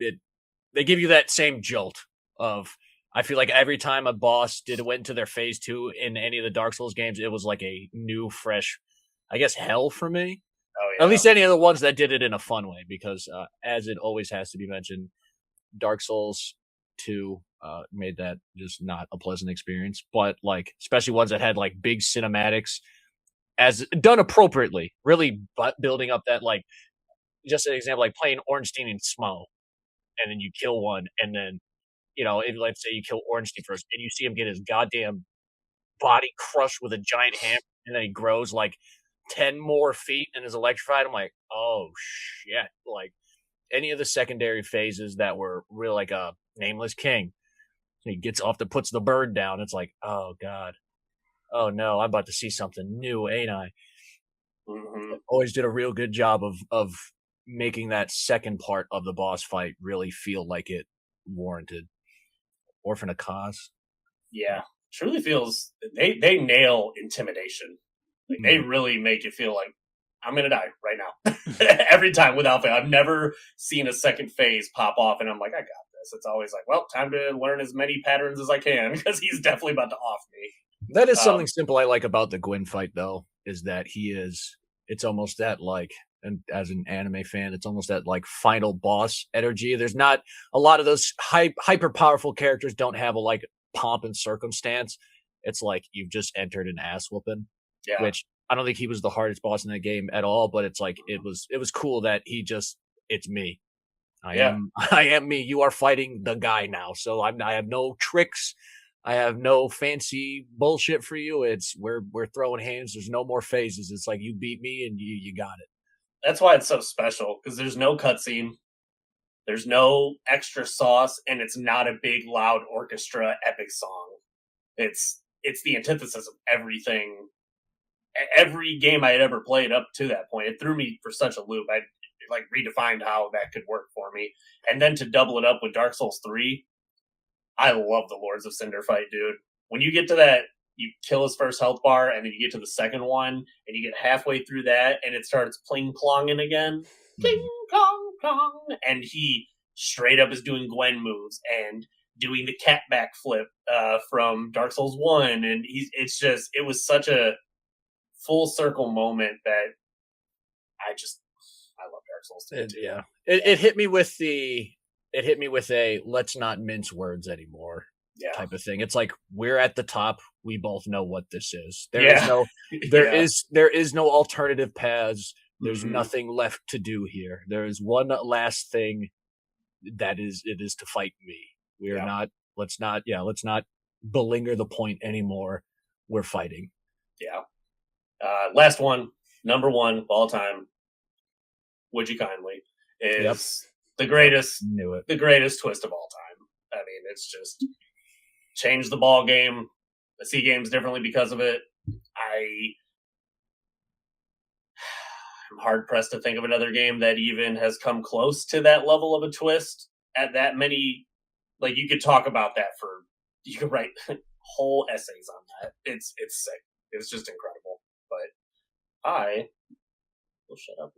Speaker 2: they give you that same jolt of, I feel like every time a boss went into their phase 2 in any of the Dark Souls games, it was like a new, fresh, I guess, hell for me.
Speaker 3: Oh, yeah.
Speaker 2: At least any of the ones that did it in a fun way, because as it always has to be mentioned, Dark Souls 2 made that just not a pleasant experience. But like, especially ones that had like big cinematics, as done appropriately, really building up that, like, just an example, like playing Ornstein and Smo, and then you kill one, and then, you know, if let's say you kill Ornstein first, and you see him get his goddamn body crushed with a giant hammer, and then he grows like 10 more feet and is electrified. I'm like, oh shit! Like, any of the secondary phases that were real, like a Nameless King, he gets off puts the bird down. It's like, oh god, oh no, I'm about to see something new, ain't I?
Speaker 3: Mm-hmm.
Speaker 2: Always did a real good job of making that second part of the boss fight really feel like it warranted. Orphan of Cause.
Speaker 3: Yeah, truly feels they nail intimidation. Like, they really make you feel like I'm gonna die right now every time without fail. I've never seen a second phase pop off, and I'm like, I got this. It's always like, well, time to learn as many patterns as I can, because he's definitely about to off me.
Speaker 2: That is something simple I like about the Gwyn fight, though, is that it's almost that, like, and as an anime fan, it's almost that like final boss energy. There's not a lot of those hyper powerful characters don't have a like pomp and circumstance. It's like you've just entered an ass whooping, which I don't think he was the hardest boss in that game at all. But it's like it was cool that it's me. I am me. You are fighting the guy now, so I have no tricks. I have no fancy bullshit for you. It's we're throwing hands. There's no more phases. It's like you beat me and you got it.
Speaker 3: That's why it's so special, because there's no cutscene, there's no extra sauce, and it's not a big, loud orchestra epic song. It's the antithesis of everything. Every game I had ever played up to that point, it threw me for such a loop. I like redefined how that could work for me, and then to double it up with Dark Souls 3, I love the Lords of Cinder fight, dude. When you get to that, you kill his first health bar, and then you get to the second one, and you get halfway through that, and it starts pling-plonging again. Pling-plong-plong! And he straight up is doing Gwen moves, and doing the cat backflip from Dark Souls 1, and it was such a full circle moment that I love Dark Souls 2.
Speaker 2: It hit me with a let's not mince words anymore type of thing. It's like, we're at the top. We both know what this is. There is no alternative paths. There's nothing left to do here. There is one last thing it is to fight me. Let's not belinger the point anymore. We're fighting.
Speaker 3: Yeah. Last one, number one of all time. Would you kindly is the greatest twist of all time. I mean, it's just changed the ball game. I see games differently because of it. I'm hard pressed to think of another game that even has come close to that level of a twist at that many. Like, you could talk about that you could write whole essays on that. It's sick. It's just incredible. But I will shut up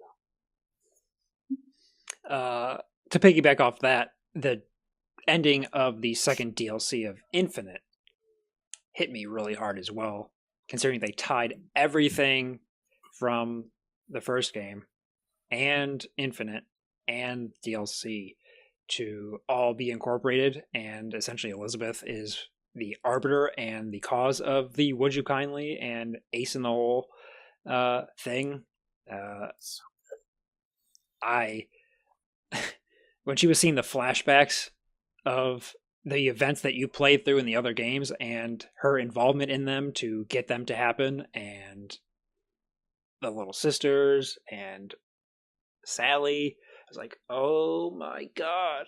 Speaker 3: now.
Speaker 1: To piggyback off that, the ending of the second DLC of Infinite hit me really hard as well, considering they tied everything from the first game and Infinite and DLC to all be incorporated, and essentially Elizabeth is the arbiter and the cause of the would you kindly and ace in the hole thing. I when she was seeing the flashbacks of the events that you played through in the other games and her involvement in them to get them to happen, and the little sisters and Sally, I was like, oh my god.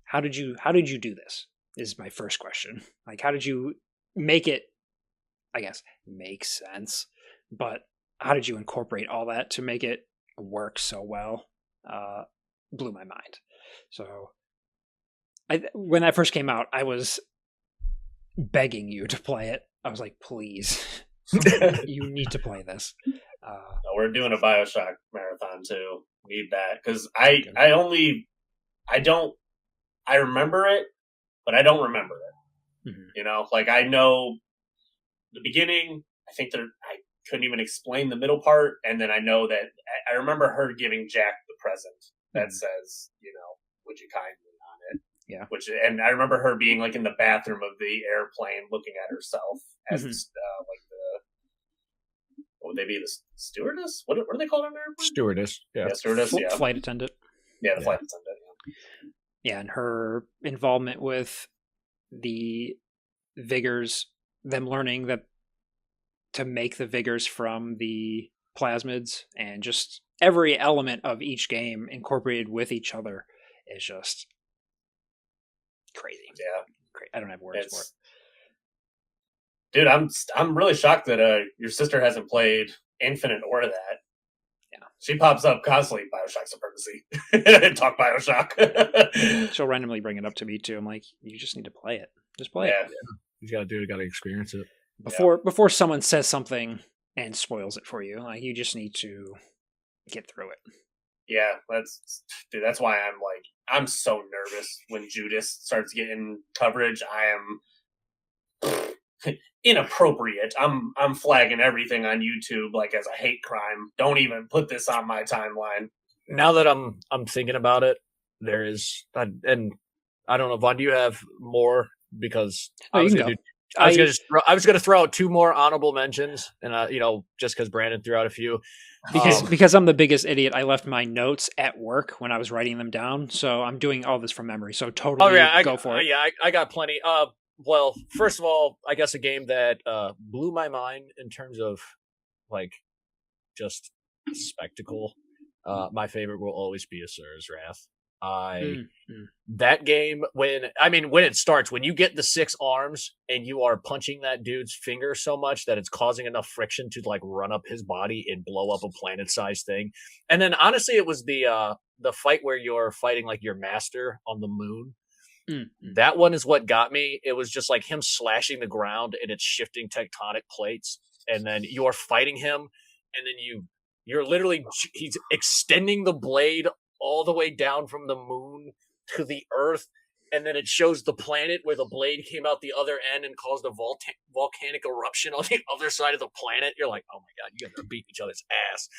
Speaker 1: How did you do this? Is my first question. Like, how did you make it, I guess, make sense? But how did you incorporate all that to make it work so well? Blew my mind. So when that first came out, I was begging you to play it. I was like, please, you need to play this.
Speaker 3: We're doing a BioShock marathon too. Need that, because I remember it, but I don't remember it. Mm-hmm. You know, like I know the beginning. I think I couldn't even explain the middle part, and then I know that I remember her giving Jack the present that says, you know, would you kindly on it?
Speaker 1: Yeah.
Speaker 3: And I remember her being like in the bathroom of the airplane, looking at herself as like what would they be? The stewardess? What are they called on there?
Speaker 2: Stewardess. Yeah.
Speaker 3: Stewardess. Yeah.
Speaker 1: Flight attendant.
Speaker 3: Yeah, the flight attendant.
Speaker 1: Yeah, and her involvement with the Vigors, them learning that to make the Vigors from the plasmids, and just every element of each game incorporated with each other is just crazy.
Speaker 3: Yeah.
Speaker 1: Great. I don't have words for it.
Speaker 3: Dude, I'm really shocked that your sister hasn't played Infinite or that.
Speaker 1: Yeah.
Speaker 3: She pops up constantly, BioShock Supremacy. Talk BioShock.
Speaker 1: She'll randomly bring it up to me too. I'm like, you just need to play it. Just play it.
Speaker 2: Yeah. You gotta do it, gotta experience it.
Speaker 1: Before someone says something and spoils it for you. Like, you just need to get through it.
Speaker 3: Yeah, that's why I'm so nervous when Judas starts getting coverage. I am inappropriate. I'm flagging everything on YouTube like as a hate crime. Don't even put this on my timeline.
Speaker 2: Now that I'm thinking about it, there is, and I don't know, Vaughn, do you have more? Because I was gonna throw out two more honorable mentions, and just because Brandon threw out a few.
Speaker 1: Because I'm the biggest idiot, I left my notes at work when I was writing them down, so I'm doing all this from memory. So totally, go for it.
Speaker 2: Yeah, I got plenty. Well, first of all, I guess a game that blew my mind in terms of like just spectacle. My favorite will always be Asura's Wrath. That game, when it starts, when you get the 6 arms and you are punching that dude's finger so much that it's causing enough friction to like run up his body and blow up a planet-sized thing. And then honestly, it was the fight where you're fighting like your master on the moon. That one is what got me. It was just like him slashing the ground and it's shifting tectonic plates, and then you're fighting him, and then you're literally, he's extending the blade all the way down from the moon to the earth, and then it shows the planet where the blade came out the other end and caused a volcanic eruption on the other side of the planet. You're like, oh my god, you guys are beating each other's ass.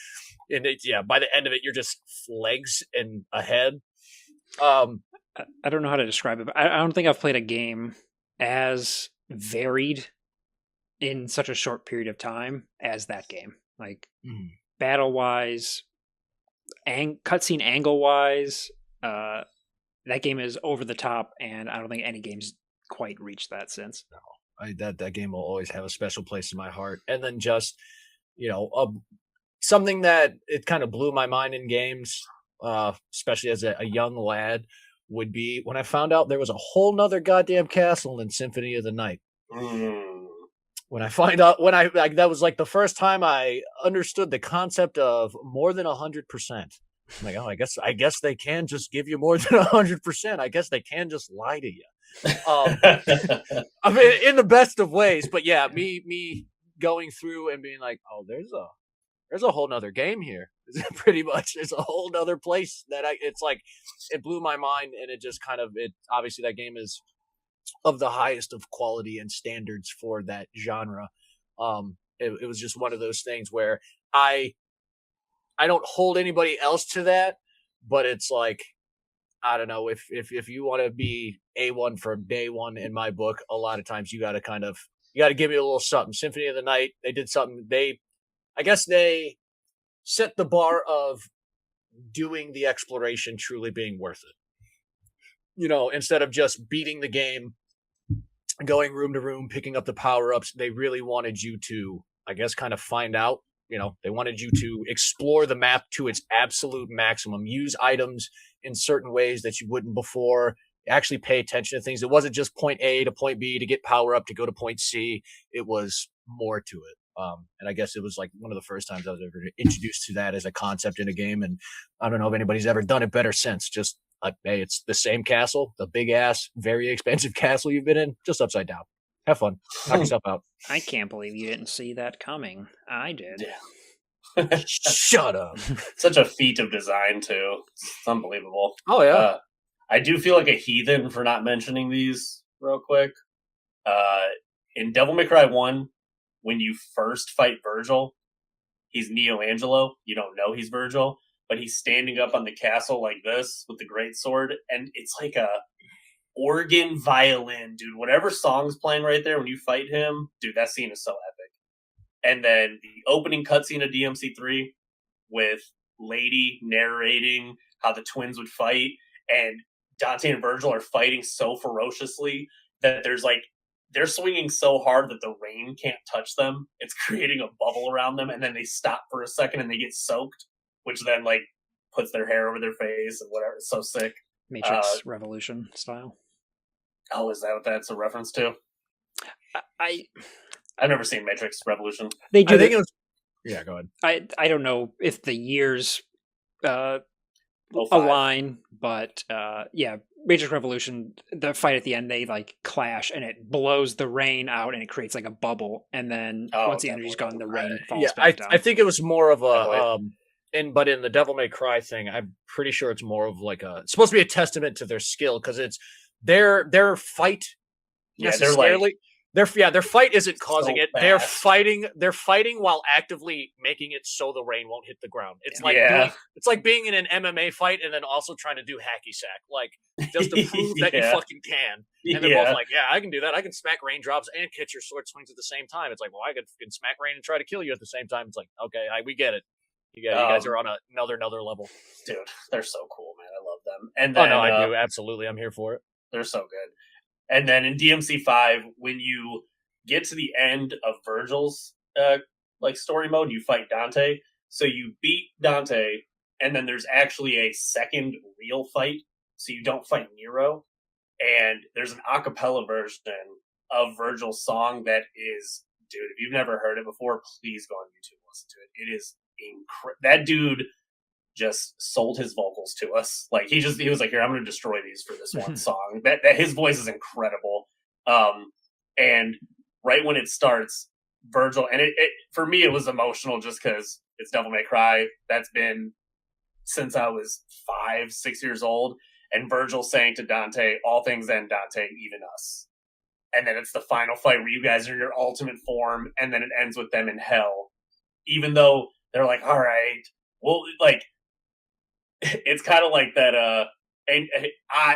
Speaker 2: And by the end of it, you're just legs and a head.
Speaker 1: I don't know how to describe it, but I don't think I've played a game as varied in such a short period of time as that game. Like, battle-wise, cutscene angle-wise, that game is over the top, and I don't think any game's quite reached that since.
Speaker 2: No, that game will always have a special place in my heart. And then just, something that it kind of blew my mind in games, especially as a young lad, would be when I found out there was a whole nother goddamn castle in Symphony of the Night. When I find out, that was like the first time I understood the concept of more than 100%. I'm like, oh, I guess they can just give you more than 100%. I guess they can just lie to you. I mean, in the best of ways. But yeah, me going through and being like, oh, there's a whole nother game here. Pretty much, it's a whole other place that it's like it blew my mind, and it just kind of it. Obviously, that game is of the highest of quality and standards for that genre. It was just one of those things where I don't hold anybody else to that, but it's like, I don't know, if you want to be A1 from day one in my book, a lot of times you got to give me a little something. Symphony of the Night, they did something. I guess they set the bar of doing the exploration truly being worth it. You know, instead of just beating the game, going room to room, picking up the power-ups, they really wanted you to, I guess, kind of find out. You know, they wanted you to explore the map to its absolute maximum, use items in certain ways that you wouldn't before, actually pay attention to things. It wasn't just point A to point B to get power up to go to point C. It was more to it. And I guess it was like one of the first times I was ever introduced to that as a concept in a game. And I don't know if anybody's ever done it better since. Just like, hey, it's the same castle, the big ass, very expensive castle you've been in, just upside down. Have fun. Knock yourself out.
Speaker 1: I can't believe you didn't see that coming. I did.
Speaker 3: Yeah.
Speaker 2: Shut up.
Speaker 3: Such a feat of design, too. It's unbelievable.
Speaker 2: Oh, yeah.
Speaker 3: I do feel like a heathen for not mentioning these real quick. In Devil May Cry 1, when you first fight Virgil, he's Neo Angelo. You don't know he's Virgil, but he's standing up on the castle like this with the greatsword, and it's like a organ violin, dude. Whatever song's playing right there when you fight him, dude, that scene is so epic. And then the opening cutscene of DMC3 with Lady narrating how the twins would fight, and Dante and Virgil are fighting so ferociously that they're swinging so hard that the rain can't touch them. It's creating a bubble around them, and then they stop for a second and they get soaked, which then like puts their hair over their face and whatever. It's so sick.
Speaker 1: Matrix Revolution style.
Speaker 3: Oh, is that what that's a reference to? I've never seen Matrix Revolution.
Speaker 1: They do.
Speaker 2: Yeah, go ahead.
Speaker 1: I don't know if the years align, but yeah, Matrix Revolution, the fight at the end, they like clash and it blows the rain out and it creates like a bubble, and then once the energy's gone, the rain falls back down.
Speaker 2: I think it was more of a but in the Devil May Cry thing, I'm pretty sure it's more of like it's supposed to be a testament to their skill, because it's their fight necessarily. Their fight isn't causing it. Fast. They're fighting while actively making it so the rain won't hit the ground. It's like it's like being in an MMA fight and then also trying to do hacky sack, like just to prove that you fucking can. And they're both like, yeah, I can do that. I can smack raindrops and catch your sword swings at the same time. It's like, well, I can smack rain and try to kill you at the same time. It's like, okay, we get it. You guys are on another level.
Speaker 3: Dude, they're so cool, man. I love them. And then,
Speaker 2: I do. Absolutely. I'm here for it.
Speaker 3: They're so good. And then in DMC5, when you get to the end of Virgil's story mode, you fight Dante. So you beat Dante, and then there's actually a second real fight. So you don't fight Nero. And there's an a cappella version of Virgil's song that is, dude, if you've never heard it before, please go on YouTube and listen to it. It is incredible. That dude just sold his vocals to us. Like he was like, here, I'm going to destroy these for this one song. That his voice is incredible. And right when it starts, Virgil, and it for me it was emotional just because it's Devil May Cry. That's been since I was 5-6 years old. And Virgil saying to Dante, all things end, Dante, even us. And then it's the final fight where you guys are in your ultimate form, and then it ends with them in hell. Even though they're like, all right, well, like, it's kind of like that,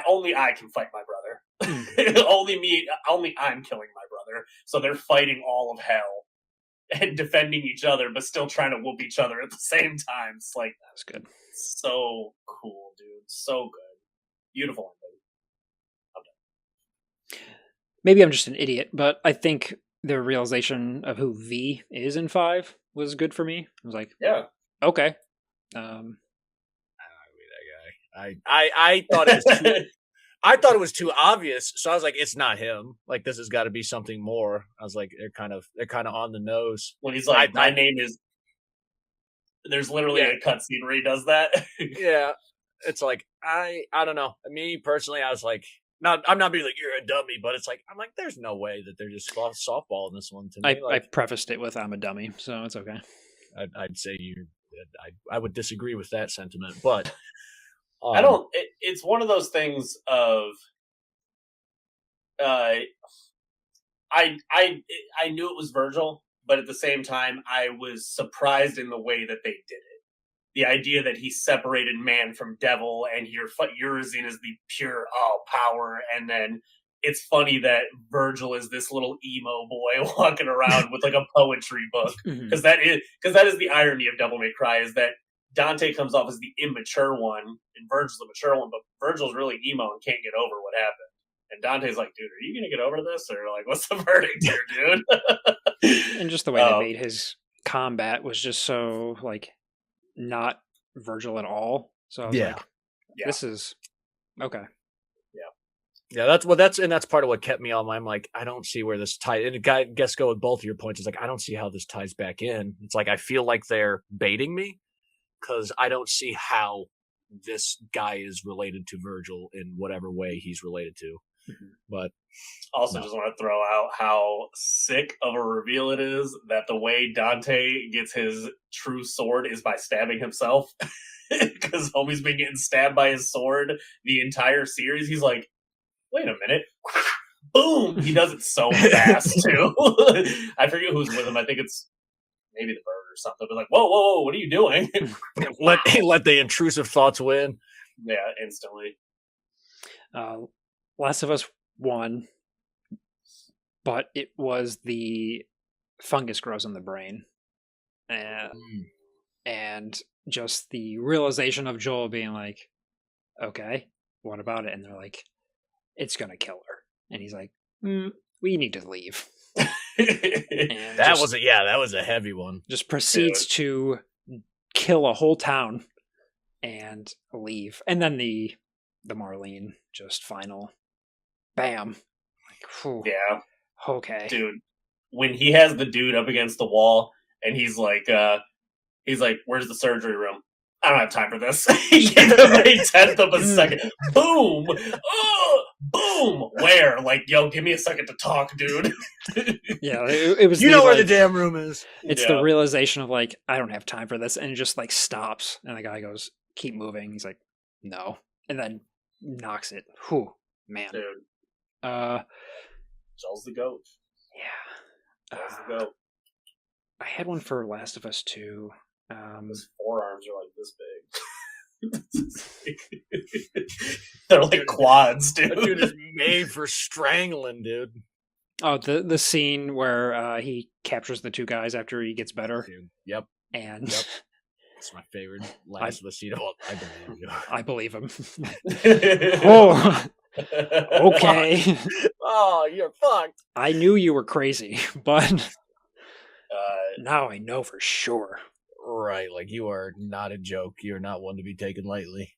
Speaker 3: only I can fight my brother. Only I'm killing my brother. So they're fighting all of hell and defending each other, but still trying to whoop each other at the same time. It's like,
Speaker 1: that's good.
Speaker 3: So cool, dude. So good. Beautiful ending.
Speaker 1: Maybe I'm just an idiot, but I think the realization of who V is in 5 was good for me. I was like,
Speaker 3: yeah,
Speaker 1: okay.
Speaker 2: I thought it was too, I thought it was too obvious, so I was like, it's not him. Like, this has got to be something more. I was like, they're kind of on the nose.
Speaker 3: When he's like, my name is. There's literally a cutscene where he does that.
Speaker 2: Yeah, it's like I don't know. Me personally, I was like, I'm not being like you're a dummy, but it's like I'm like, there's no way that they're just softballing this one to me.
Speaker 1: I prefaced it with I'm a dummy, so it's okay.
Speaker 2: I'd say you're I would disagree with that sentiment, but
Speaker 3: I don't. It's one of those things of. I knew it was Virgil, but at the same time, I was surprised in the way that they did it. The idea that he separated man from devil, and Urizen is the pure power, and then it's funny that Virgil is this little emo boy walking around with like a poetry book, because that is the irony of Devil May Cry, is that Dante comes off as the immature one, and Virgil's the mature one, but Virgil's really emo and can't get over what happened. And Dante's like, dude, are you going to get over this? Or like, what's the verdict here, dude?
Speaker 1: And just the way they made his combat was just so, like, not Virgil at all. So I was like, this is okay.
Speaker 2: Yeah, that's part of what kept me on my. I'm like, I don't see where this ties. And I guess go with both of your points. It's like, I don't see how this ties back in. It's like, I feel like they're baiting me because I don't see how this guy is related to Virgil in whatever way he's related to. But
Speaker 3: also just want to throw out how sick of a reveal it is that the way Dante gets his true sword is by stabbing himself, because homie's been getting stabbed by his sword the entire series. He's like, wait a minute, boom, he does it so fast too. I forget who's with him. I think it's maybe the bird or something, but like, whoa, what are you doing?
Speaker 2: let the intrusive thoughts win.
Speaker 3: Yeah, instantly.
Speaker 1: Last of Us 1, but it was the fungus grows in the brain. And just the realization of Joel being like, okay, what about it? And they're like, it's going to kill her. And he's like, we need to leave.
Speaker 2: That was a heavy one.
Speaker 1: Just proceeds to kill a whole town and leave. And then the Marlene just final bam. Like, whew.
Speaker 3: Yeah.
Speaker 1: Okay.
Speaker 3: Dude, when he has the dude up against the wall and he's like, where's the surgery room? I don't have time for this. He gave him a tenth of a second. Boom! Oh, boom! Where? Like, yo, give me a second to talk, dude.
Speaker 1: Yeah, it was.
Speaker 2: You know where the damn room is.
Speaker 1: It's the realization of like, I don't have time for this, and it just like stops, and the guy goes, "Keep moving." He's like, "No," and then knocks it. Whew, man.
Speaker 3: Dude. Joel's the goat.
Speaker 1: Yeah.
Speaker 3: Joel's the goat.
Speaker 1: I had one for Last of Us 2.
Speaker 3: His forearms are like this big. They're like quads, dude.
Speaker 2: That dude is made for strangling, dude.
Speaker 1: Oh, the scene where he captures the two guys after he gets better.
Speaker 2: Dude. Yep.
Speaker 1: And
Speaker 2: it's my favorite Last of Us scene. Well,
Speaker 1: I believe him. Oh, okay.
Speaker 2: Oh, you're fucked.
Speaker 1: I knew you were crazy, but now I know for sure.
Speaker 2: Right, like you are not a joke. You're not one to be taken lightly.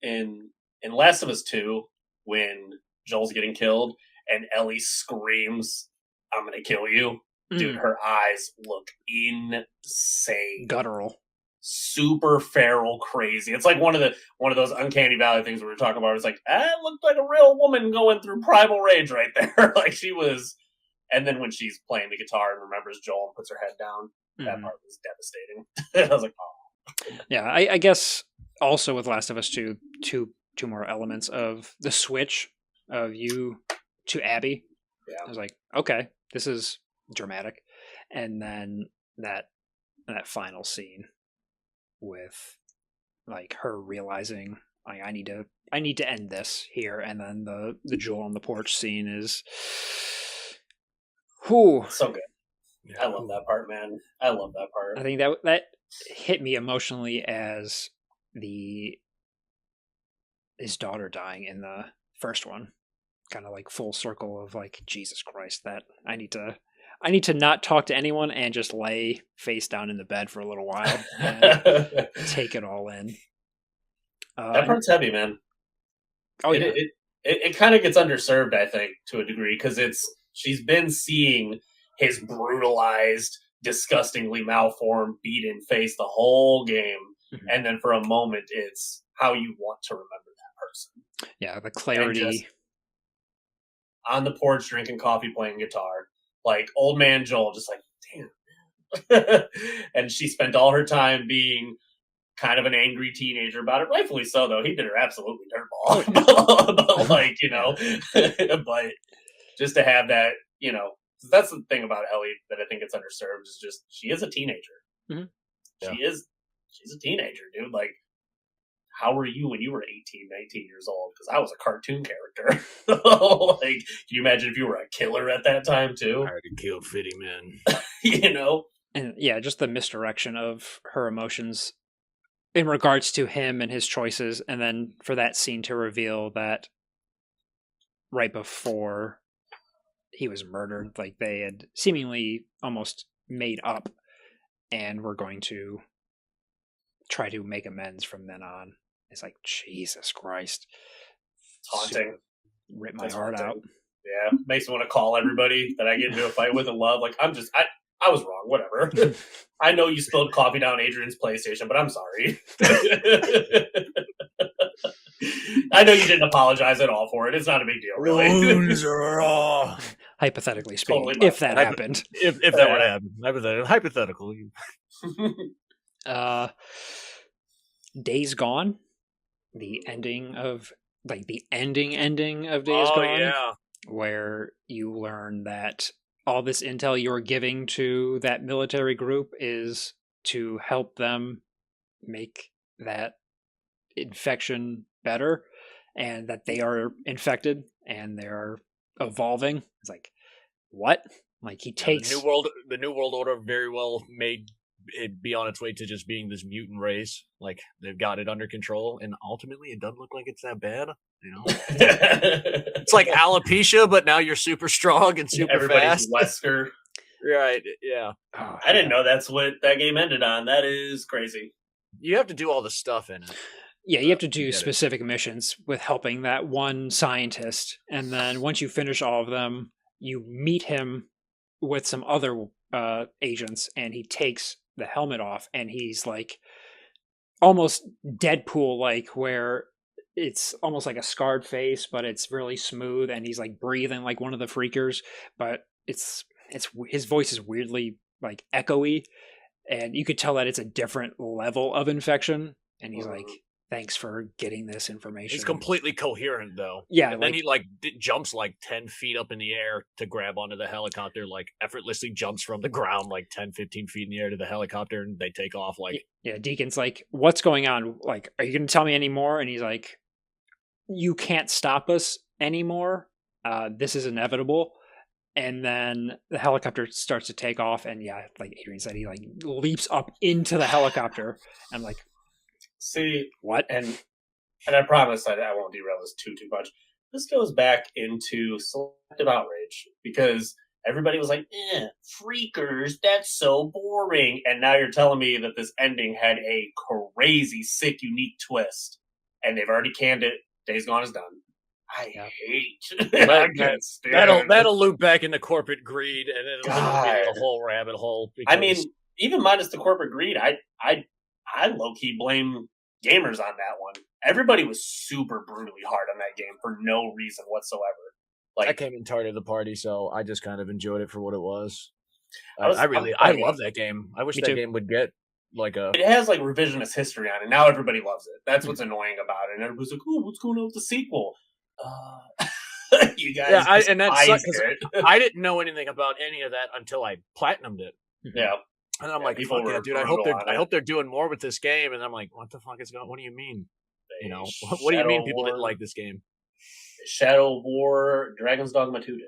Speaker 3: In Last of Us 2, when Joel's getting killed and Ellie screams, "I'm gonna kill you," dude, her eyes look insane,
Speaker 1: guttural,
Speaker 3: super feral, crazy. It's like one of those uncanny valley things we were talking about. It's like, it looked like a real woman going through primal rage right there. Like she was. And then when she's playing the guitar and remembers Joel and puts her head down, that part was devastating. I was like, oh.
Speaker 1: Yeah, I guess also with Last of Us 2, two more elements of the switch of you to Abby.
Speaker 3: Yeah.
Speaker 1: I was like, okay, this is dramatic. And then that final scene with like her realizing I need to end this here, and then the Joel on the porch scene is
Speaker 3: so good. I love that part, man. I love that part.
Speaker 1: I think that hit me emotionally as his daughter dying in the first one, kind of like full circle of like, Jesus Christ, that I need to not talk to anyone and just lay face down in the bed for a little while and take it all in.
Speaker 3: That part's heavy, man.
Speaker 1: Oh yeah,
Speaker 3: it kind of gets underserved, I think, to a degree, because she's been seeing his brutalized, disgustingly malformed, beaten face the whole game. Mm-hmm. And then for a moment, it's how you want to remember that person.
Speaker 1: Yeah, the clarity.
Speaker 3: On the porch, drinking coffee, playing guitar. Like, old man Joel, just like, damn, man, And she spent all her time being kind of an angry teenager about it. Rightfully so, though. He did her absolutely dirtball. But like, but just to have that, that's the thing about Ellie that I think it's underserved is just she is a teenager.
Speaker 1: Mm-hmm.
Speaker 2: Yeah.
Speaker 3: She's a teenager, dude. Like, how were you when you were 18, 19 years old? Because I was a cartoon character. Like, can you imagine if you were a killer at that time too?
Speaker 2: I already killed 50 men.
Speaker 1: And yeah, just the misdirection of her emotions in regards to him and his choices, and then for that scene to reveal that right before he was murdered, like they had seemingly almost made up and were going to try to make amends from then on. It's like, Jesus Christ.
Speaker 3: It's haunting.
Speaker 1: Rip my heart out.
Speaker 3: Yeah, makes me want to call everybody that I get into a fight with and love. Like, I was wrong, whatever. I know you spilled coffee down Adrian's PlayStation, but I'm sorry. I know you didn't apologize at all for it. It's not a big deal, really.
Speaker 2: Wounds are raw.
Speaker 1: Hypothetically speaking,
Speaker 3: Totally
Speaker 1: if that happened.
Speaker 2: If that would happen. Hypothetically.
Speaker 1: Days Gone, the ending of ending of Days Gone,
Speaker 2: yeah,
Speaker 1: where you learn that all this intel you're giving to that military group is to help them make that infection better, and that they are infected and they're evolving. It's like, what? Like, he takes
Speaker 2: the New World Order very well made it be on its way to just being this mutant race. Like, they've got it under control, and ultimately it doesn't look like it's that bad. It's like alopecia, but now you're super strong and super
Speaker 3: Everybody's
Speaker 2: fast.
Speaker 3: Wesker.
Speaker 2: Right? Yeah.
Speaker 3: I didn't know that's what that game ended on. That is crazy.
Speaker 2: You have to do all the stuff in it.
Speaker 1: Yeah, you have to do specific missions with helping that one scientist, and then once you finish all of them, you meet him with some other agents, and he takes the helmet off, and he's like almost Deadpool like, where it's almost like a scarred face, but it's really smooth, and he's like breathing like one of the freakers, but it's his voice is weirdly like echoey, and you could tell that it's a different level of infection, and he's like, thanks for getting this information.
Speaker 2: He's completely coherent, though.
Speaker 1: Yeah,
Speaker 2: and then he jumps like 10 feet up in the air to grab onto the helicopter, like effortlessly jumps from the ground like 10, 15 feet in the air to the helicopter, and they take off. Like,
Speaker 1: yeah, Deacon's like, what's going on? Like, are you going to tell me any more? And he's like, you can't stop us anymore. This is inevitable. And then the helicopter starts to take off, and yeah, like Adrian said, he like leaps up into the helicopter. I'm like,
Speaker 3: see
Speaker 1: what?
Speaker 3: And I promise I won't derail this too much. This goes back into selective outrage, because everybody was like, freakers, that's so boring. And now you're telling me that this ending had a crazy, sick, unique twist, and they've already canned it. Days Gone is done. I hate.
Speaker 2: That'll loop back into corporate greed, and it'll be a whole rabbit hole.
Speaker 3: I mean, even minus the corporate greed, I low-key blame gamers on that one. Everybody was super brutally hard on that game for no reason whatsoever. Like,
Speaker 2: I came in tardy to the party, so I just kind of enjoyed it for what it was. I love that game. I wish that game would get like a...
Speaker 3: It has like revisionist history on it. Now everybody loves it. That's what's annoying about it. And everybody's like, oh, what's going on with the sequel? You guys,
Speaker 2: and that sucks, 'cause I didn't know anything about any of that until I platinumed it.
Speaker 3: Yeah.
Speaker 2: And I'm like, fuck yeah, dude, I hope they're doing more with this game. And I'm like, what the fuck is going on? What do you mean? What do you mean people didn't like this game?
Speaker 3: Shadow of War, Dragon's Dogma 2 did.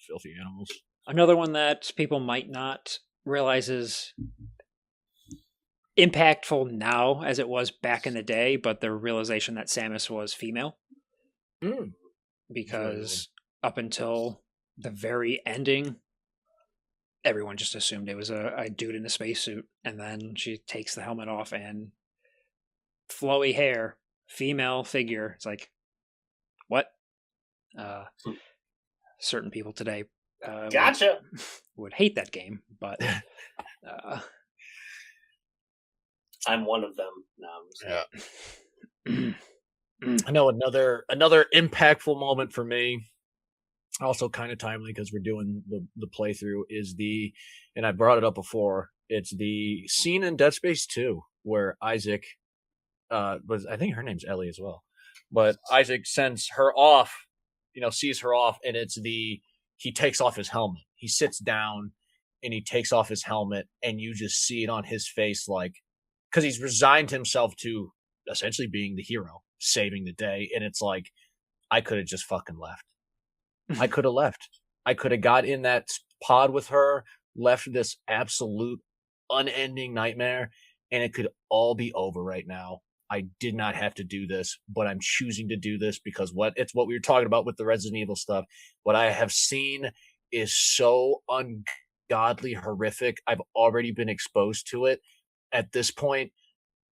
Speaker 2: Filthy animals.
Speaker 1: Another one that people might not realize is impactful now as it was back in the day, but the realization that Samus was female. Because up until the very ending, everyone just assumed it was a dude in a spacesuit, and then she takes the helmet off and flowy hair, female figure. It's like, what? Certain people today
Speaker 3: gotcha
Speaker 1: would hate that game, but
Speaker 3: I'm one of them. No,
Speaker 2: I know another impactful moment for me also kind of timely because we're doing the playthrough, is and I brought it up before, it's the scene in Dead Space 2 where Isaac, I think her name's Ellie as well, but Isaac sends her off, sees her off, and he takes off his helmet. He sits down and he takes off his helmet, and you just see it on his face, like, because he's resigned himself to essentially being the hero, saving the day, and it's like, I could have just fucking left. I could have left. I could have got in that pod with her, left this absolute unending nightmare, and it could all be over right now. I did not have to do this, but I'm choosing to do this because it's what we were talking about with the Resident Evil stuff. What I have seen is so ungodly horrific. I've already been exposed to it. At this point,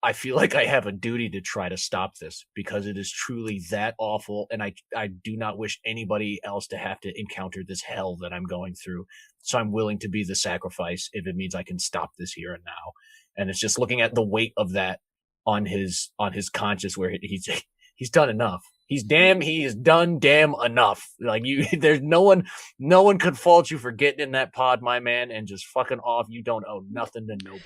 Speaker 2: I feel like I have a duty to try to stop this because it is truly that awful, and I do not wish anybody else to have to encounter this hell that I'm going through. So I'm willing to be the sacrifice if it means I can stop this here and now. And it's just looking at the weight of that on his conscience, where he's done enough. He is done damn enough. Like, there's no one could fault you for getting in that pod, my man, and just fucking off. You don't owe nothing to nobody.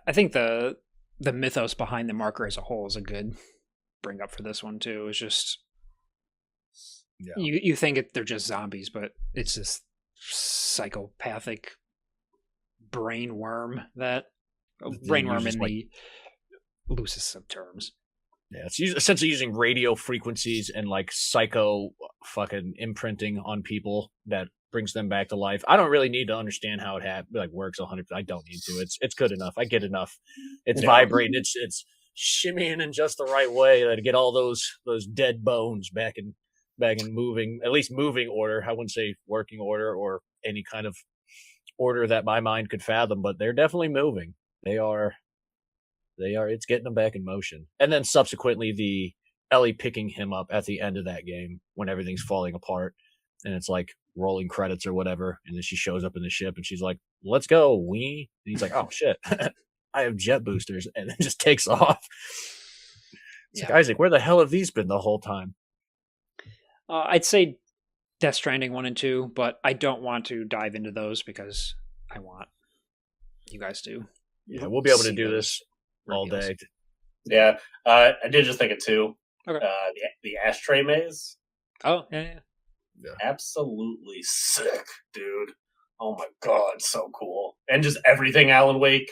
Speaker 1: I think the mythos behind the marker as a whole is a good bring up for this one too. It's just, you think they're just zombies, but it's this psychopathic brain worm in the loosest of terms.
Speaker 2: Yeah, it's essentially using radio frequencies and like psycho fucking imprinting on people that brings them back to life. I don't really need to understand how it works 100%. I don't need to. It's good enough. I get enough. It's vibrating. It's shimmying in just the right way to get all those dead bones back in moving, at least moving order. I wouldn't say working order or any kind of order that my mind could fathom, but they're definitely moving. They are. It's getting them back in motion. And then subsequently, the Ellie picking him up at the end of that game when everything's falling apart, and it's like rolling credits or whatever, and then she shows up in the ship and she's like, "Let's go, and he's like, "Oh shit, I have jet boosters," and then just takes off. It's like, Isaac, where the hell have these been the whole time?
Speaker 1: I'd say Death Stranding 1 and 2, but I don't want to dive into those because I want you guys to.
Speaker 2: Yeah, we'll be able to do this all day.
Speaker 3: Yeah, I did just think of two.
Speaker 1: Okay.
Speaker 3: The ashtray maze.
Speaker 1: Oh, yeah.
Speaker 3: Absolutely sick, dude. Oh my god, so cool. And just everything Alan Wake,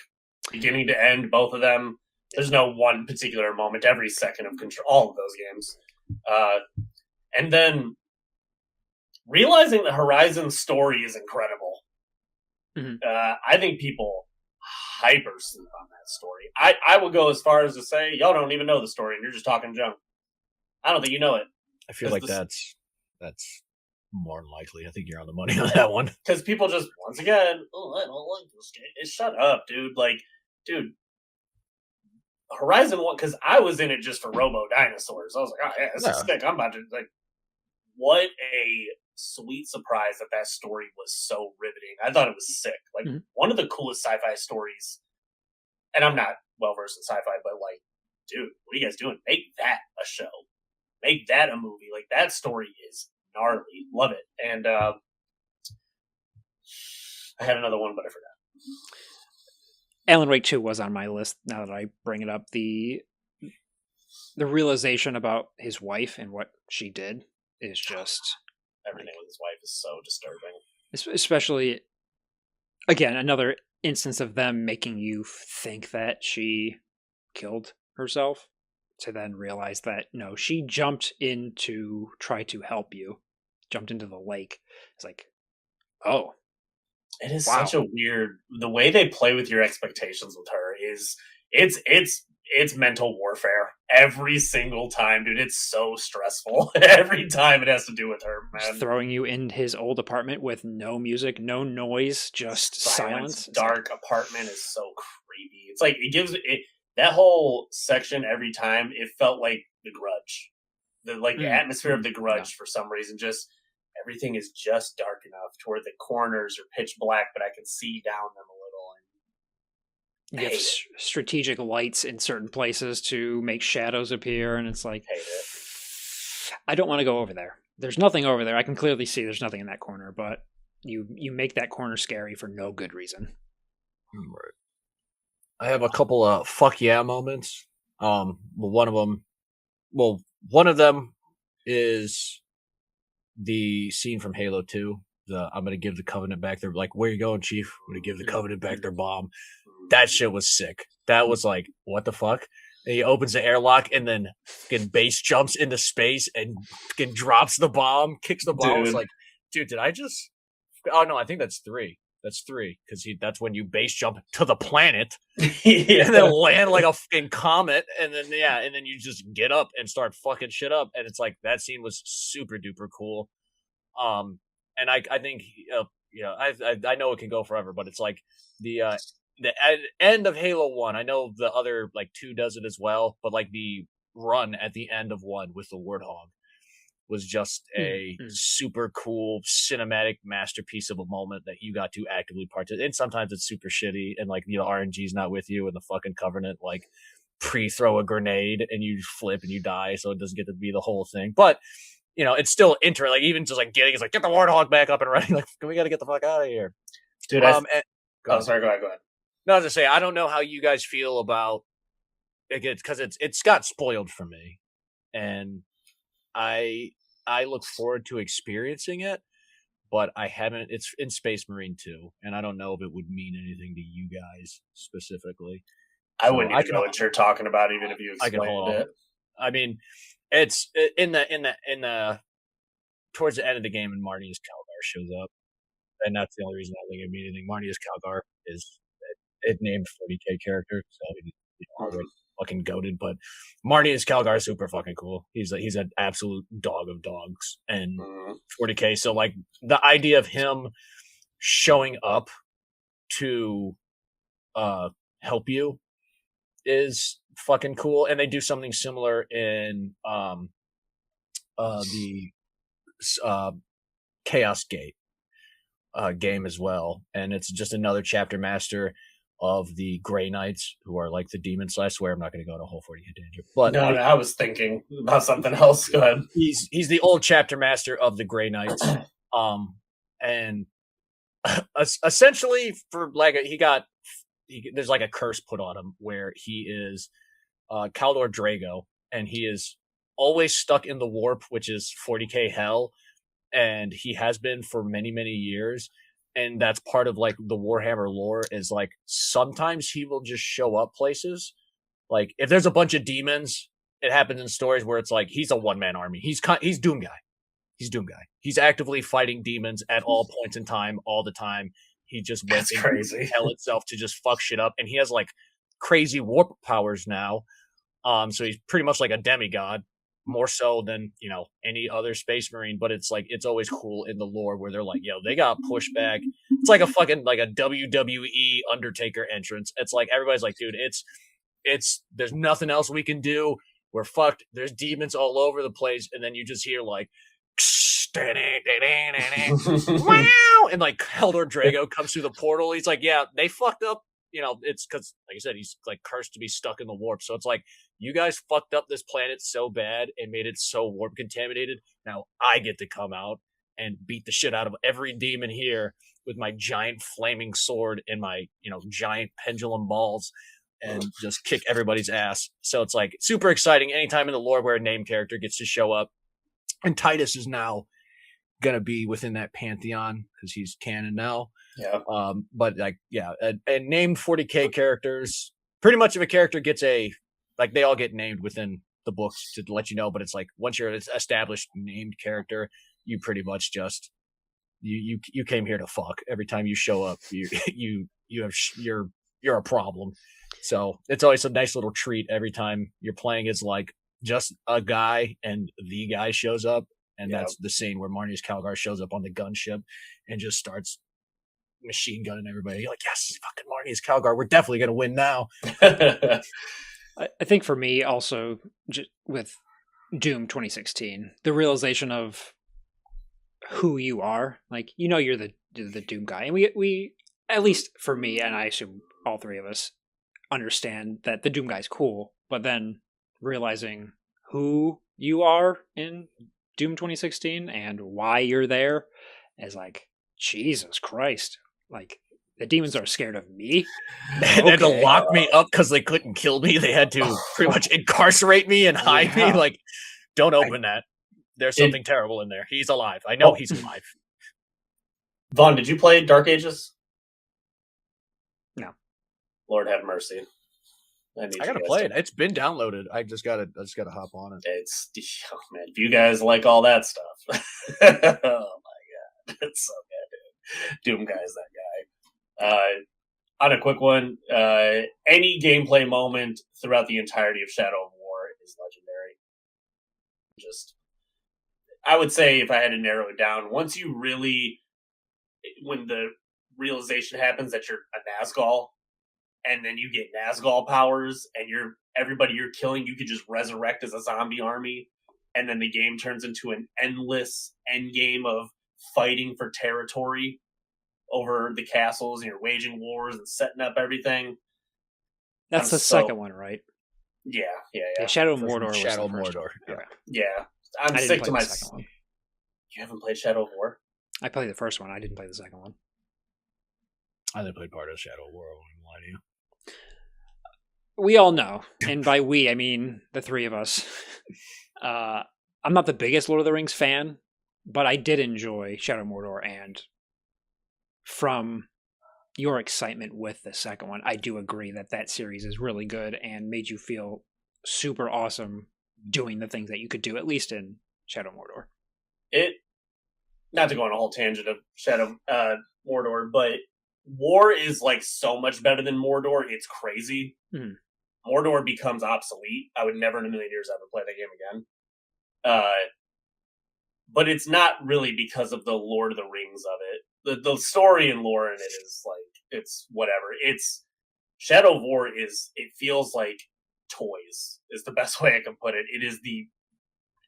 Speaker 3: beginning to end, both of them. There's no one particular moment, every second of control, all of those games. And then realizing the Horizon story is incredible. Mm-hmm. I think people hyper sleep on that story. I would go as far as to say, y'all don't even know the story and you're just talking junk. I don't think you know it.
Speaker 2: I feel like that's more than likely. I think you're on the money on that one.
Speaker 3: Because people just, once again, I don't like this game. Shut up, dude. Like, dude, Horizon 1, because I was in it just for Robo Dinosaurs. I was like, oh yeah, this is sick. I'm about to, like, what a sweet surprise that story was so riveting. I thought it was sick. Like, one of the coolest sci-fi stories, and I'm not well-versed in sci-fi, but like, dude, what are you guys doing? Make that a show. Make that a movie. Like, that story is gnarly. Love it. And I had another one, but I forgot.
Speaker 1: Alan Wake 2 was on my list now that I bring it up. The realization about his wife and what she did is just...
Speaker 3: Everything with his wife is so disturbing.
Speaker 1: Especially, again, another instance of them making you think that she killed herself, to then realize that, no, she jumped in to try to help you. Jumped into the lake. It's like, oh.
Speaker 3: It is such a weird... The way they play with your expectations with her is... It's mental warfare every single time, dude. It's so stressful. Every time it has to do with her, man.
Speaker 1: Just throwing you in his old apartment with no music, no noise, just silence.
Speaker 3: Dark apartment is so creepy. It's like, it gives it that whole section every time. It felt like The Grudge, the atmosphere of The Grudge for some reason. Just everything is just dark enough to where the corners are pitch black, but I can see down them a little.
Speaker 1: You have strategic lights in certain places to make shadows appear, and it's like, I don't want to go over there. there's nothing over there. I can clearly see there's nothing in that corner, but you make that corner scary for no good reason.
Speaker 2: Right. I have a couple of fuck yeah moments. One of them is the scene from Halo 2. I'm gonna give the Covenant back their, like, where you going, Chief? I'm gonna give the Covenant back their bomb. That shit was sick. That was like, what the fuck? And he opens the airlock and then fucking base jumps into space and fucking drops the bomb, kicks the bomb. It's like, dude, did I just? Oh no, I think that's 3. That's 3 because that's when you base jump to the planet and then land like a fucking comet, and then you just get up and start fucking shit up, and it's like that scene was super duper cool. And I think I know it can go forever, but it's like the end of Halo 1. I know the other like 2 does it as well, but like the run at the end of 1 with the Warthog was just a super cool cinematic masterpiece of a moment that you got to actively participate. And sometimes it's super shitty, and like, you know, RNG's not with you, and the fucking Covenant like pre-throw a grenade and you flip and you die, so it doesn't get to be the whole thing. But you know, it's still like even just like it's like, get the Warthog back up and running. Like, we got to get the fuck out of here, dude.
Speaker 3: Go ahead.
Speaker 2: No, I was gonna say, I don't know how you guys feel about it, because it's got spoiled for me, and I look forward to experiencing it, but I haven't. It's in Space Marine 2, and I don't know if it would mean anything to you guys specifically.
Speaker 3: I wouldn't even know what you're talking about, even if you explained it.
Speaker 2: I mean, it's in the towards the end of the game, and Marnius Calgar shows up, and that's the only reason I think it means anything. Marnius Calgar is it named 40k character, so already fucking goated. But Marnius Calgar is super fucking cool. He's an absolute dog of dogs, and 40k. So like the idea of him showing up to help you is fucking cool. And they do something similar in the Chaos Gate game as well, and it's just another chapter master of the Grey Knights, who are like the demons. I swear I'm not going to go to a whole 40 danger. But
Speaker 3: no, I was thinking about something else. Go ahead.
Speaker 2: He's the old chapter master of the Grey Knights, and essentially for like there's like a curse put on him where he is Kaldor Drago, and he is always stuck in the warp, which is 40k hell, and he has been for many, many years. And that's part of like the Warhammer lore, is like sometimes he will just show up places. Like if there's a bunch of demons, it happens in stories where it's like he's a one-man army. He's Doom Guy. He's Doom Guy. He's actively fighting demons at all points in time, all the time. He just went into hell itself to just fuck shit up, and he has like crazy warp powers now. So he's pretty much like a demigod, more so than, you know, any other Space Marine. But it's like, it's always cool in the lore where they're like, yo, they got pushed back. It's like a fucking like a WWE Undertaker entrance. It's like everybody's like, dude, it's there's nothing else we can do. We're fucked. There's demons all over the place, and then you just hear like wow, and like Kaldor Drago comes through the portal. He's like, yeah, they fucked up. You know, it's because, like I said, he's like cursed to be stuck in the warp. So it's like, you guys fucked up this planet so bad and made it so warp contaminated. Now I get to come out and beat the shit out of every demon here with my giant flaming sword and my, you know, giant pendulum balls, and just kick everybody's ass. So it's like super exciting anytime in the lore where a named character gets to show up. And Titus is now gonna be within that pantheon because he's canon now.
Speaker 3: Yeah.
Speaker 2: But like, yeah, and named 40k characters, pretty much if a character gets like they all get named within the books to let you know. But it's like once you're an established named character, you pretty much just you came here to fuck. Every time you show up, you're a problem. So it's always a nice little treat every time you're playing as like just a guy and the guy shows up. And that's the scene where Marnius Calgar shows up on the gunship and just starts machine gunning everybody. You're like, yes, fucking Marnius Calgar. We're definitely going to win now.
Speaker 1: I think for me also with Doom 2016, the realization of who you are, like, you know, you're the Doom guy. And we, at least for me, and I assume all three of us, understand that the Doom guy's cool, but then realizing who you are in Doom 2016 and why you're there as like, Jesus Christ. Like, the demons are scared of me?
Speaker 2: They had to
Speaker 1: Okay.
Speaker 2: lock me up because they couldn't kill me. They had to pretty much incarcerate me and hide me.
Speaker 1: Yeah.
Speaker 2: Like, don't open that. There's something terrible in there. He's alive. I know he's alive.
Speaker 3: Vaughn, did you play Dark Ages?
Speaker 1: No.
Speaker 3: Lord have mercy.
Speaker 2: I gotta play it. It's been downloaded. I just gotta hop on it.
Speaker 3: It's man, if you guys like all that stuff. Oh my god. It's so good, dude. Doom Guy's that guy. On a quick one, any gameplay moment throughout the entirety of Shadow of War is legendary. Just, I would say if I had to narrow it down, when the realization happens that you're a Nazgul, and then you get Nazgul powers, and everybody you're killing, you could just resurrect as a zombie army, and then the game turns into an endless end game of fighting for territory over the castles, and you're waging wars and setting up everything.
Speaker 1: That's the second one, right?
Speaker 3: Yeah.
Speaker 1: Shadow of Mordor.
Speaker 2: Shadow of Mordor.
Speaker 3: Yeah. I'm sick to my second one. You haven't played Shadow of War?
Speaker 1: I played the first one. I didn't play the second one.
Speaker 2: I didn't play part of Shadow of War. I won't lie to you.
Speaker 1: We all know, and by we, I mean the three of us. I'm not the biggest Lord of the Rings fan, but I did enjoy Shadow of Mordor, and from your excitement with the second one, I do agree that series is really good and made you feel super awesome doing the things that you could do, at least in Shadow of Mordor.
Speaker 3: Not to go on a whole tangent of Shadow Mordor, but War is like so much better than Mordor. It's crazy.
Speaker 1: Mm-hmm.
Speaker 3: Mordor becomes obsolete. I would never in a million years ever play that game again. But it's not really because of the Lord of the Rings of it. The story and lore in it is like, it's whatever. It's Shadow of War it feels like toys is the best way I can put it. It is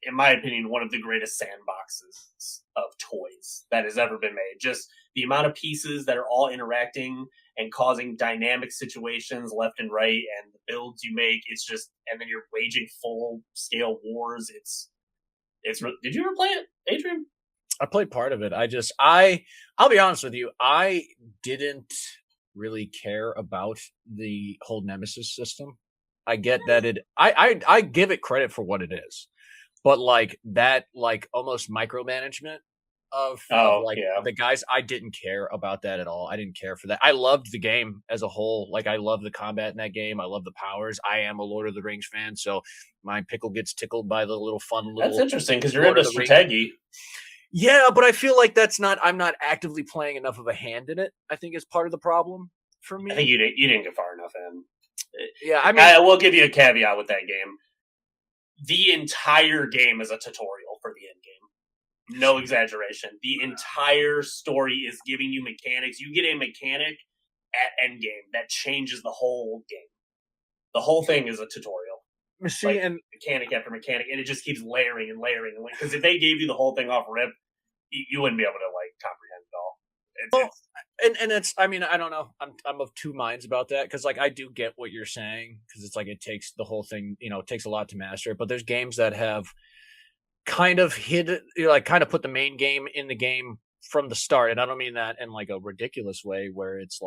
Speaker 3: in my opinion, one of the greatest sandboxes of toys that has ever been made. Just the amount of pieces that are all interacting and causing dynamic situations left and right, and the builds you make, and then you're waging full-scale wars. Did you ever play it, Adrian?
Speaker 2: I played part of it. I'll be honest with you, I didn't really care about the whole Nemesis system. I get that I give it credit for what it is. But like that, like almost micromanagement of the guys, I didn't care about that at all. I didn't care for that. I loved the game as a whole. Like I love the combat in that game. I love the powers. I am a Lord of the Rings fan, so my pickle gets tickled by the little fun little.
Speaker 3: That's interesting because you're into strategy.
Speaker 2: Yeah, but I feel like I'm not actively playing enough of a hand in it. I think is part of the problem for me.
Speaker 3: I think you didn't get far enough in.
Speaker 2: Yeah, I mean,
Speaker 3: I will give you a caveat with that game. The entire game is a tutorial for the end game. No exaggeration. The entire story is giving you mechanics. You get a mechanic at end game that changes the whole game. The whole thing is a tutorial.
Speaker 2: See, and
Speaker 3: mechanic after mechanic, and it just keeps layering and layering. Because if they gave you the whole thing off rip, you wouldn't be able to comprehend it all.
Speaker 2: And it's, I mean, I don't know. I'm of two minds about that because I do get what you're saying because it's it takes the whole thing, it takes a lot to master it. But there's games that have kind of kind of put the main game in the game from the start, and I don't mean that in a ridiculous way where it's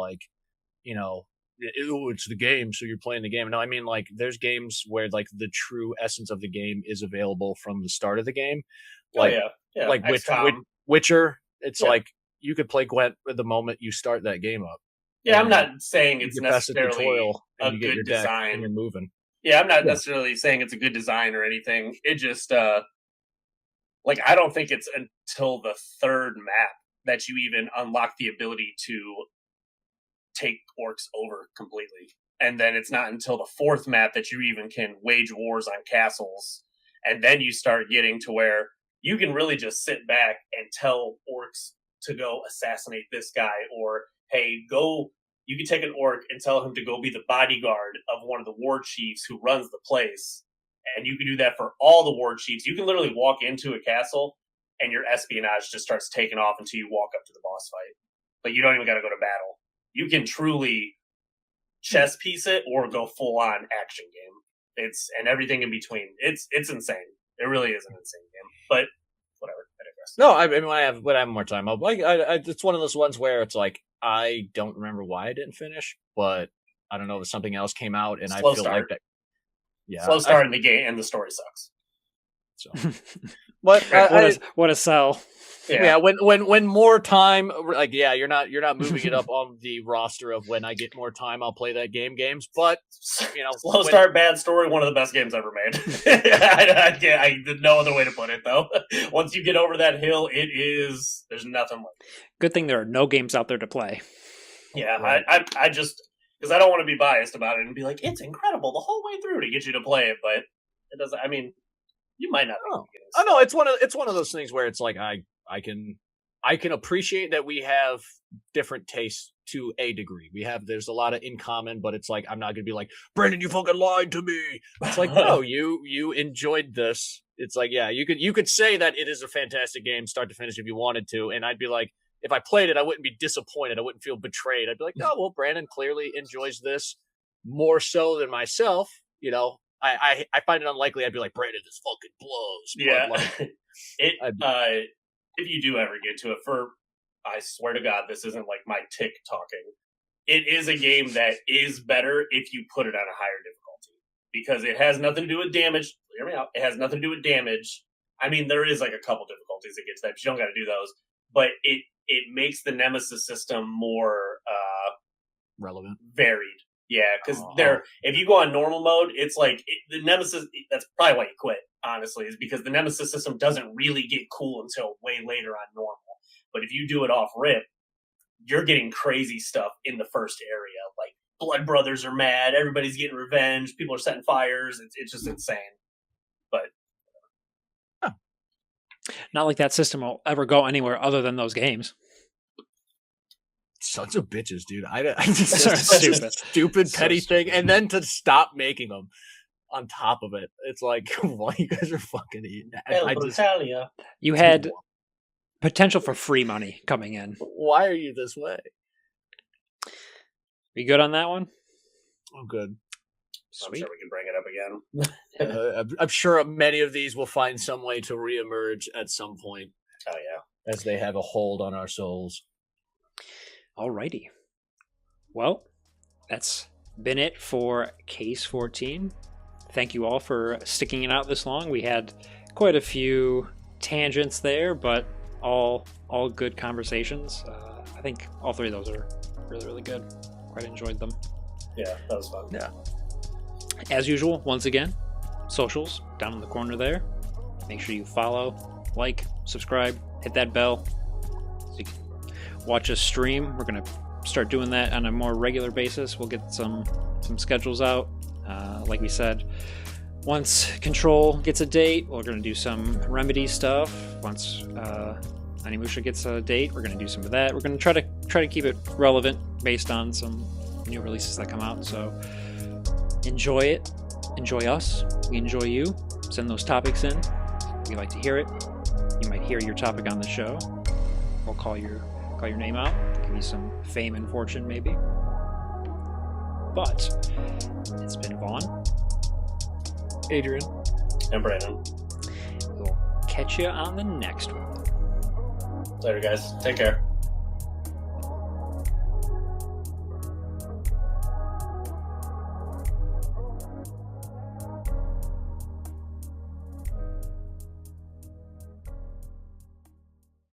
Speaker 2: it's the game, so you're playing the game. No, I mean there's games where the true essence of the game is available from the start of the game. Witcher. It's you could play Gwent the moment you start that game up.
Speaker 3: Yeah, I'm not saying it's necessarily a good design.
Speaker 2: And you're moving.
Speaker 3: Yeah, I'm not necessarily saying it's a good design or anything. It just, I don't think it's until the third map that you even unlock the ability to take orcs over completely. And then it's not until the fourth map that you even can wage wars on castles. And then you start getting to where you can really just sit back and tell orcs to go assassinate this guy, or hey, you can take an orc and tell him to go be the bodyguard of one of the war chiefs who runs the place, and you can do that for all the war chiefs. You can literally walk into a castle and your espionage just starts taking off until you walk up to the boss fight. But you don't even got to go to battle. You can truly chess piece it or go full on action game. And everything in between. It's insane. It really is an insane game. But digress.
Speaker 2: No, I mean, when I have more time, it's one of those ones where it's like, I don't remember why I didn't finish, but I don't know if something else came out and
Speaker 3: Slow
Speaker 2: I feel
Speaker 3: start.
Speaker 2: like that. Yeah.
Speaker 3: Slow start in the game and the story sucks.
Speaker 2: So, but
Speaker 1: what a sell.
Speaker 2: Yeah, when more time, like, yeah, you're not moving it up on the roster of when I get more time, I'll play that games. But you know,
Speaker 3: slow start, bad story, one of the best games ever made. I no other way to put it though. Once you get over that hill, there's nothing like it.
Speaker 1: Good thing there are no games out there to play.
Speaker 3: Yeah, right. I just because I don't want to be biased about it and be like it's incredible the whole way through to get you to play it, but it doesn't. I mean, you might not.
Speaker 2: I know it's one of those things where it's like I can appreciate that we have different tastes to a degree. There's a lot of in common, but it's like I'm not gonna be like, Brandon, you fucking lied to me. It's like, no, you enjoyed this. It's like, yeah, you could say that it is a fantastic game, start to finish, if you wanted to, and I'd be like, if I played it, I wouldn't be disappointed. I wouldn't feel betrayed. I'd be like, no, well, Brandon clearly enjoys this more so than myself. You know, I find it unlikely I'd be like, Brandon, this fucking blows.
Speaker 3: Yeah,
Speaker 2: but
Speaker 3: like, if you do ever get to it, I swear to God, this isn't like my tick talking. It is a game that is better if you put it on a higher difficulty because it has nothing to do with damage. Hear me out. It has nothing to do with damage. I mean, there is like a couple difficulties that gets that, but you don't got to do those. But it makes the Nemesis system more
Speaker 2: relevant,
Speaker 3: varied. Yeah, because if you go on normal mode, it's like the Nemesis. That's probably why you quit. Honestly, is because the Nemesis system doesn't really get cool until way later on normal. But if you do it off rip, you're getting crazy stuff in the first area. Like blood brothers are mad, everybody's getting revenge, people are setting fires. It's just insane. But
Speaker 1: not like that system will ever go anywhere other than those games.
Speaker 2: Sons of bitches, dude. I just stupid petty thing, and then to stop making them. On top of it, it's like, well, you guys are fucking eating.
Speaker 1: You had potential for free money coming in.
Speaker 2: Why are you this way?
Speaker 1: You good on that one?
Speaker 2: I'm good.
Speaker 1: Sweet.
Speaker 3: I'm sure we can bring it up again.
Speaker 2: I'm sure many of these will find some way to reemerge at some point.
Speaker 3: Oh yeah,
Speaker 2: as they have a hold on our souls.
Speaker 1: Alrighty. Well, that's been it for Case 14. Thank you all for sticking it out this long. We had quite a few tangents there, but all good conversations. I think all three of those are really, really good. Quite enjoyed them.
Speaker 3: Yeah, that was fun.
Speaker 1: Yeah. As usual, once again, socials down in the corner there. Make sure you follow, like, subscribe, hit that bell so you can watch us stream. We're going to start doing that on a more regular basis. We'll get some schedules out. Like we said, once Control gets a date, we're going to do some Remedy stuff. Once Animusha gets a date, we're going to do some of that. We're going to try to keep it relevant based on some new releases that come out. So enjoy it. Enjoy us. We enjoy you. Send those topics in. We like to hear it. You might hear your topic on the show. We'll call your name out. Give you some fame and fortune, maybe. But it's been Vaughn,
Speaker 2: Adrian,
Speaker 3: and Brandon.
Speaker 1: We'll catch you on the next one.
Speaker 3: Later, guys. Take care.